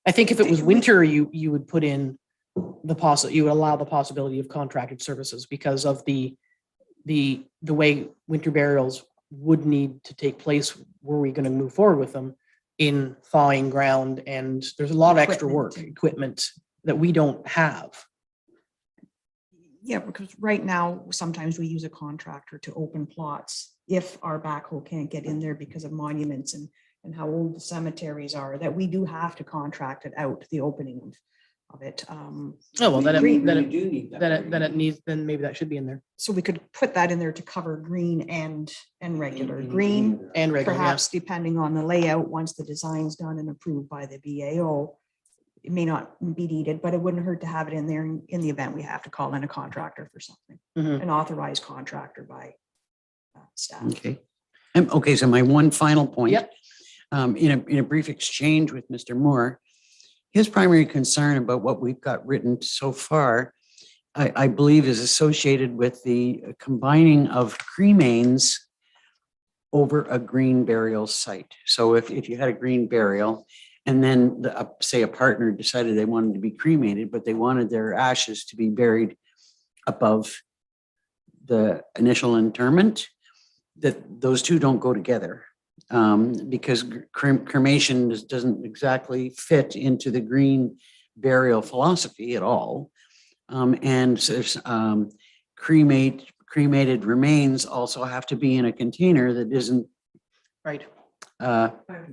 I think if it was winter, you would put in you would allow the possibility of contracted services because of the way winter burials would need to take place. Were we going to move forward with them in thawing ground? And there's a lot of extra work, equipment that we don't have. Yeah, because right now, sometimes we use a contractor to open plots if our backhoe can't get in there because of monuments and how old the cemeteries are, that we do have to contract it out, the opening of it. Oh, well, then maybe that should be in there. So we could put that in there to cover green and regular. Green and regular, perhaps depending on the layout, once the design's done and approved by the BAO, it may not be needed, but it wouldn't hurt to have it in there in the event we have to call in a contractor for something, an authorized contractor by staff. Okay. Okay, so my one final point. Yep. In a brief exchange with Mr. Moore, his primary concern about what we've got written so far, I believe, is associated with the combining of cremains over a green burial site. So if you had a green burial, and then say a partner decided they wanted to be cremated, but they wanted their ashes to be buried above the initial interment, that those two don't go together, because cremation doesn't exactly fit into the green burial philosophy at all. And so, cremated remains also have to be in a container that isn't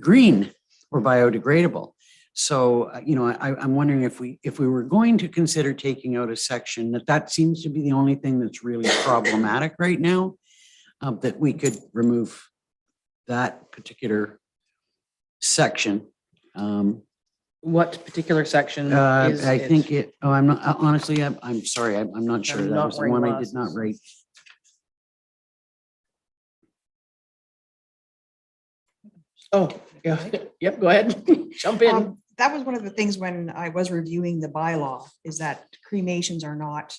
green or biodegradable. So, I'm wondering if we were going to consider taking out a section that seems to be the only thing that's really problematic right now, that we could remove that particular section. What particular section? I think it. Oh, I'm not. Honestly, I'm sorry. I'm not sure. That was the one I did not write. Oh, yeah. Yep. Go ahead. Jump in. That was one of the things when I was reviewing the bylaw, is that cremations are not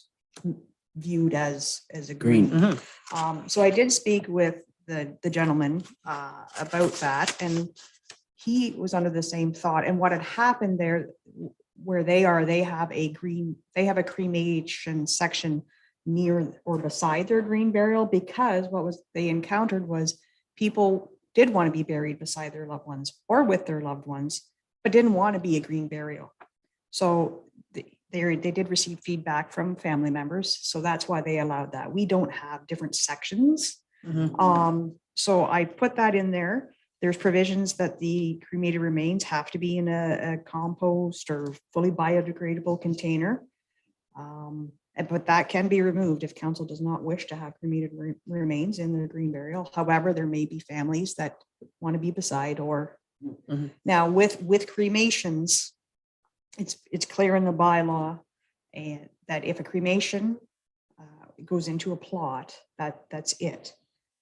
viewed as a green. So I did speak with the gentleman about that, and he was under the same thought. And what had happened there, where they have a cremation section near or beside their green burial, because they encountered was people did want to be buried beside their loved ones or with their loved ones, but didn't want to be a green burial. So they did receive feedback from family members. So that's why they allowed that. We don't have different sections. So I put that in there. There's provisions that the cremated remains have to be in a compost or fully biodegradable container. But that can be removed if council does not wish to have cremated remains in the green burial. However, there may be families that want to be beside or now with cremations, it's clear in the bylaw and that if a cremation goes into a plot, that's it.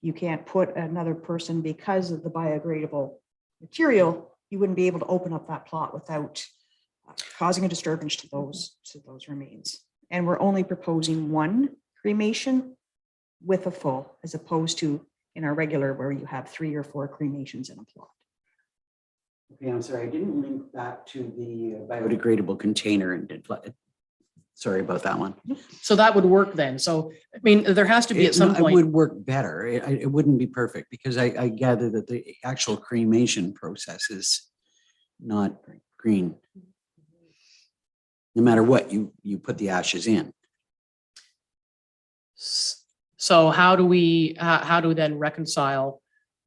You can't put another person, because of the biodegradable material, you wouldn't be able to open up that plot without causing a disturbance to those remains. And we're only proposing one cremation with a full, as opposed to in our regular where you have 3 or 4 cremations in a plot. Okay, I'm sorry, I didn't link back to the biodegradable container and did, sorry about that one. So that would work then. So, I mean, there has to be at some It point. would work better. It wouldn't be perfect because I gather that the actual cremation process is not green. No matter what you put the ashes in. So how do we then reconcile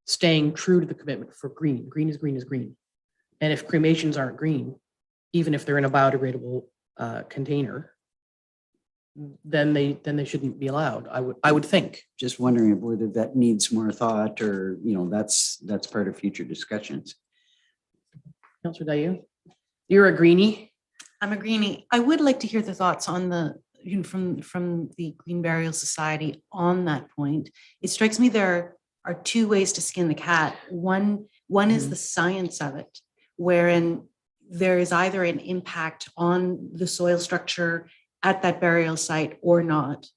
staying true to the commitment for green? Green is green is green. And if cremations aren't green, even if they're in a biodegradable container, then they shouldn't be allowed. I would think. Just wondering whether that needs more thought or, that's part of future discussions. Councillor Dayu, you're a greenie. I'm a greenie. I would like to hear the thoughts on the, from the Green Burial Society on that point. It strikes me there are 2 ways to skin the cat. One is the science of it, wherein there is either an impact on the soil structure at that burial site or not.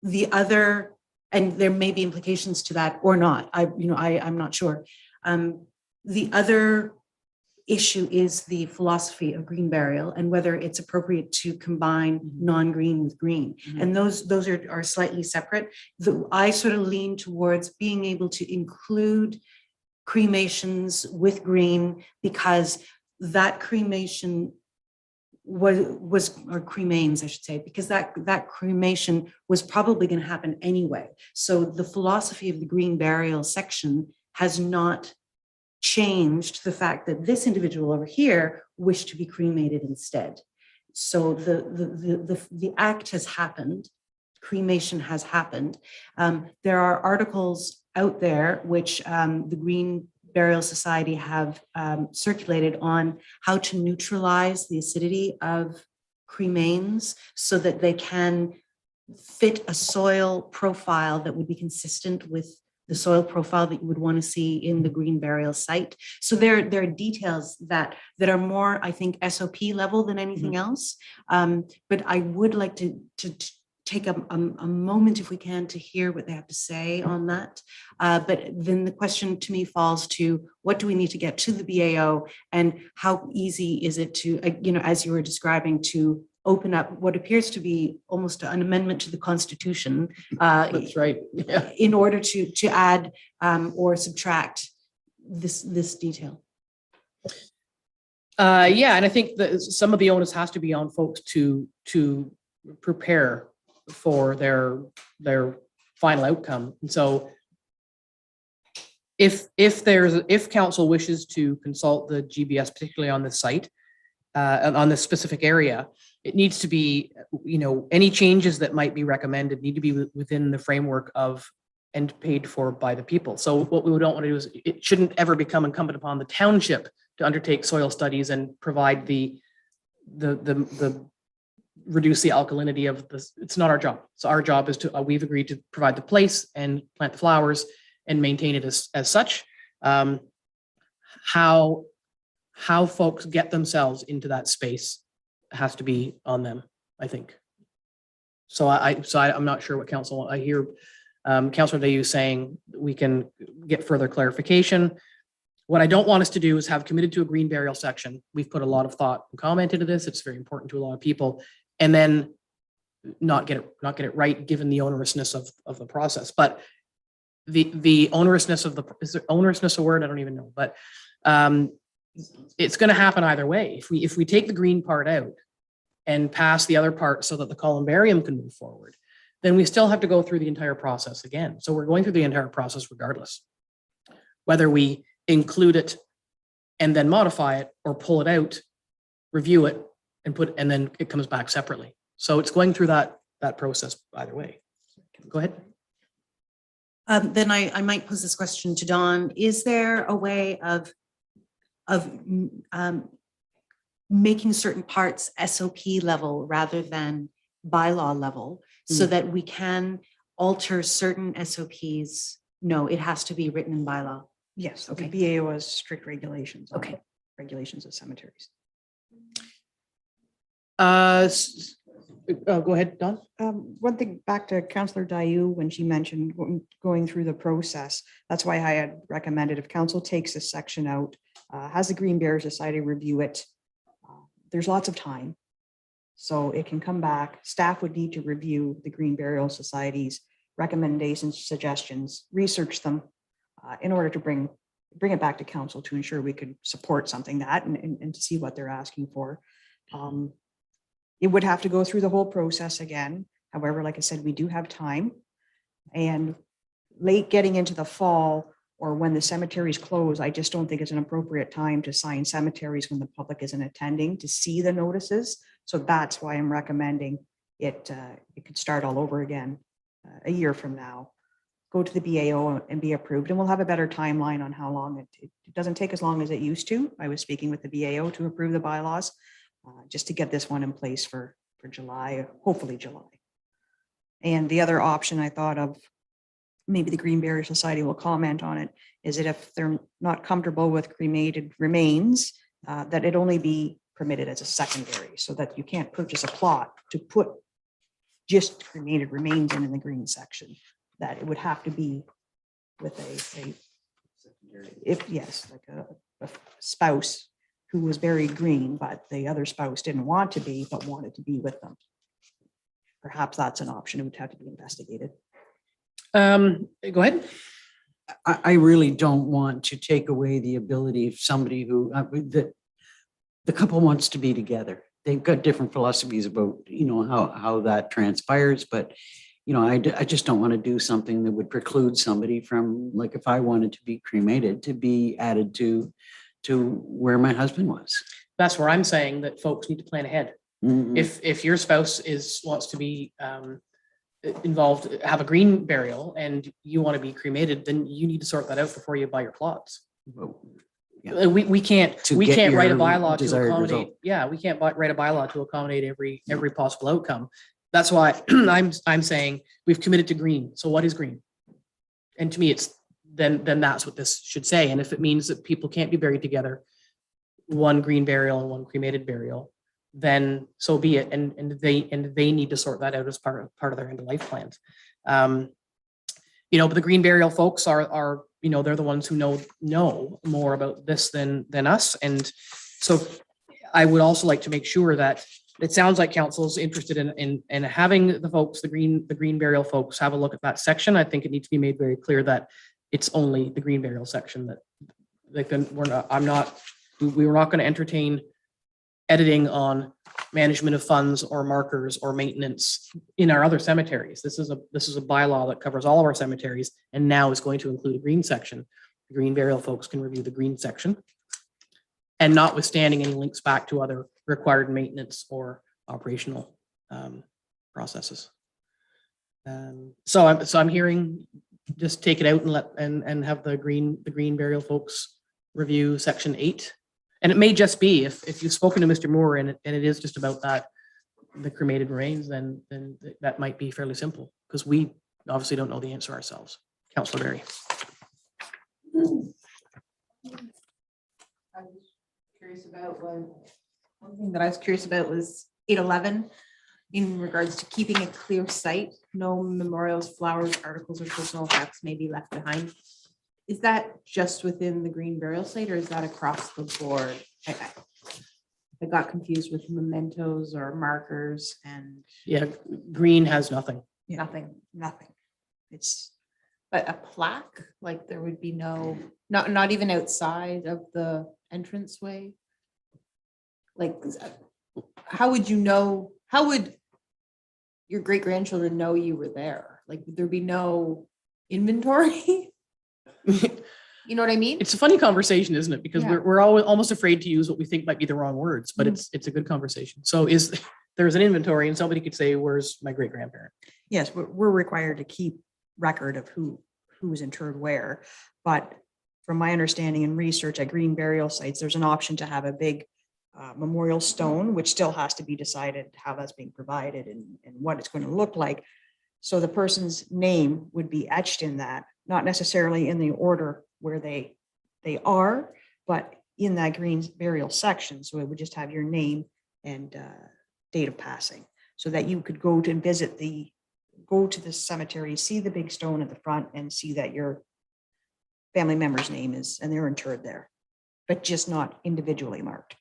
The other, and there may be implications to that or not. I'm not sure. The other issue is the philosophy of green burial and whether it's appropriate to combine non-green with green. And those are slightly separate. I sort of lean towards being able to include cremations with green because that cremation was or cremains, I should say, because that cremation was probably going to happen anyway. So the philosophy of the green burial section has not changed the fact that this individual over here wished to be cremated instead. So the act has happened, cremation has happened. There are articles out there which the Green Burial Society have circulated on how to neutralize the acidity of cremains so that they can fit a soil profile that would be consistent with the soil profile that you would want to see in the green burial site. So there are details that are more, I think, SOP level than anything else. But I would like to take a moment, if we can, to hear what they have to say on that. But then the question to me falls to what do we need to get to the BAO and how easy is it to, as you were describing, to open up what appears to be almost an amendment to the Constitution. That's right. Yeah. In order to add or subtract this detail. Yeah, and I think that some of the onus has to be on folks to prepare for their final outcome. And so if council wishes to consult the GBS, particularly on this site, on this specific area, it needs to be, any changes that might be recommended need to be within the framework of and paid for by the people. So what we don't want to do is it shouldn't ever become incumbent upon the township to undertake soil studies and provide the reduce the alkalinity of this. It's not our job. So our job is to, we've agreed to provide the place and plant the flowers and maintain it as such. How folks get themselves into that space has to be on them, I think. So I'm not sure what council, I hear Councillor Dayu saying we can get further clarification. What I don't want us to do is have committed to a green burial section. We've put a lot of thought and comment into this. It's very important to a lot of people, and then not get it right given the onerousness of the process. But the onerousness of is there onerousness a word? I don't even know, but it's going to happen either way. If we take the green part out and pass the other part so that the columbarium can move forward, then we still have to go through the entire process again. So we're going through the entire process regardless, whether we include it and then modify it or pull it out, review it and then it comes back separately. So it's going through that process either way. Go ahead. Then I might pose this question to Dawn. Is there a way of making certain parts SOP level rather than bylaw level so that we can alter certain SOPs? No, it has to be written in bylaw. Yes, Okay. the BAO has strict regulations. Okay. Regulations of cemeteries. Go ahead, Don. One thing back to Councillor Dayu, when she mentioned going through the process, that's why I had recommended if council takes this section out, has the Green Burial Society review it. There's lots of time. So it can come back. Staff would need to review the Green Burial Society's recommendations, suggestions, research them in order to bring it back to council to ensure we could support something that and to see what they're asking for. It would have to go through the whole process again. However, like I said, we do have time. And late getting into the fall or when the cemeteries close, I just don't think it's an appropriate time to sign cemeteries when the public isn't attending to see the notices. So that's why I'm recommending it could start all over again a year from now. Go to the BAO and be approved, and we'll have a better timeline on how long it doesn't take as long as it used to. I was speaking with the BAO to approve the bylaws. Just to get this one in place for July, hopefully July. And the other option I thought of, maybe the Green Burial Society will comment on it, is that if they're not comfortable with cremated remains, that it only be permitted as a secondary, so that you can't purchase a plot to put just cremated remains in the green section, that it would have to be with a spouse who was buried green, but the other spouse didn't want to be, but wanted to be with them. Perhaps that's an option. It would have to be investigated. Go ahead. I really don't want to take away the ability of somebody who, the couple wants to be together. They've got different philosophies about, how that transpires, but I just don't want to do something that would preclude somebody from, like, if I wanted to be cremated, to be added to where my husband was. That's where I'm saying that folks need to plan ahead. Mhm. If your spouse wants to be involved, have a green burial, and you want to be cremated, then you need to sort that out before you buy your plots. Yeah. We can't To we get can't write a your bylaw to desired accommodate. result. Yeah, we can't write a bylaw to accommodate every possible outcome. That's why I'm saying we've committed to green. So what is green? And to me, it's then that's what this should say. And if it means that people can't be buried together, one green burial and one cremated burial, then so be it. And they need to sort that out as part of their end of life plans. But the green burial folks are they're the ones who know more about this than us. And so I would also like to make sure that it sounds like council is interested in having the green burial folks have a look at that section. I think it needs to be made very clear that it's only the green burial section that we were not going to entertain editing on management of funds or markers or maintenance in our other cemeteries. This is a bylaw that covers all of our cemeteries and now is going to include a green section. The green burial folks can review the green section, and notwithstanding any links back to other required maintenance or operational processes. So I'm hearing just take it out and have the green burial folks review section 8. And it may just be if you've spoken to Mr. Moore and it is just about that, the cremated remains, then that might be fairly simple, because we obviously don't know the answer ourselves. Councillor Berry. I was curious about one thing that I was curious about was 811 in regards to keeping a clear site. No memorials, flowers, articles, or personal effects may be left behind. Is that just within the green burial site, or is that across the board? I got confused with mementos or markers and. Yeah, green has nothing. Nothing. It's, but a plaque, like there would be not even outside of the entranceway. Like, how would your great grandchildren know you were there? Like, would there be no inventory? You know what I mean? It's a funny conversation, isn't it? Because we're always almost afraid to use what we think might be the wrong words, but it's a good conversation. So there's an inventory, and somebody could say, where's my great grandparent? Yes, we're required to keep record of who was interred where. But from my understanding and research at green burial sites, there's an option to have a big memorial stone, which still has to be decided how that's being provided and what it's going to look like. So the person's name would be etched in that, not necessarily in the order where they are, but in that green burial section. So it would just have your name and date of passing. so that you could go to and go to the cemetery, see the big stone at the front and see that your family member's name is, and they're interred there, but just not individually marked.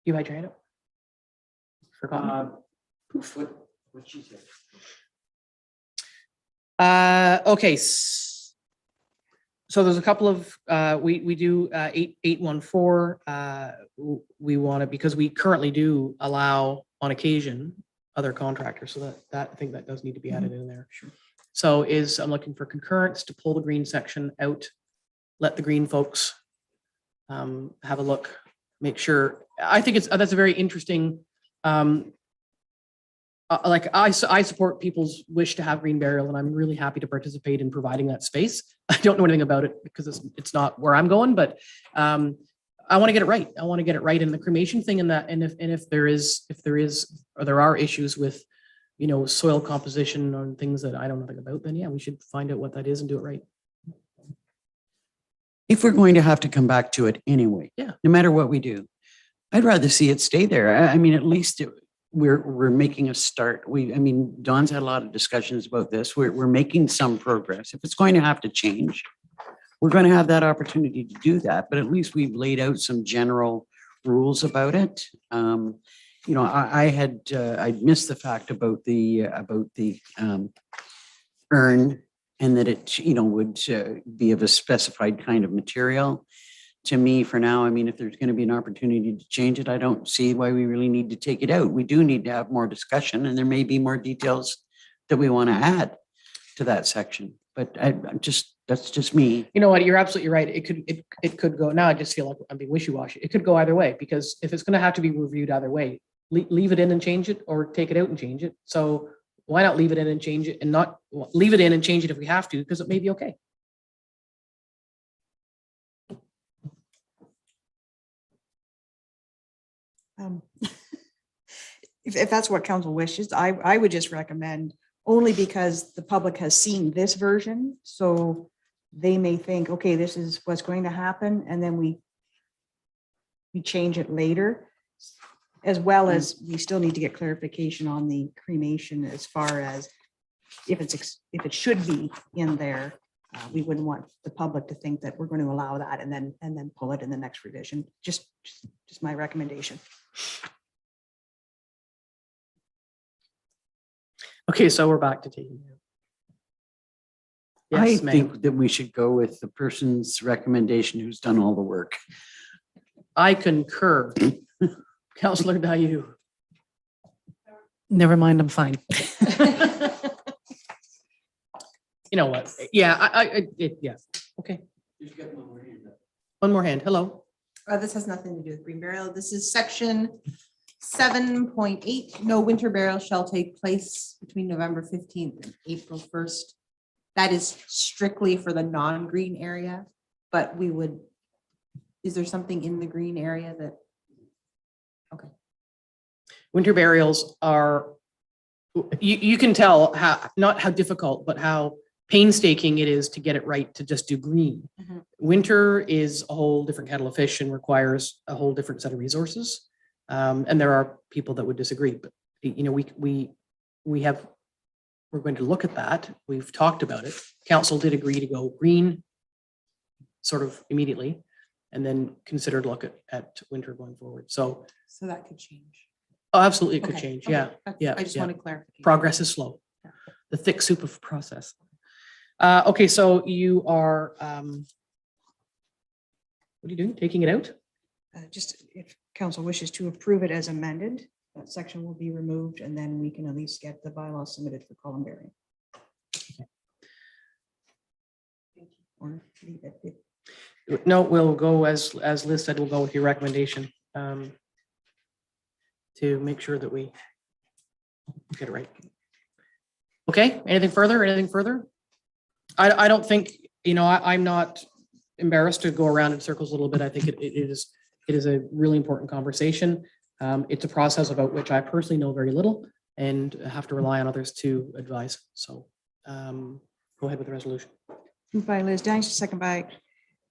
You had your hand up? Forgotten. What she said. Okay. So there's a couple of, we do 814. We want to, because we currently do allow on occasion other contractors. So that I think that does need to be added in there. Sure. So I'm looking for concurrence to pull the green section out, let the green folks have a look, make sure. I think that's a very interesting, like I support people's wish to have green burial, and I'm really happy to participate in providing that space. I don't know anything about it because it's not where I'm going, but I want to get it right. I want to get it right in the cremation thing, and if there are issues with, soil composition on things that I don't know anything about, then yeah, we should find out what that is and do it right. If we're going to have to come back to it anyway, Yeah. no matter what we do, I'd rather see it stay there. I mean, at least we're making a start. Dawn's had a lot of discussions about this. We're making some progress. If it's going to have to change, we're going to have that opportunity to do that. But at least we've laid out some general rules about it. I'd missed the fact about the urn, and that it would be of a specified kind of material. To me, for now, if there's going to be an opportunity to change it, I don't see why we really need to take it out. We do need to have more discussion, and there may be more details that we want to add to that section. But that's just me. You know what? You're absolutely right. It could go. Now I just feel like I'm being wishy-washy. It could go either way, because if it's going to have to be reviewed either way, leave it in and change it, or take it out and change it. So why not leave it in and change it, and not leave it in and change it if we have to, because it may be okay. If that's what council wishes, I would just recommend, only because the public has seen this version, so they may think, okay, this is what's going to happen, and then we change it later, as well as we still need to get clarification on the cremation as far as if it should be in there. We wouldn't want the public to think that we're going to allow that and then pull it in the next revision. Just my recommendation. Okay, so we're back to taking it. I Yes, ma'am. think that we should go with the person's recommendation who's done all the work. I concur. Councillor Dayu. Never mind, I'm fine. You know what? Yeah, yeah. Okay. One more hand. Hello. This has nothing to do with green burial. This is section 7.8. No winter burial shall take place between November 15th and April 1st. That is strictly for the non-green area, but is there something in the green area that? Okay. Winter burials are, you can tell not how difficult, but how painstaking it is to get it right to just do green. Mhm. Winter is a whole different kettle of fish and requires a whole different set of resources. And there are people that would disagree, but we're going to look at that. We've talked about it. Council did agree to go green sort of immediately, and then considered look at winter going forward. So that could change. oh, absolutely, it could Okay, change. okay, Yeah, that's- yeah. I just yeah. wanted clarification. Progress is slow. The thick soup of process. Okay, so you are, what are you doing? Taking it out? Just if council wishes to approve it as amended, that section will be removed, and then we can at least get the bylaw submitted for columbarium. Or leave it. No, we'll go as Liz said, we'll go with your recommendation to make sure that we get it right. Okay, anything further? I don't think, I'm not embarrassed to go around in circles a little bit. I think it is a really important conversation. It's a process about which I personally know very little and have to rely on others to advise. So go ahead with the resolution. Moved by Liz Danis, second by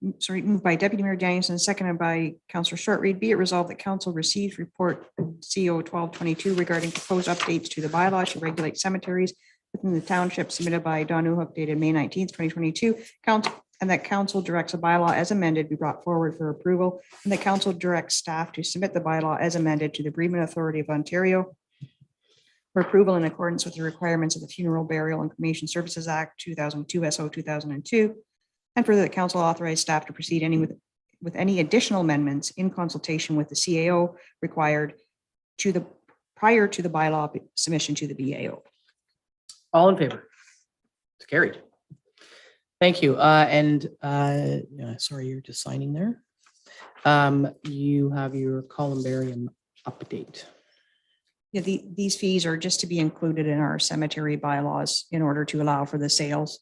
moved by Deputy Mayor Danielson, seconded by Councillor Shortreed. Be it resolved that council receives report CO 1222 regarding proposed updates to the bylaw to regulate cemeteries within the township submitted by Don Newhook dated May 19th, 2022. Council, and that council directs a bylaw as amended be brought forward for approval, and the council directs staff to submit the bylaw as amended to the Bereavement Authority of Ontario for approval in accordance with the requirements of the Funeral, Burial, and Cremation Services Act 2002 SO 2002. And further, the council authorized staff to proceed with any additional amendments in consultation with the CAO required prior to the bylaw submission to the BAO. All in favor? It's carried. Thank you. Sorry, you're just signing there. You have your columbarium update. Yeah, these fees are just to be included in our cemetery bylaws in order to allow for the sales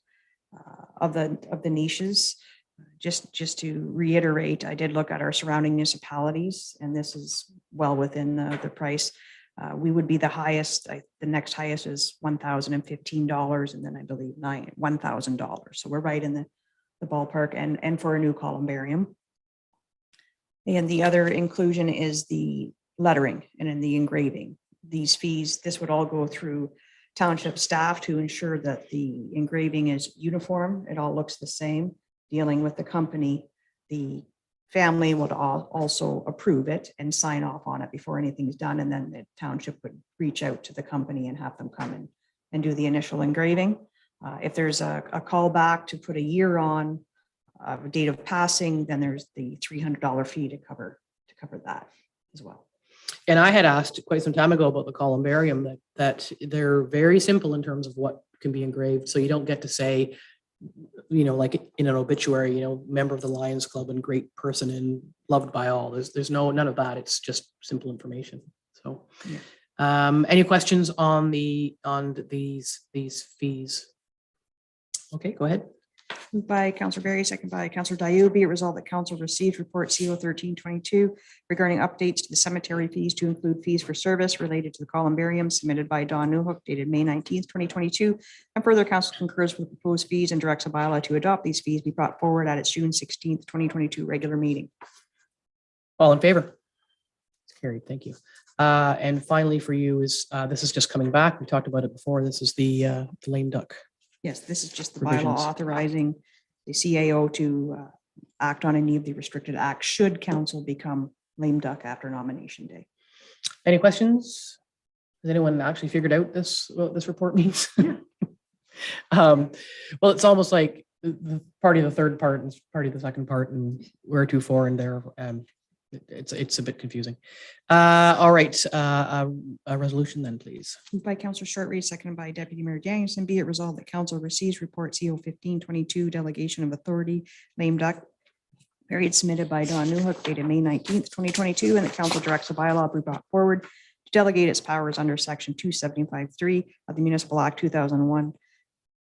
of the niches. Just to reiterate, I did look at our surrounding municipalities, and this is well within the price. We would be the highest. The next highest is $1,015, and then I believe $1,000. So we're right in the ballpark, and for a new columbarium. And the other inclusion is the lettering and in the engraving. These fees, this would all go through township staff to ensure that the engraving is uniform. It all looks the same. Dealing with the company, the family would also approve it and sign off on it before anything's done. And then the township would reach out to the company and have them come in and do the initial engraving. If there's a call back to put a year on a date of passing, then there's the $300 fee to cover that as well. And I had asked quite some time ago about the columbarium that they're very simple in terms of what can be engraved. So you don't get to say, like in an obituary, member of the Lions Club and great person and loved by all. There's none of that. It's just simple information. So, any questions on these fees? Okay, go ahead. Moved by Councillor Berry, second by Councillor Dayu. Be it resolved that council received report CO 1322 regarding updates to the cemetery fees to include fees for service related to the columbarium submitted by Don Newhook dated May 19th, 2022. And further, council concurs with proposed fees and directs a bylaw to adopt these fees be brought forward at its June 16th, 2022 regular meeting. All in favor? It's carried. Thank you. And finally for you is, this is just coming back. We talked about it before. This is the lame duck. Yes, this is just the Provisions. bylaw authorizing the CAO to act on any of the restricted acts should council become lame duck after nomination day. Any questions? Has anyone actually figured out what this report means? Yeah. Well, it's almost like the party of the third part and party of the second part, and where to, for, and there. It's a bit confusing. All right, a resolution then, please. Moved by Councillor Shortreed, seconded by Deputy Mayor Danielson. Be it resolved that council receives report CO 1522 delegation of authority lame duck period submitted by Don Newhook dated May 19th, 2022, and the council directs a bylaw be brought forward to delegate its powers under section 275(3) of the Municipal Act 2001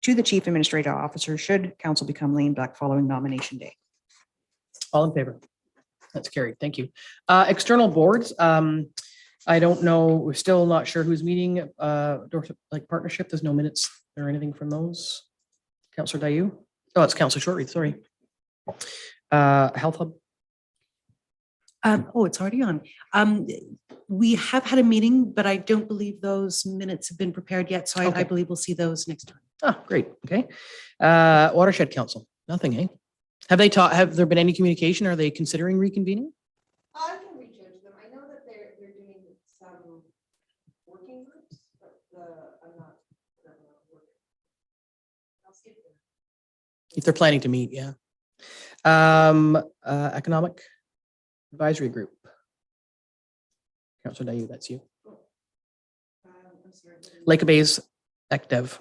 to the chief administrative officer should council become lame duck following nomination day. All in favor? That's carried. Thank you. External boards. I don't know. We're still not sure who's meeting. Like partnership. There's no minutes or anything from those. Councillor Dayu. Oh, it's Councillor Shortreed. Sorry. Health Hub. It's already on. We have had a meeting, but I don't believe those minutes have been prepared yet. So I believe we'll see those next time. Oh, great. Okay. Watershed Council. Nothing, eh? Have there been any communication? Are they considering reconvening? I can reach out to them. I know that they're doing some working groups, but I'm not working. I'll skip them. If they're planning to meet, yeah. Economic Advisory Group. Councillor Dayu, that's you. I'm sorry. Lake Bay's ECDev.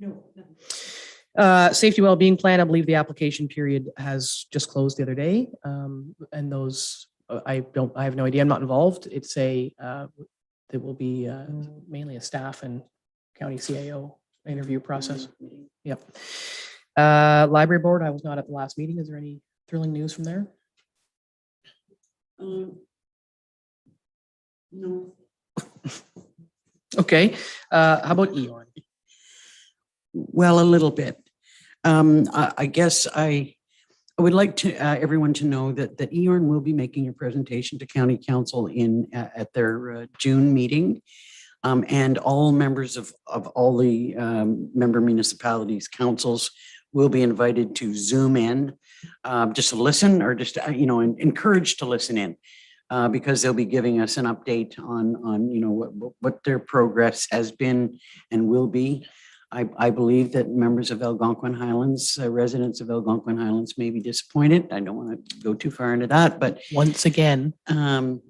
No. Safety Wellbeing Plan, I believe the application period has just closed the other day. And those, I have no idea. I'm not involved. It's it will be mainly a staff and county CAO interview process. Yep. Library Board, I was not at the last meeting. Is there any thrilling news from there? No. Okay. How about EON? Well, a little bit. I guess I I would like to everyone to know that Eorn will be making a presentation to County Council at their June meeting. And all members of all the member municipalities councils will be invited to Zoom in, just to listen, or just, encouraged to listen in, because they'll be giving us an update on what their progress has been and will be. I believe that members of Algonquin Highlands, residents of Algonquin Highlands may be disappointed. I don't want to go too far into that, but Once again, I've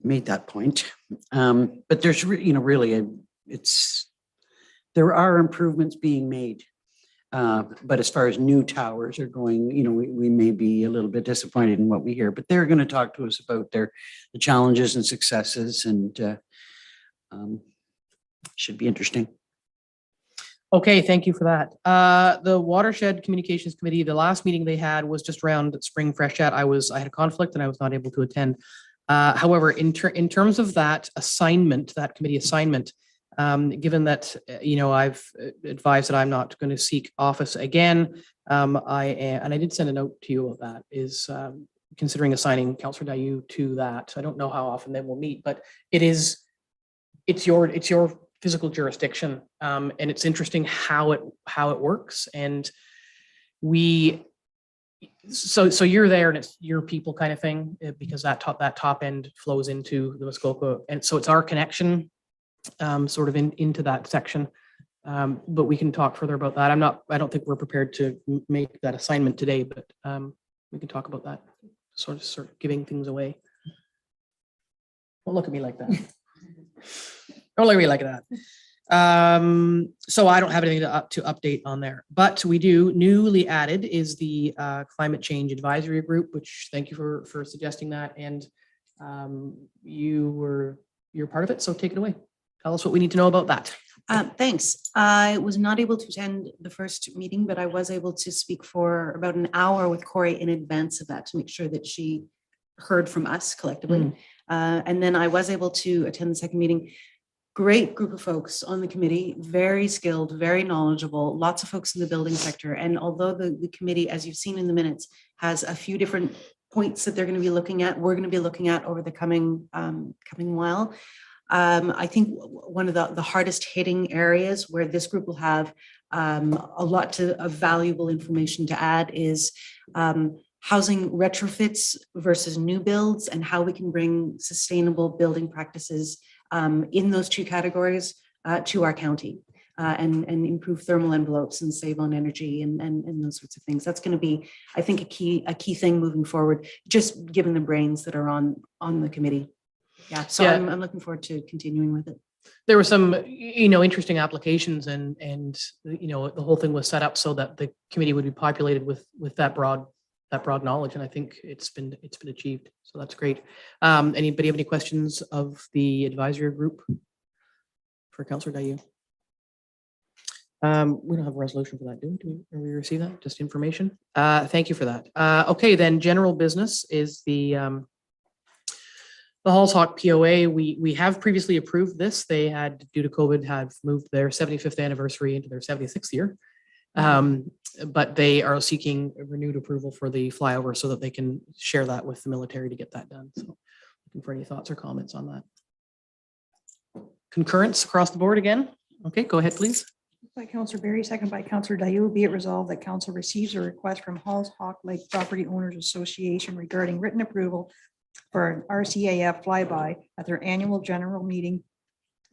made that point. But there's, really, there are improvements being made. But as far as new towers are going, we may be a little bit disappointed in what we hear, but they're going to talk to us about the challenges and successes, and should be interesting. okay, thank you for that. The Watershed Communications Committee, the last meeting they had was just around spring fresh chat. I had a conflict and I was not able to attend. However, in terms of that assignment, that committee assignment, given that, I've advised that I'm not going to seek office again, and I did send a note to you of that, is considering assigning Councillor Dayu to that. I don't know how often they will meet, but it's your physical jurisdiction, and it's interesting how it works. And so you're there and it's your people kind of thing, because that top end flows into the Muskoka, and so it's our connection sort of into that section. But we can talk further about that. I don't think we're prepared to make that assignment today, but we can talk about that, sort of giving things away. Don't look at me like that. Don't look at me like that. So I don't have anything to update on there, but we do newly added is the Climate Change Advisory Group, which thank you for suggesting that. And you're part of it, so take it away. Tell us what we need to know about that. Thanks. I was not able to attend the first meeting, but I was able to speak for about an hour with Corey in advance of that to make sure that she heard from us collectively. And then I was able to attend the second meeting. Great group of folks on the committee, very skilled, very knowledgeable, lots of folks in the building sector. And although the committee, as you've seen in the minutes, has a few different points that they're going to be looking at, we're going to be looking at over the coming while. I think one of the hardest hitting areas where this group will have a lot of valuable information to add is housing retrofits versus new builds, and how we can bring sustainable building practices in those two categories to our county, and improve thermal envelopes and save on energy and those sorts of things. That's going to be, I think, a key thing moving forward, just given the brains that are on the committee. Yeah, so yeah. I'm looking forward to continuing with it. There were some, interesting applications, and the whole thing was set up so that the committee would be populated with that broad knowledge, and I think it's been achieved. So that's great. Anybody have any questions of the advisory group for Councillor Dayu? We don't have a resolution for that, do we? We receive that? Just information. Thank you for that. Okay, then general business is the Halls Hawk POA. We have previously approved this. They had, due to COVID, have moved their 75th anniversary into their 76th year. But they are seeking a renewed approval for the flyover so that they can share that with the military to get that done. So looking for any thoughts or comments on that. Concurrence across the board again? Okay, go ahead, please. By Councillor Berry, second by Councillor Dayu. Be it resolved that council receives a request from Halls Hawk Lake Property Owners Association regarding written approval for an RCAF flyby at their annual general meeting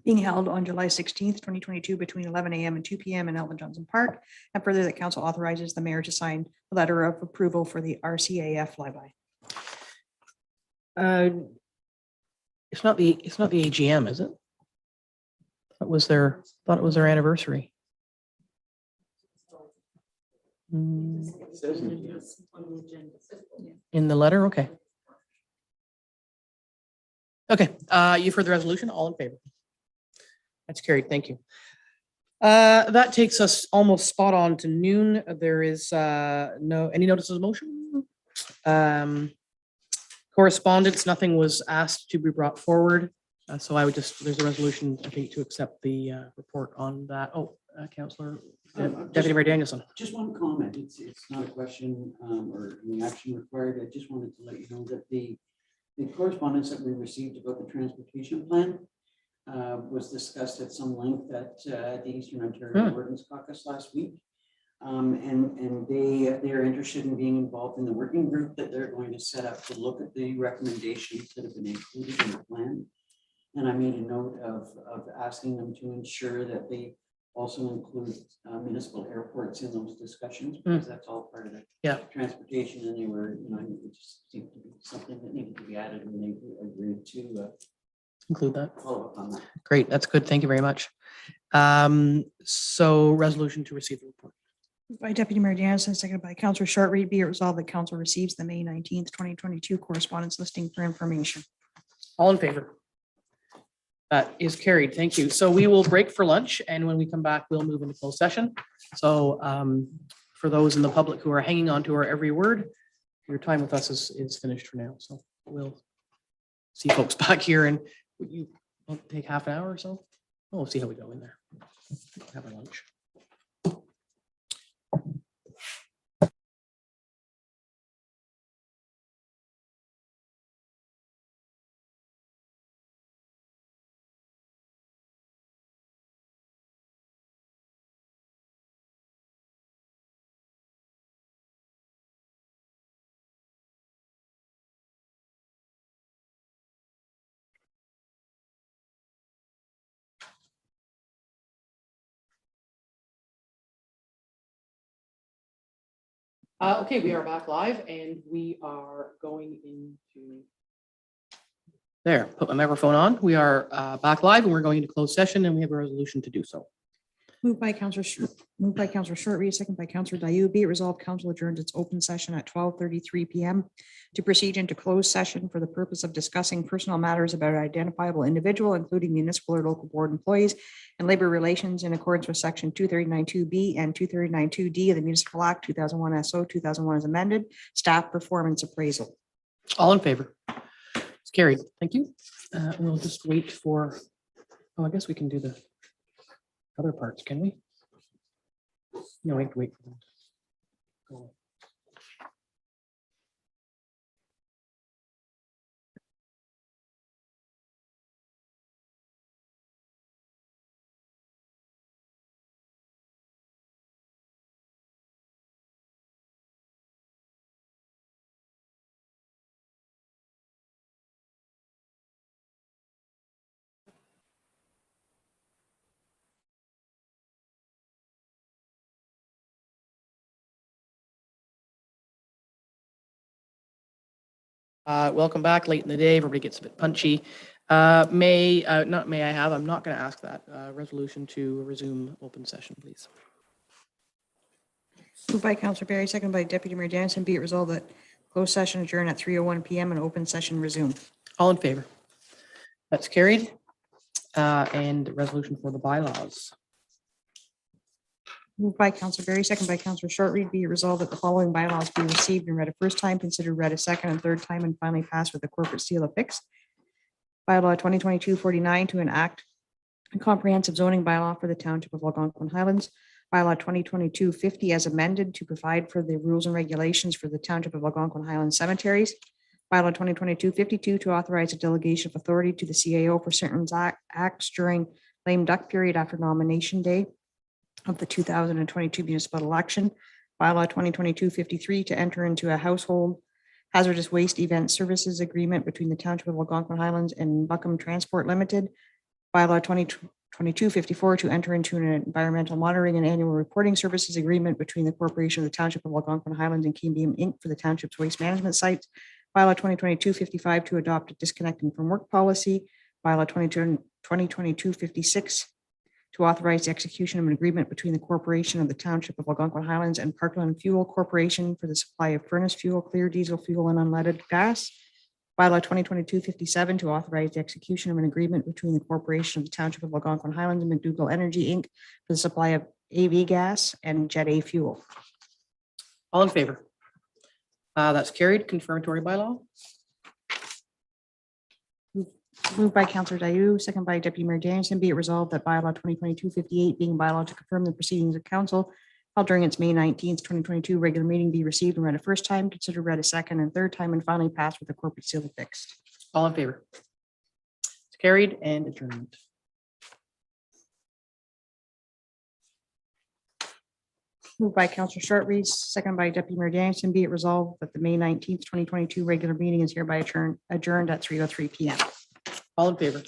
being held on July 16th, 2022 between 11 a.m. and 2 p.m. in Elvin Johnson Park. And further, that council authorizes the mayor to sign a letter of approval for the RCAF flyby. It's not the AGM, is it? Thought it was their anniversary. In the letter, okay. Okay, you've heard the resolution. All in favor? That's carried. Thank you. That takes us almost spot on to noon. There is any notices of motion? Correspondence, nothing was asked to be brought forward. So I would there's a resolution, I think, to accept the report on that. Oh, Councillor Deputy Mayor Danielson. Just one comment. It's not a question or any action required. I just wanted to let you know that the correspondence that we received about the transportation plan was discussed at some length at the Eastern Ontario Ordinance Caucus last week. And they are interested in being involved in the working group that they're going to set up to look at the recommendations that have been included in the plan. And I made a note of asking them to ensure that they also include municipal airports in those discussions, because that's all part of the transportation, and they were, it just seemed to be something that needed to be added, and they agreed to include that. follow up on that. Great, that's good. Thank you very much. So resolution to receive the report. Moved by Deputy Mayor Danielson, seconded by Councillor Shortreed. Be it resolved that council receives the May 19th, 2022 correspondence listing for information. All in favor? That is carried. Thank you. So we will break for lunch, and when we come back, we'll move into closed session. So for those in the public who are hanging on to our every word, your time with us is finished for now. So we'll see folks back here, and you will take half an hour or so. We'll see how we go in there. Have our lunch. Okay, we are back live, and we are going into there. Put my microphone on. We are back live, and we're going into closed session, and we have a resolution to do so. Moved by Councillor Shortreed, second by Councillor Dayu. Be it resolved, council adjourns its open session at 12:33 p.m. to proceed into closed session for the purpose of discussing personal matters about an identifiable individual, including municipal or local board employees, and labor relations in accordance with section 239(2)B and 239(2)D of the Municipal Act 2001 SO 2001 as amended, staff performance appraisal. All in favor? It's carried. Thank you. We'll just wait for, oh, I guess we can do the other parts, can we? No, we have to wait for them to go. Welcome back late in the day. Everybody gets a bit punchy. I'm not going to ask that. Resolution to resume open session, please. Moved by Councillor Barry, seconded by Deputy Mayor Danielson. Be it resolved that closed session adjourn at 3:01 p.m. and open session resume. All in favor? That's carried. And resolution for the bylaws. Moved by Councillor Barry, second by Councillor Shortreed. Be it resolved that the following bylaws be received and read a first time, considered read a second and third time, and finally passed with the corporate seal affixed. Bylaw 2022-49 to enact a comprehensive zoning bylaw for the Township of Algonquin Highlands. Bylaw 2022-50 as amended to provide for the rules and regulations for the Township of Algonquin Highlands cemeteries. Bylaw 2022-52 to authorize a delegation of authority to the CAO for certain acts during lame duck period after nomination day of the 2022 municipal election. Bylaw 2022-53 to enter into a household hazardous waste event services agreement between the Township of Algonquin Highlands and Buckham Transport Limited. Bylaw 2022-54 to enter into an environmental monitoring and annual reporting services agreement between the Corporation of the Township of Algonquin Highlands and Cambium Inc. for the Township's waste management sites. Bylaw 2022-55 to adopt a disconnecting from work policy. Bylaw 2022-56 to authorize the execution of an agreement between the Corporation of the Township of Algonquin Highlands and Parkland Fuel Corporation for the supply of furnace fuel, clear diesel fuel, and unleaded gas. Bylaw 2022-57 to authorize the execution of an agreement between the Corporation of the Township of Algonquin Highlands and McDougall Energy Inc. for the supply of AV gas and Jet A fuel. All in favor? That's carried. Confirmatory bylaw. Moved by Counselor Dayu, second by Deputy Mayor Danielson, be it resolved that bylaw 2022-58 being a bylaw to confirm the proceedings of council held during its May 19th, 2022 regular meeting be received and read a first time, considered read a second and third time, and finally passed with a corporate seal affixed. All in favor? It's carried and adjourned. Moved by Counselor Shortreese, second by Deputy Mayor Danielson, be it resolved that the May 19th, 2022 regular meeting is hereby adjourned at 3:03 PM. All in favor?